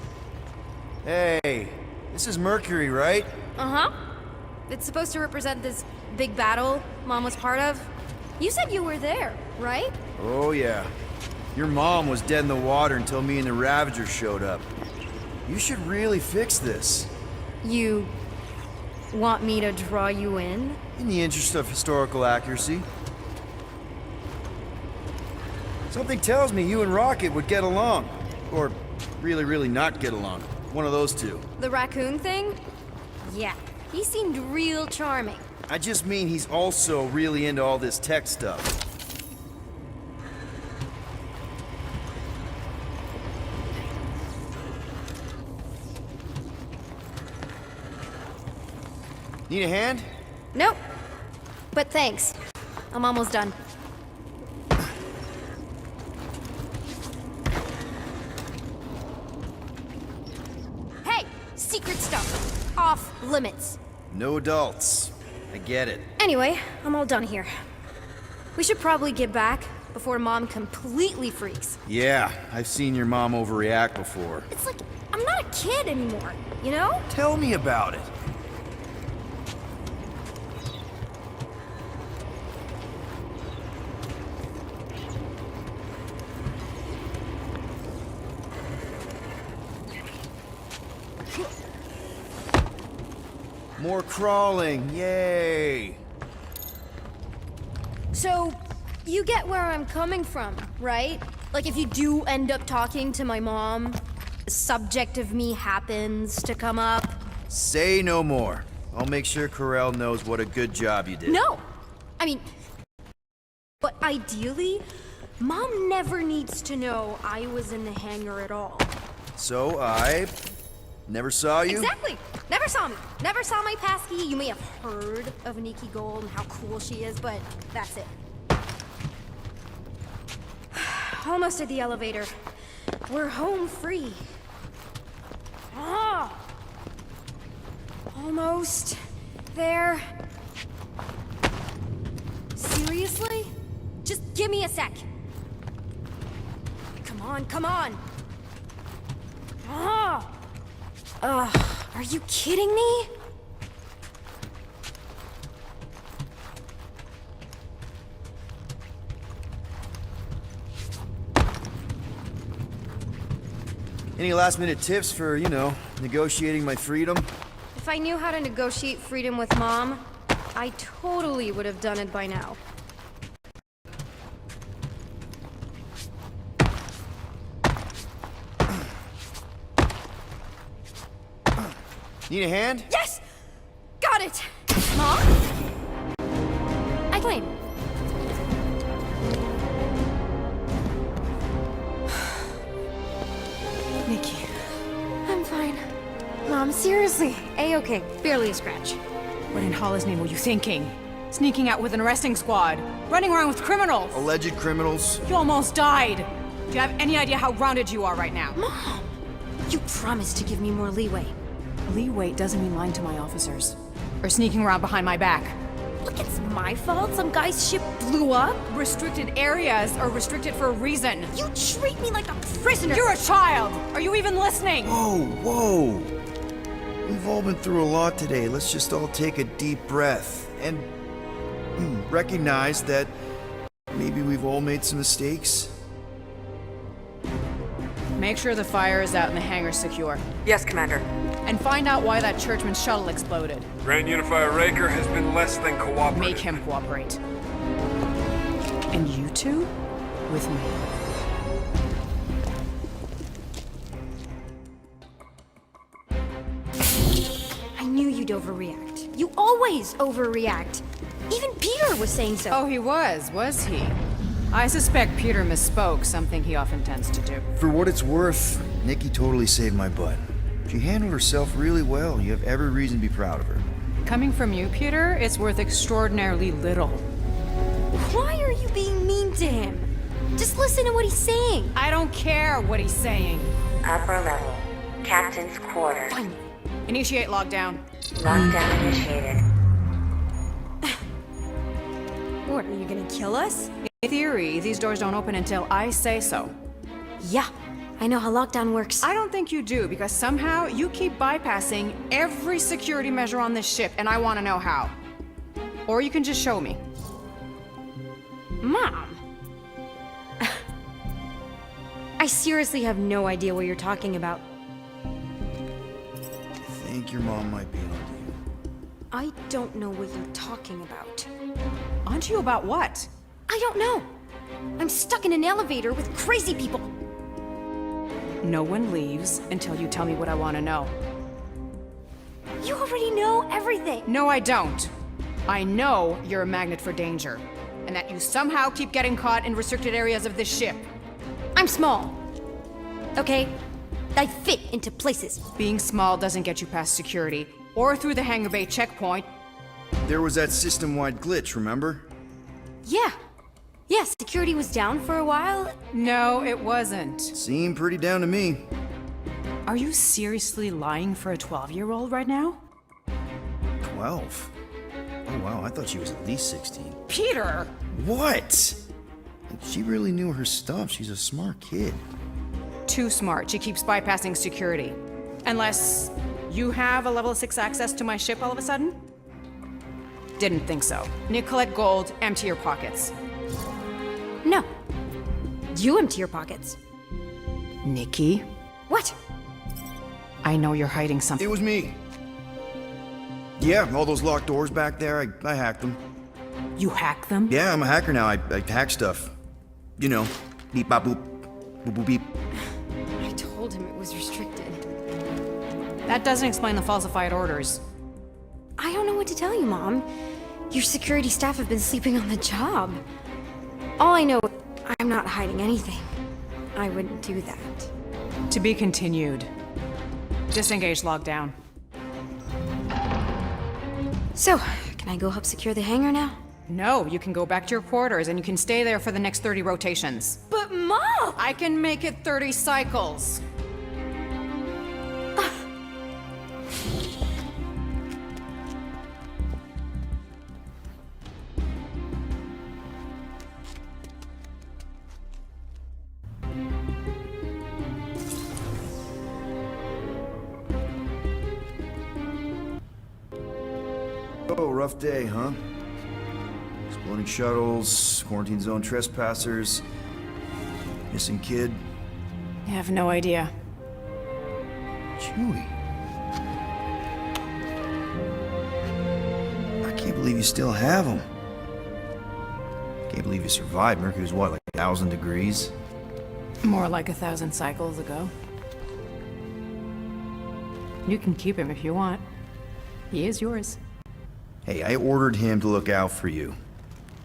Speaker 5: Hey, this is Mercury, right?
Speaker 13: Uh-huh. It's supposed to represent this big battle Mom was part of. You said you were there, right?
Speaker 5: Oh yeah. Your mom was dead in the water until me and the Ravagers showed up. You should really fix this.
Speaker 13: You want me to draw you in?
Speaker 5: In the interest of historical accuracy. Something tells me you and Rocket would get along. Or really, really not get along. One of those two.
Speaker 13: The raccoon thing? Yeah, he seemed real charming.
Speaker 5: I just mean he's also really into all this tech stuff. Need a hand?
Speaker 13: Nope. But thanks. I'm almost done. Hey! Secret stuff. Off limits.
Speaker 5: No adults. I get it.
Speaker 13: Anyway, I'm all done here. We should probably get back before Mom completely freaks.
Speaker 5: Yeah, I've seen your mom overreact before.
Speaker 13: It's like, I'm not a kid anymore, you know?
Speaker 5: Tell me about it. More crawling, yay!
Speaker 13: So, you get where I'm coming from, right? Like if you do end up talking to my mom, the subject of me happens to come up.
Speaker 5: Say no more. I'll make sure Corell knows what a good job you did.
Speaker 13: No! I mean, but ideally, Mom never needs to know I was in the hangar at all.
Speaker 5: So I never saw you?
Speaker 13: Exactly! Never saw me. Never saw my passkey. You may have heard of Nikki Gold and how cool she is, but that's it. Almost at the elevator. We're home free. Ah! Almost there. Seriously? Just give me a sec. Come on, come on. Ah! Are you kidding me?
Speaker 5: Any last minute tips for, negotiating my freedom?
Speaker 13: If I knew how to negotiate freedom with Mom, I totally would have done it by now.
Speaker 5: Need a hand?
Speaker 13: Yes! Got it! Mom? I claim.
Speaker 1: Nikki.
Speaker 13: I'm fine. Mom, seriously. A-okay. Barely a scratch.
Speaker 1: What in Hollis' name were you thinking? Sneaking out with an arresting squad? Running around with criminals?
Speaker 5: Alleged criminals?
Speaker 1: You almost died! Do you have any idea how grounded you are right now?
Speaker 13: Mom! You promised to give me more leeway.
Speaker 1: Leeway doesn't mean lying to my officers. Or sneaking around behind my back.
Speaker 13: Look, it's my fault some guy's ship blew up.
Speaker 1: Restricted areas are restricted for a reason.
Speaker 13: You treat me like a prisoner.
Speaker 1: You're a child! Are you even listening?
Speaker 5: Whoa! We've all been through a lot today. Let's just all take a deep breath and recognize that maybe we've all made some mistakes.
Speaker 1: Make sure the fire is out and the hangar's secure.
Speaker 12: Yes, Commander.
Speaker 1: And find out why that churchman's shuttle exploded.
Speaker 15: Grand Unifier Raker has been less than cooperative.
Speaker 1: Make him cooperate. And you two? With me.
Speaker 13: I knew you'd overreact. You always overreact. Even Peter was saying so.
Speaker 1: Oh, he was he? I suspect Peter misspoke, something he often tends to do.
Speaker 5: For what it's worth, Nikki totally saved my butt. She handled herself really well. You have every reason to be proud of her.
Speaker 1: Coming from you, Peter, it's worth extraordinarily little.
Speaker 13: Why are you being mean to him? Just listen to what he's saying.
Speaker 1: I don't care what he's saying.
Speaker 16: Upper level. Captain's quarters.
Speaker 1: Fine. Initiate lockdown.
Speaker 16: Lockdown initiated.
Speaker 13: What, are you gonna kill us?
Speaker 1: In theory, these doors don't open until I say so.
Speaker 13: Yeah, I know how lockdown works.
Speaker 1: I don't think you do, because somehow you keep bypassing every security measure on this ship, and I want to know how. Or you can just show me.
Speaker 13: Mom! I seriously have no idea what you're talking about.
Speaker 5: I think your mom might be onto you.
Speaker 13: I don't know what you're talking about.
Speaker 1: Onto you about what?
Speaker 13: I don't know. I'm stuck in an elevator with crazy people.
Speaker 1: No one leaves until you tell me what I want to know.
Speaker 13: You already know everything.
Speaker 1: No, I don't. I know you're a magnet for danger, and that you somehow keep getting caught in restricted areas of this ship.
Speaker 13: I'm small. Okay? I fit into places.
Speaker 1: Being small doesn't get you past security, or through the hangar bay checkpoint,
Speaker 5: There was that system-wide glitch, remember?
Speaker 13: Yeah. Yeah, security was down for a while.
Speaker 12: No, it wasn't.
Speaker 5: Seemed pretty down to me.
Speaker 12: Are you seriously lying for a 12-year-old right now?
Speaker 5: 12? Oh wow, I thought she was at least 16.
Speaker 12: Peter!
Speaker 5: What? She really knew her stuff. She's a smart kid.
Speaker 12: Too smart. She keeps bypassing security. Unless you have a level 6 access to my ship all of a sudden? Didn't think so. Nicolette Gold, empty your pockets.
Speaker 13: No. You empty your pockets.
Speaker 12: Nikki?
Speaker 13: What?
Speaker 12: I know you're hiding something.
Speaker 5: It was me. Yeah, all those locked doors back there, I hacked them.
Speaker 12: You hack them?
Speaker 5: Yeah, I'm a hacker now. I hack stuff. You know, beep bop boop, boop boop beep.
Speaker 13: I told him it was restricted.
Speaker 12: That doesn't explain the falsified orders.
Speaker 13: I don't know what to tell you, Mom. Your security staff have been sleeping on the job. All I know, I'm not hiding anything. I wouldn't do that.
Speaker 12: To be continued. Disengage lockdown.
Speaker 13: So, can I go help secure the hangar now?
Speaker 12: No, you can go back to your quarters and you can stay there for the next 30 rotations.
Speaker 13: But Mom!
Speaker 12: I can make it 30 cycles.
Speaker 5: Oh, rough day, huh? Exploding shuttles, quarantine zone trespassers, missing kid.
Speaker 12: I have no idea.
Speaker 5: Chewie. I can't believe you still have him. Can't believe you survived. Mercury was what, like 1,000 degrees?
Speaker 12: More like 1,000 cycles ago. You can keep him if you want. He is yours.
Speaker 5: Hey, I ordered him to look out for you.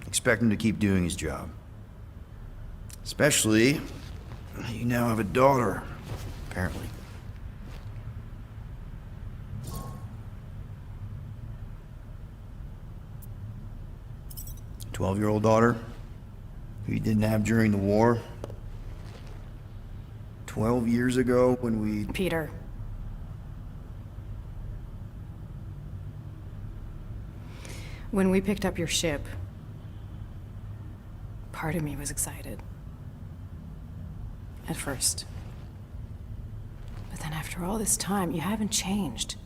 Speaker 5: Expect him to keep doing his job. Especially, you now have a daughter, apparently. A 12-year-old daughter who you didn't have during the war. 12 years ago when we...
Speaker 12: Peter. When we picked up your ship, part of me was excited. At first. But then after all this time, you haven't changed.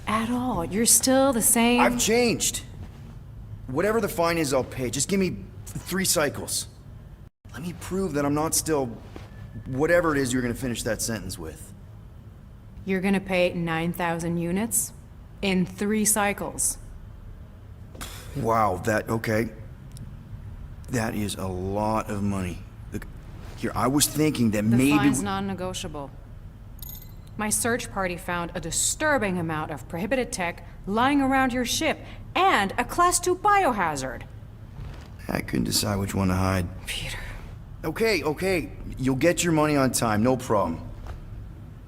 Speaker 12: At all. You're still the same...
Speaker 5: I've changed. Whatever the fine is, I'll pay. Just give me 3 cycles. Let me prove that I'm not still... whatever it is you're gonna finish that sentence with.
Speaker 12: You're gonna pay 9,000 units in 3 cycles.
Speaker 5: Wow, okay. That is a lot of money. Look, here, I was thinking that
Speaker 12: The
Speaker 5: maybe...
Speaker 12: fine's non-negotiable. My search party found a disturbing amount of prohibited tech lying around your ship, and a Class 2 biohazard.
Speaker 5: I couldn't decide which one to hide.
Speaker 12: Peter.
Speaker 5: Okay. You'll get your money on time, no problem.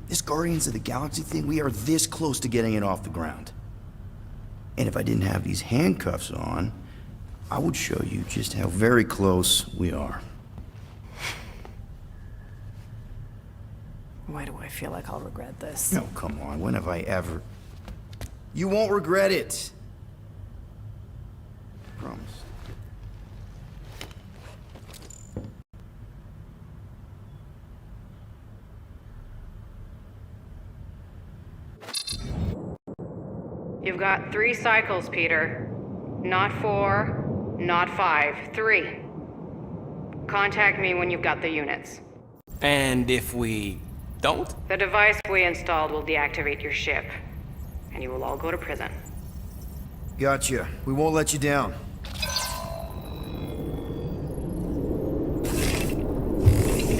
Speaker 5: This Guardians of the Galaxy thing, we are this close to getting it off the ground. And if I didn't have these handcuffs on, I would show you just how very close we are.
Speaker 12: Why do I feel like I'll regret this?
Speaker 5: No, come on, when have I ever... You won't regret it. Promise.
Speaker 12: You've got 3 cycles, Peter. Not 4, not 5, 3. Contact me when you've got the units.
Speaker 11: And if we don't?
Speaker 12: The device we installed will deactivate your ship, and you will all go to prison.
Speaker 5: Gotcha. We won't let you down.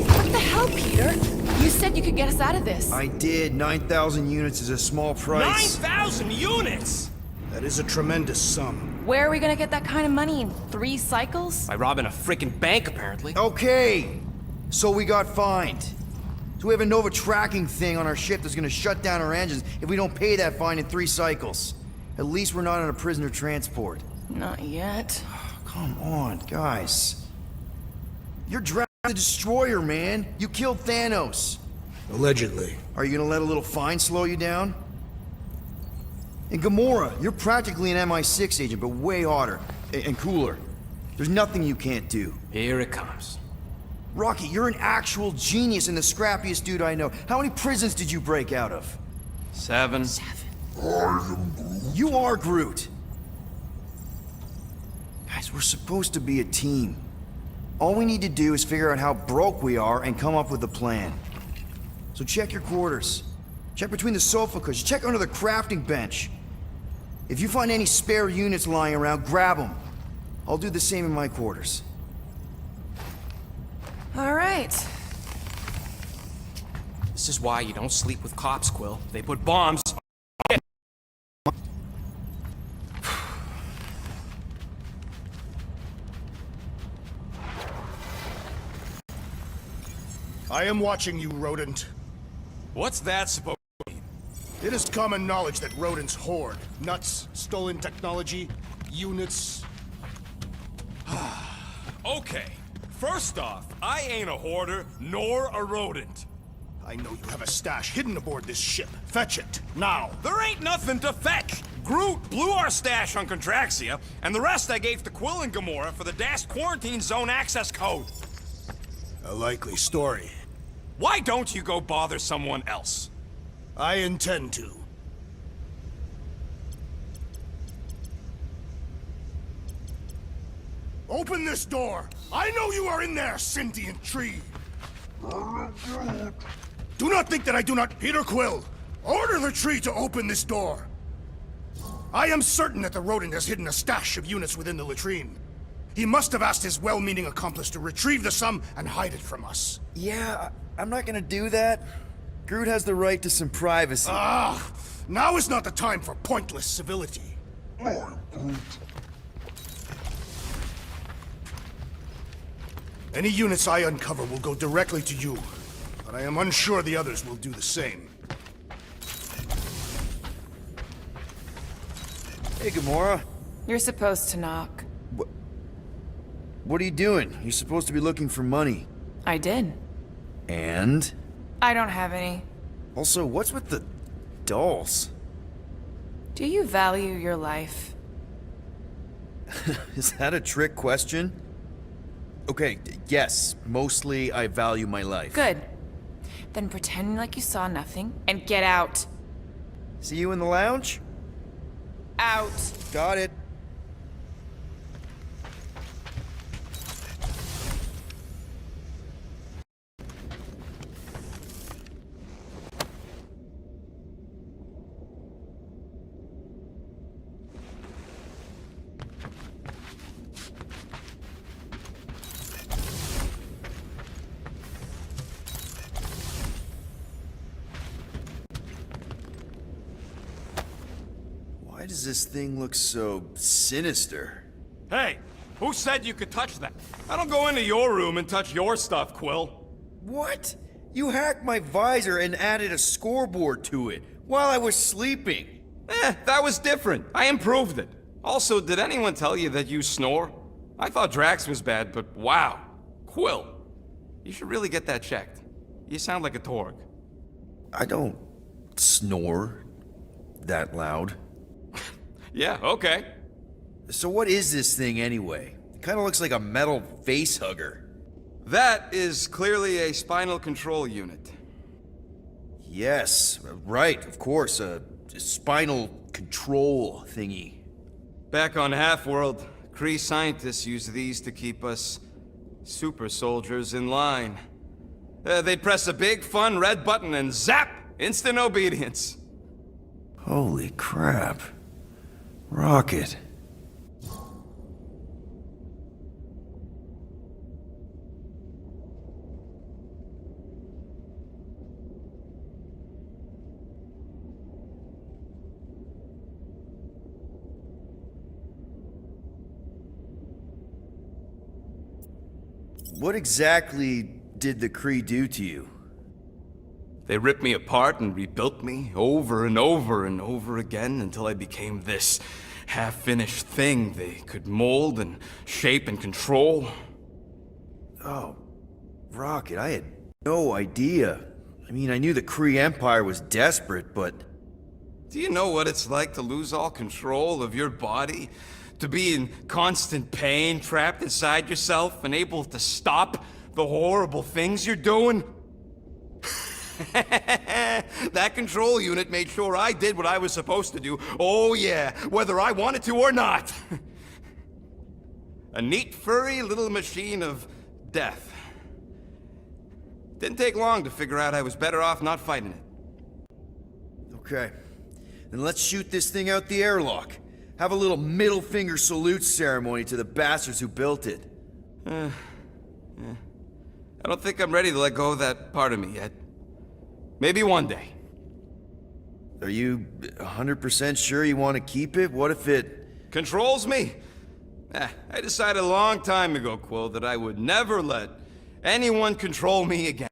Speaker 8: What the hell, Peter? You said you could get us out of this.
Speaker 5: I did. 9,000 units is a small price.
Speaker 11: 9,000 units?!
Speaker 9: That is a tremendous sum.
Speaker 8: Where are we gonna get that kind of money in 3 cycles?
Speaker 11: By robbing a frickin' bank, apparently.
Speaker 5: Okay, so we got fined. So we have a Nova tracking thing on our ship that's gonna shut down our engines if we don't pay that fine in 3 cycles. At least we're not on a prisoner transport.
Speaker 8: Not yet.
Speaker 5: Come on, guys. You're Drax the Destroyer, man. You killed Thanos.
Speaker 9: Allegedly.
Speaker 5: Are you gonna let a little fine slow you down? And Gamora, you're practically an MI6 agent, but way hotter. And cooler. There's nothing you can't do.
Speaker 11: Here it comes.
Speaker 5: Rocky, you're an actual genius and the scrappiest dude I know. How many prisons did you break out of?
Speaker 6: 7.
Speaker 5: You are Groot. Guys, we're supposed to be a team. All we need to do is figure out how broke we are and come up with a plan. So check your quarters. Check between the sofa cushions. Check under the crafting bench. If you find any spare units lying around, grab them. I'll do the same in my quarters.
Speaker 8: All right.
Speaker 11: This is why you don't sleep with cops, Quill. They put bombs.
Speaker 14: I am watching you, rodent.
Speaker 10: What's that supposed to mean?
Speaker 14: It is common knowledge that rodents hoard nuts, stolen technology, units.
Speaker 10: Okay, first off, I ain't a hoarder nor a rodent.
Speaker 14: I know you have a stash hidden aboard this ship. Fetch it, now.
Speaker 10: There ain't nothing to fetch. Groot blew our stash on Contraxia, and the rest I gave to Quill and Gamora for the dash quarantine zone access code.
Speaker 14: A likely story.
Speaker 10: Why don't you go bother someone else?
Speaker 14: I intend to. Open this door! I know you are in there, sentient tree! Do not think that I do not... Peter Quill, order the tree to open this door! I am certain that the rodent has hidden a stash of units within the latrine. He must have asked his well-meaning accomplice to retrieve the sum and hide it from us.
Speaker 5: Yeah, I'm not gonna do that. Groot has the right to some privacy.
Speaker 14: Ah! Now is not the time for pointless civility. Any units I uncover will go directly to you, but I am unsure the others will do the same.
Speaker 5: Hey, Gamora.
Speaker 8: You're supposed to knock.
Speaker 5: What are you doing? You're supposed to be looking for money.
Speaker 8: I did.
Speaker 5: And?
Speaker 8: I don't have any.
Speaker 5: Also, what's with the dolls?
Speaker 8: Do you value your life?
Speaker 5: Is that a trick question? Okay, yes, mostly I value my life.
Speaker 8: Good. Then pretend like you saw nothing and get out.
Speaker 5: See you in the lounge?
Speaker 8: Out.
Speaker 5: Got it. Why does this thing look so sinister?
Speaker 10: Hey, who said you could touch that? I don't go into your room and touch your stuff, Quill.
Speaker 5: What? You hacked my visor and added a scoreboard to it while I was sleeping.
Speaker 10: That was different. I improved it. Also, did anyone tell you that you snore? I thought Drax was bad, but wow. Quill, you should really get that checked. You sound like a Torg.
Speaker 5: I don't snore that loud.
Speaker 10: Yeah, okay.
Speaker 5: So what is this thing anyway? It kind of looks like a metal face hugger.
Speaker 10: That is clearly a spinal control unit.
Speaker 5: Yes, right, of course, a spinal control thingy.
Speaker 10: Back on Half-World, Kree scientists use these to keep us super soldiers in line. They'd press a big, fun red button and zap! Instant obedience.
Speaker 5: Holy crap. Rocket. What exactly did the Kree do to you?
Speaker 6: They ripped me apart and rebuilt me over and over and over again until I became this half-finished thing they could mold and shape and control.
Speaker 5: Oh, Rocket, I had no idea. I mean, I knew the Kree Empire was desperate, but...
Speaker 6: Do you know what it's like to lose all control of your body? To be in constant pain, trapped inside yourself, unable to stop the horrible things you're doing? That control unit made sure I did what I was supposed to do. Oh yeah, whether I wanted to or not. A neat, furry little machine of death. Didn't take long to figure out I was better off not fighting it.
Speaker 5: Okay. Then let's shoot this thing out the airlock. Have a little middle finger salute ceremony to the bastards who built it.
Speaker 6: Yeah. I don't think I'm ready to let go of that part of me yet. Maybe one day.
Speaker 5: Are you 100% sure you want to keep it? What if it...
Speaker 6: Controls me? I decided a long time ago, Quill, that I would never let anyone control me again.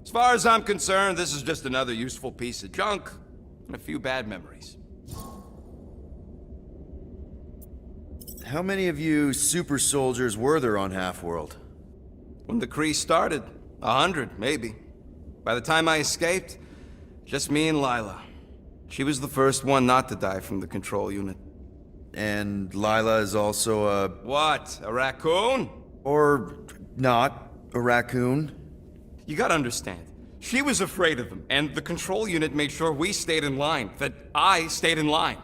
Speaker 6: As far as I'm concerned, this is just another useful piece of junk and a few bad memories.
Speaker 5: How many of you super soldiers were there on Half-World?
Speaker 6: When the Kree started, 100, maybe. By the time I escaped, just me and Lila. She was the first one not to die from the control unit.
Speaker 5: And Lila is also a...
Speaker 6: What? A raccoon?
Speaker 5: Or not a raccoon?
Speaker 6: You gotta understand. She was afraid of them, and the control unit made sure we stayed in line, that I stayed in line.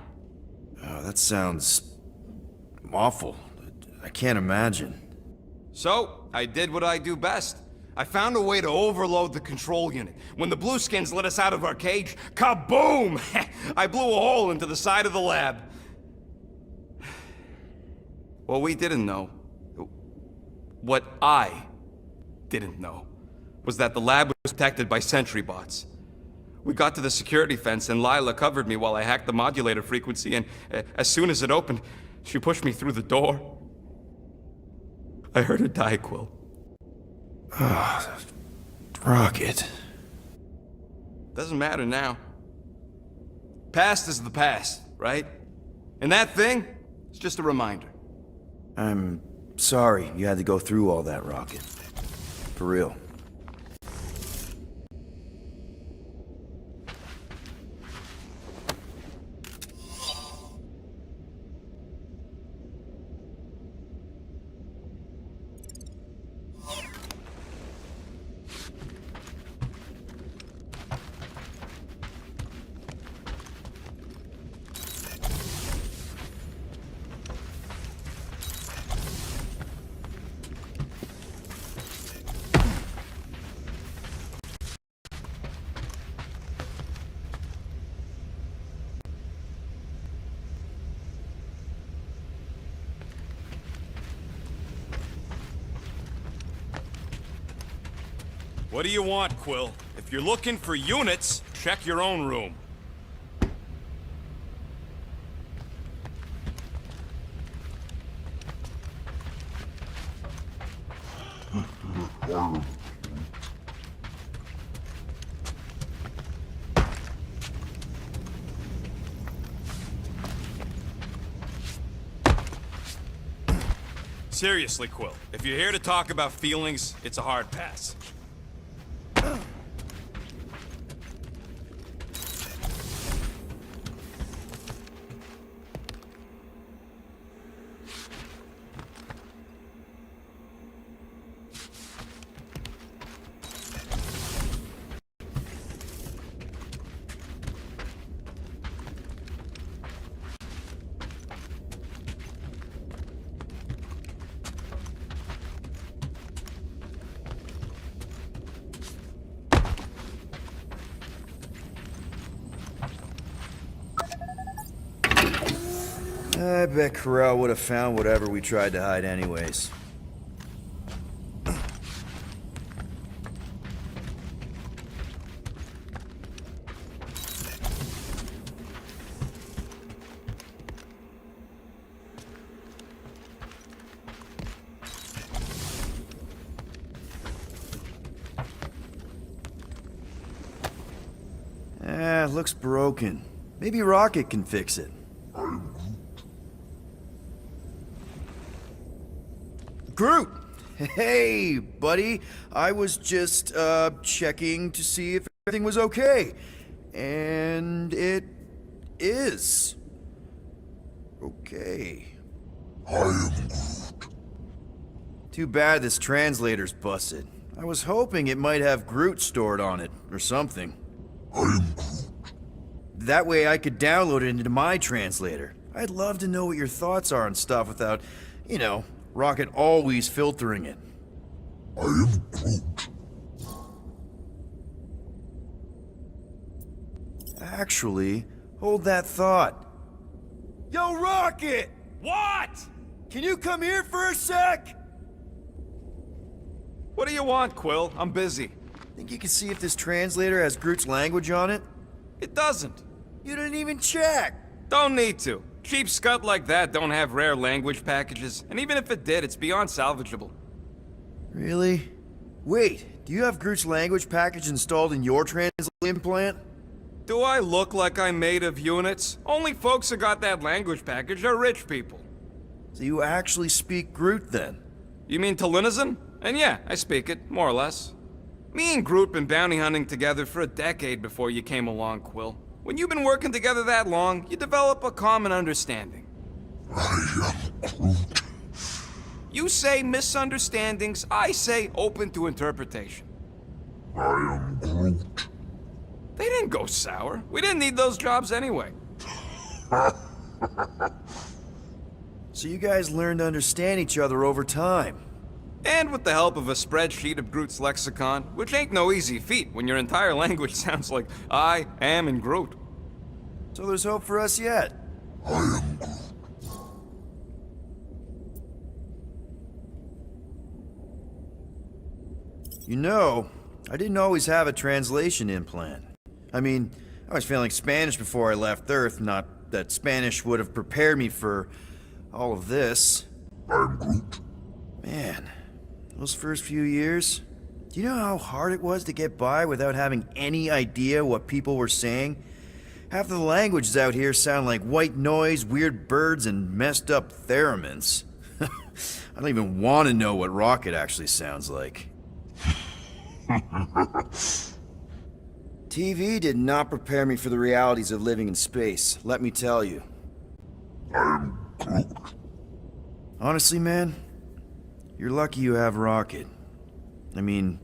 Speaker 5: Oh, that sounds... awful. I can't imagine.
Speaker 6: So, I did what I do best. I found a way to overload the control unit. When the Blueskins let us out of our cage, kaboom! I blew a hole into the side of the lab. What we didn't know, what I didn't know, was that the lab was protected by sentry bots. We got to the security fence and Lila covered me while I hacked the modulator frequency, and as soon as it opened, she pushed me through the door. I heard her die, Quill.
Speaker 5: Rocket.
Speaker 6: Doesn't matter now. Past is the past, right? And that thing is just a reminder.
Speaker 5: I'm sorry you had to go through all that, Rocket. For real.
Speaker 10: What do you want, Quill? If you're looking for units, check your own room. Seriously, Quill, if you're here to talk about feelings, it's a hard pass.
Speaker 5: I bet Corral would have found whatever we tried to hide anyways. it looks broken. Maybe Rocket can fix it. Groot! Hey, buddy. I was just, checking to see if everything was okay. And it is. Okay.
Speaker 9: I am Groot.
Speaker 5: Too bad this translator's busted. I was hoping it might have Groot stored on it, or something.
Speaker 9: I am Groot.
Speaker 5: That way I could download it into my translator. I'd love to know what your thoughts are on stuff without, you know, Rocket always filtering it.
Speaker 9: I am Groot.
Speaker 5: Actually, hold that thought. Yo, Rocket!
Speaker 10: What?
Speaker 5: Can you come here for a sec?
Speaker 10: What do you want, Quill? I'm busy.
Speaker 5: Think you can see if this translator has Groot's language on it?
Speaker 10: It doesn't.
Speaker 5: You didn't even check!
Speaker 10: Don't need to. Cheap scud like that don't have rare language packages, and even if it did, it's beyond salvageable.
Speaker 5: Really? Wait, do you have Groot's language package installed in your translate implant?
Speaker 10: Do I look like I'm made of units? Only folks who got that language package are rich people.
Speaker 5: So you actually speak Groot then?
Speaker 10: You mean Talinisan? And yeah, I speak it, more or less. Me and Groot been bounty hunting together for a decade before you came along, Quill. When you've been working together that long, you develop a common understanding.
Speaker 9: I am Groot.
Speaker 10: You say misunderstandings, I say open to interpretation.
Speaker 9: I am Groot.
Speaker 10: They didn't go sour. We didn't need those jobs anyway.
Speaker 5: So you guys learned to understand each other over time.
Speaker 10: And with the help of a spreadsheet of Groot's lexicon, which ain't no easy feat when your entire language sounds like I am in Groot.
Speaker 5: So there's hope for us yet.
Speaker 9: I am Groot.
Speaker 5: You know, I didn't always have a translation implant. I mean, I was failing Spanish before I left Earth, not that Spanish would have prepared me for all of this.
Speaker 9: I'm Groot.
Speaker 5: Man, those first few years, do you know how hard it was to get by without having any idea what people were saying? Half the languages out here sound like white noise, weird birds, and messed up theremins. I don't even want to know what Rocket actually sounds like. TV did not prepare me for the realities of living in space, let me tell you.
Speaker 9: I'm Groot.
Speaker 5: Honestly, man, you're lucky you have Rocket. I mean,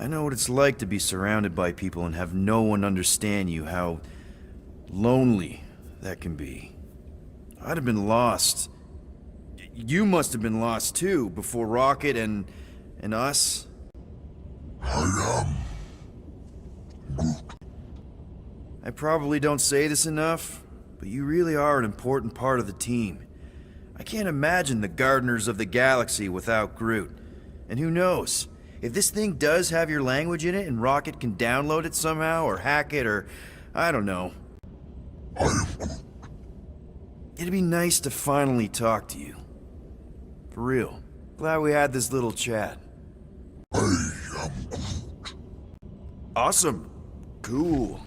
Speaker 5: I know what it's like to be surrounded by people and have no one understand you, how lonely that can be. I'd have been lost. You must have been lost too, before Rocket and us.
Speaker 9: I am Groot.
Speaker 5: I probably don't say this enough, but you really are an important part of the team. I can't imagine the Gardeners of the Galaxy without Groot. And who knows, if this thing does have your language in it and Rocket can download it somehow, or hack it, or I don't know.
Speaker 9: I am Groot.
Speaker 5: It'd be nice to finally talk to you. For real. Glad we had this little chat.
Speaker 9: I am Groot.
Speaker 5: Awesome. Cool.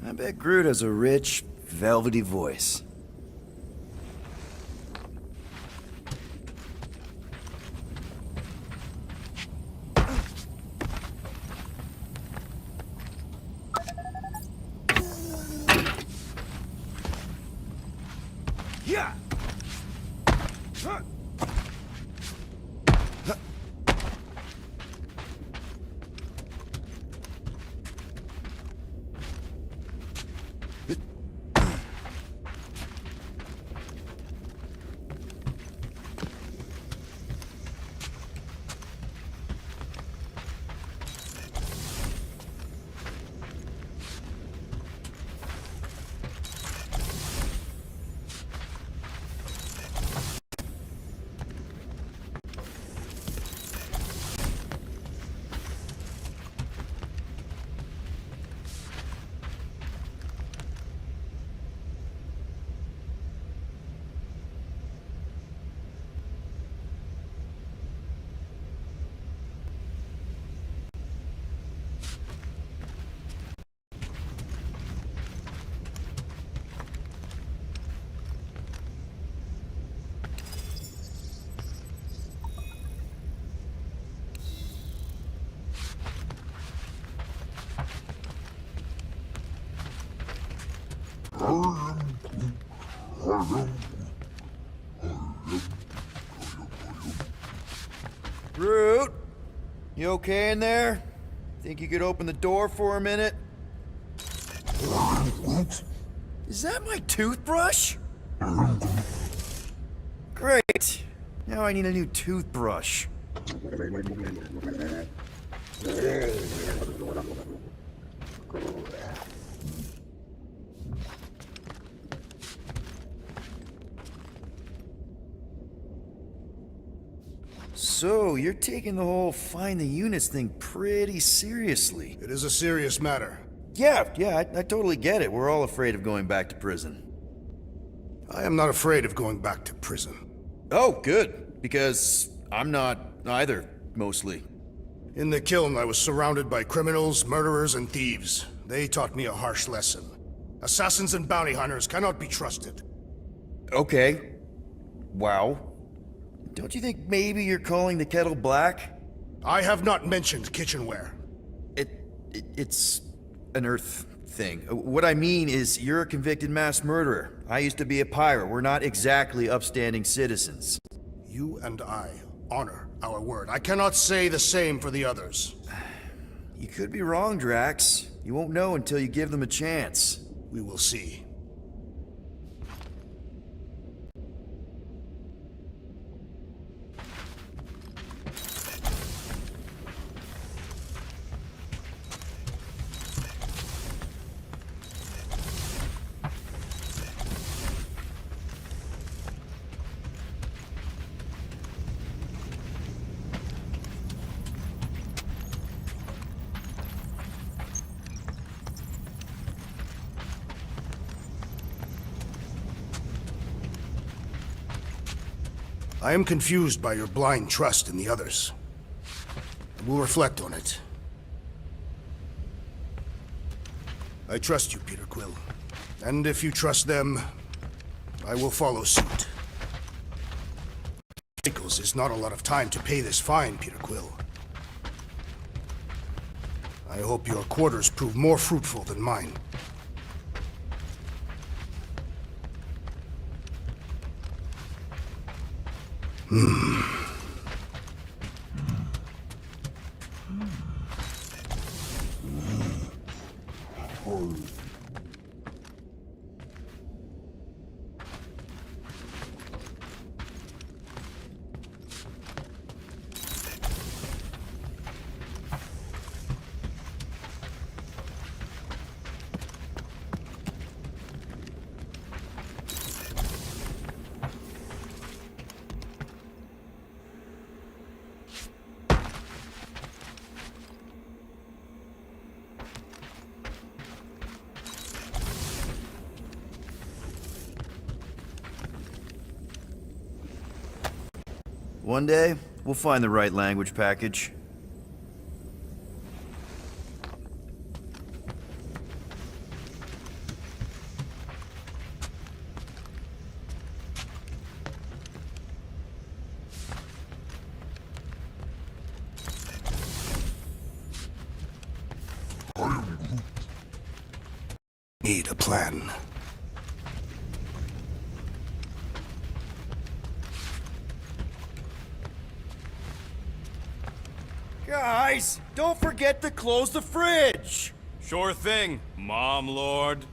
Speaker 5: I bet Groot has a rich, velvety voice.
Speaker 4: Yeah!
Speaker 5: Root, you okay in there? Think you could open the door for a minute? Is that my toothbrush? Great. Now I need a new toothbrush. So, you're taking the whole find the units thing pretty seriously.
Speaker 14: It is a serious matter.
Speaker 5: Yeah, I totally get it. We're all afraid of going back to prison.
Speaker 14: I am not afraid of going back to prison.
Speaker 5: Oh, good. Because I'm not either, mostly.
Speaker 14: In the kiln, I was surrounded by criminals, murderers, and thieves. They taught me a harsh lesson. Assassins and bounty hunters cannot be trusted.
Speaker 5: Okay. Wow. Don't you think maybe you're calling the kettle black?
Speaker 14: I have not mentioned kitchenware.
Speaker 5: It's an Earth thing. What I mean is, you're a convicted mass murderer. I used to be a pirate. We're not exactly upstanding citizens.
Speaker 14: You and I honor our word. I cannot say the same for the others.
Speaker 5: You could be wrong, Drax. You won't know until you give them a chance.
Speaker 14: We will see. I am confused by your blind trust in the others. I will reflect on it. I trust you, Peter Quill. And if you trust them, I will follow suit. Cycles is not a lot of time to pay this fine, Peter Quill. I hope your quarters prove more fruitful than mine.
Speaker 5: One day, we'll find the right language package.
Speaker 14: Need a plan.
Speaker 5: Guys, don't forget to close the fridge!
Speaker 10: Sure thing, Mom Lord.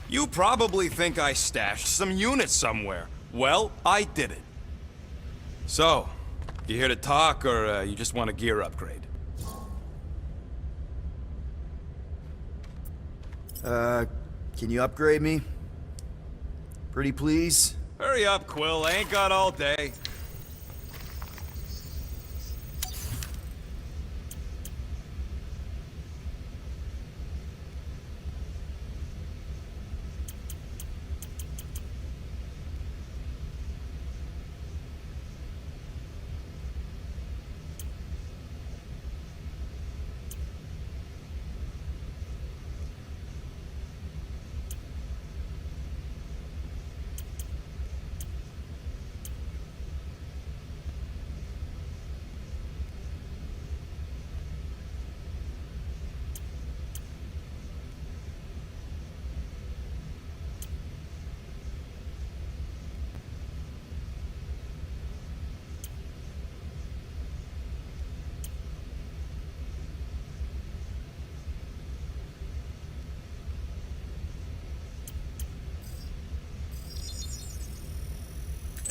Speaker 10: You probably think I stashed some units somewhere. Well, I did it. So, you here to talk, or you just want a gear upgrade?
Speaker 5: Can you upgrade me? Pretty please?
Speaker 10: Hurry up, Quill. I ain't got all day.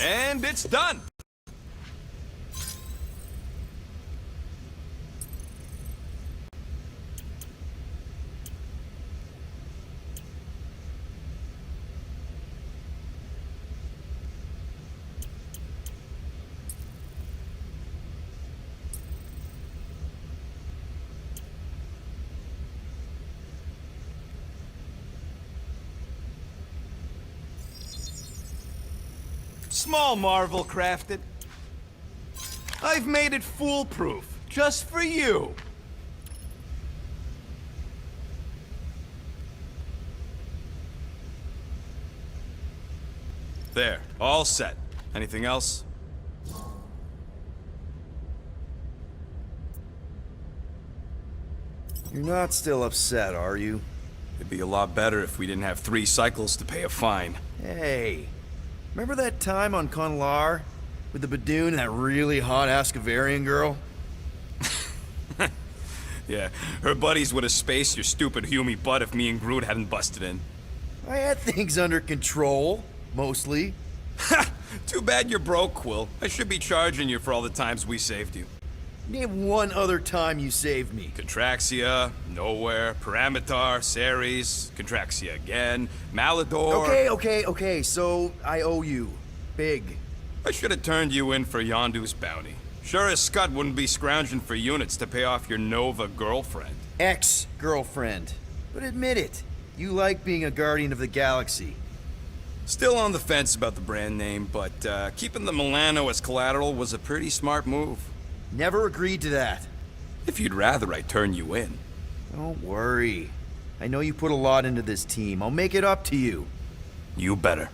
Speaker 10: And it's done! Small marvel crafted. I've made it foolproof, just for you. There, all set. Anything else?
Speaker 5: You're not still upset, are you?
Speaker 10: It'd be a lot better if we didn't have 3 cycles to pay a fine.
Speaker 5: Hey, remember that time on Conlar? With the Badoon and that really hot Ascavarian girl?
Speaker 10: Yeah, her buddies would have spaced your stupid Humy butt if me and Groot hadn't busted in.
Speaker 5: I had things under control, mostly.
Speaker 10: Ha! Too bad you're broke, Quill. I should be charging you for all the times we saved you.
Speaker 5: Name one other time you saved me.
Speaker 10: Contraxia, Nowhere, Paramitar, Ceres, Contraxia again, Malador...
Speaker 5: Okay, so I owe you. Big.
Speaker 10: I should have turned you in for Yondu's bounty. Sure as Scott wouldn't be scrounging for units to pay off your Nova girlfriend.
Speaker 5: Ex-girlfriend. But admit it, you like being a Guardian of the Galaxy.
Speaker 10: Still on the fence about the brand name, but keeping the Milano as collateral was a pretty smart move.
Speaker 5: Never agreed to that.
Speaker 10: If you'd rather I turn you in.
Speaker 5: Don't worry. I know you put a lot into this team. I'll make it up to you.
Speaker 10: You better.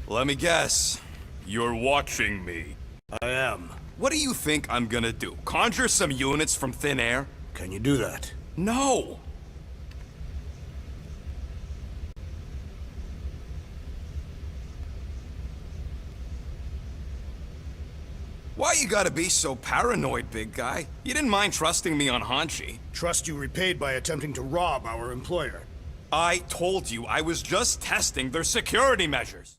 Speaker 10: Let me guess. You're watching me.
Speaker 9: I am.
Speaker 10: What do you think I'm gonna do? Conjure some units from thin air?
Speaker 9: Can you do that?
Speaker 10: No! Why you gotta be so paranoid, big guy? You didn't mind trusting me on Hanshi.
Speaker 14: Trust you repaid by attempting to rob our employer.
Speaker 10: I told you I was just testing their security measures.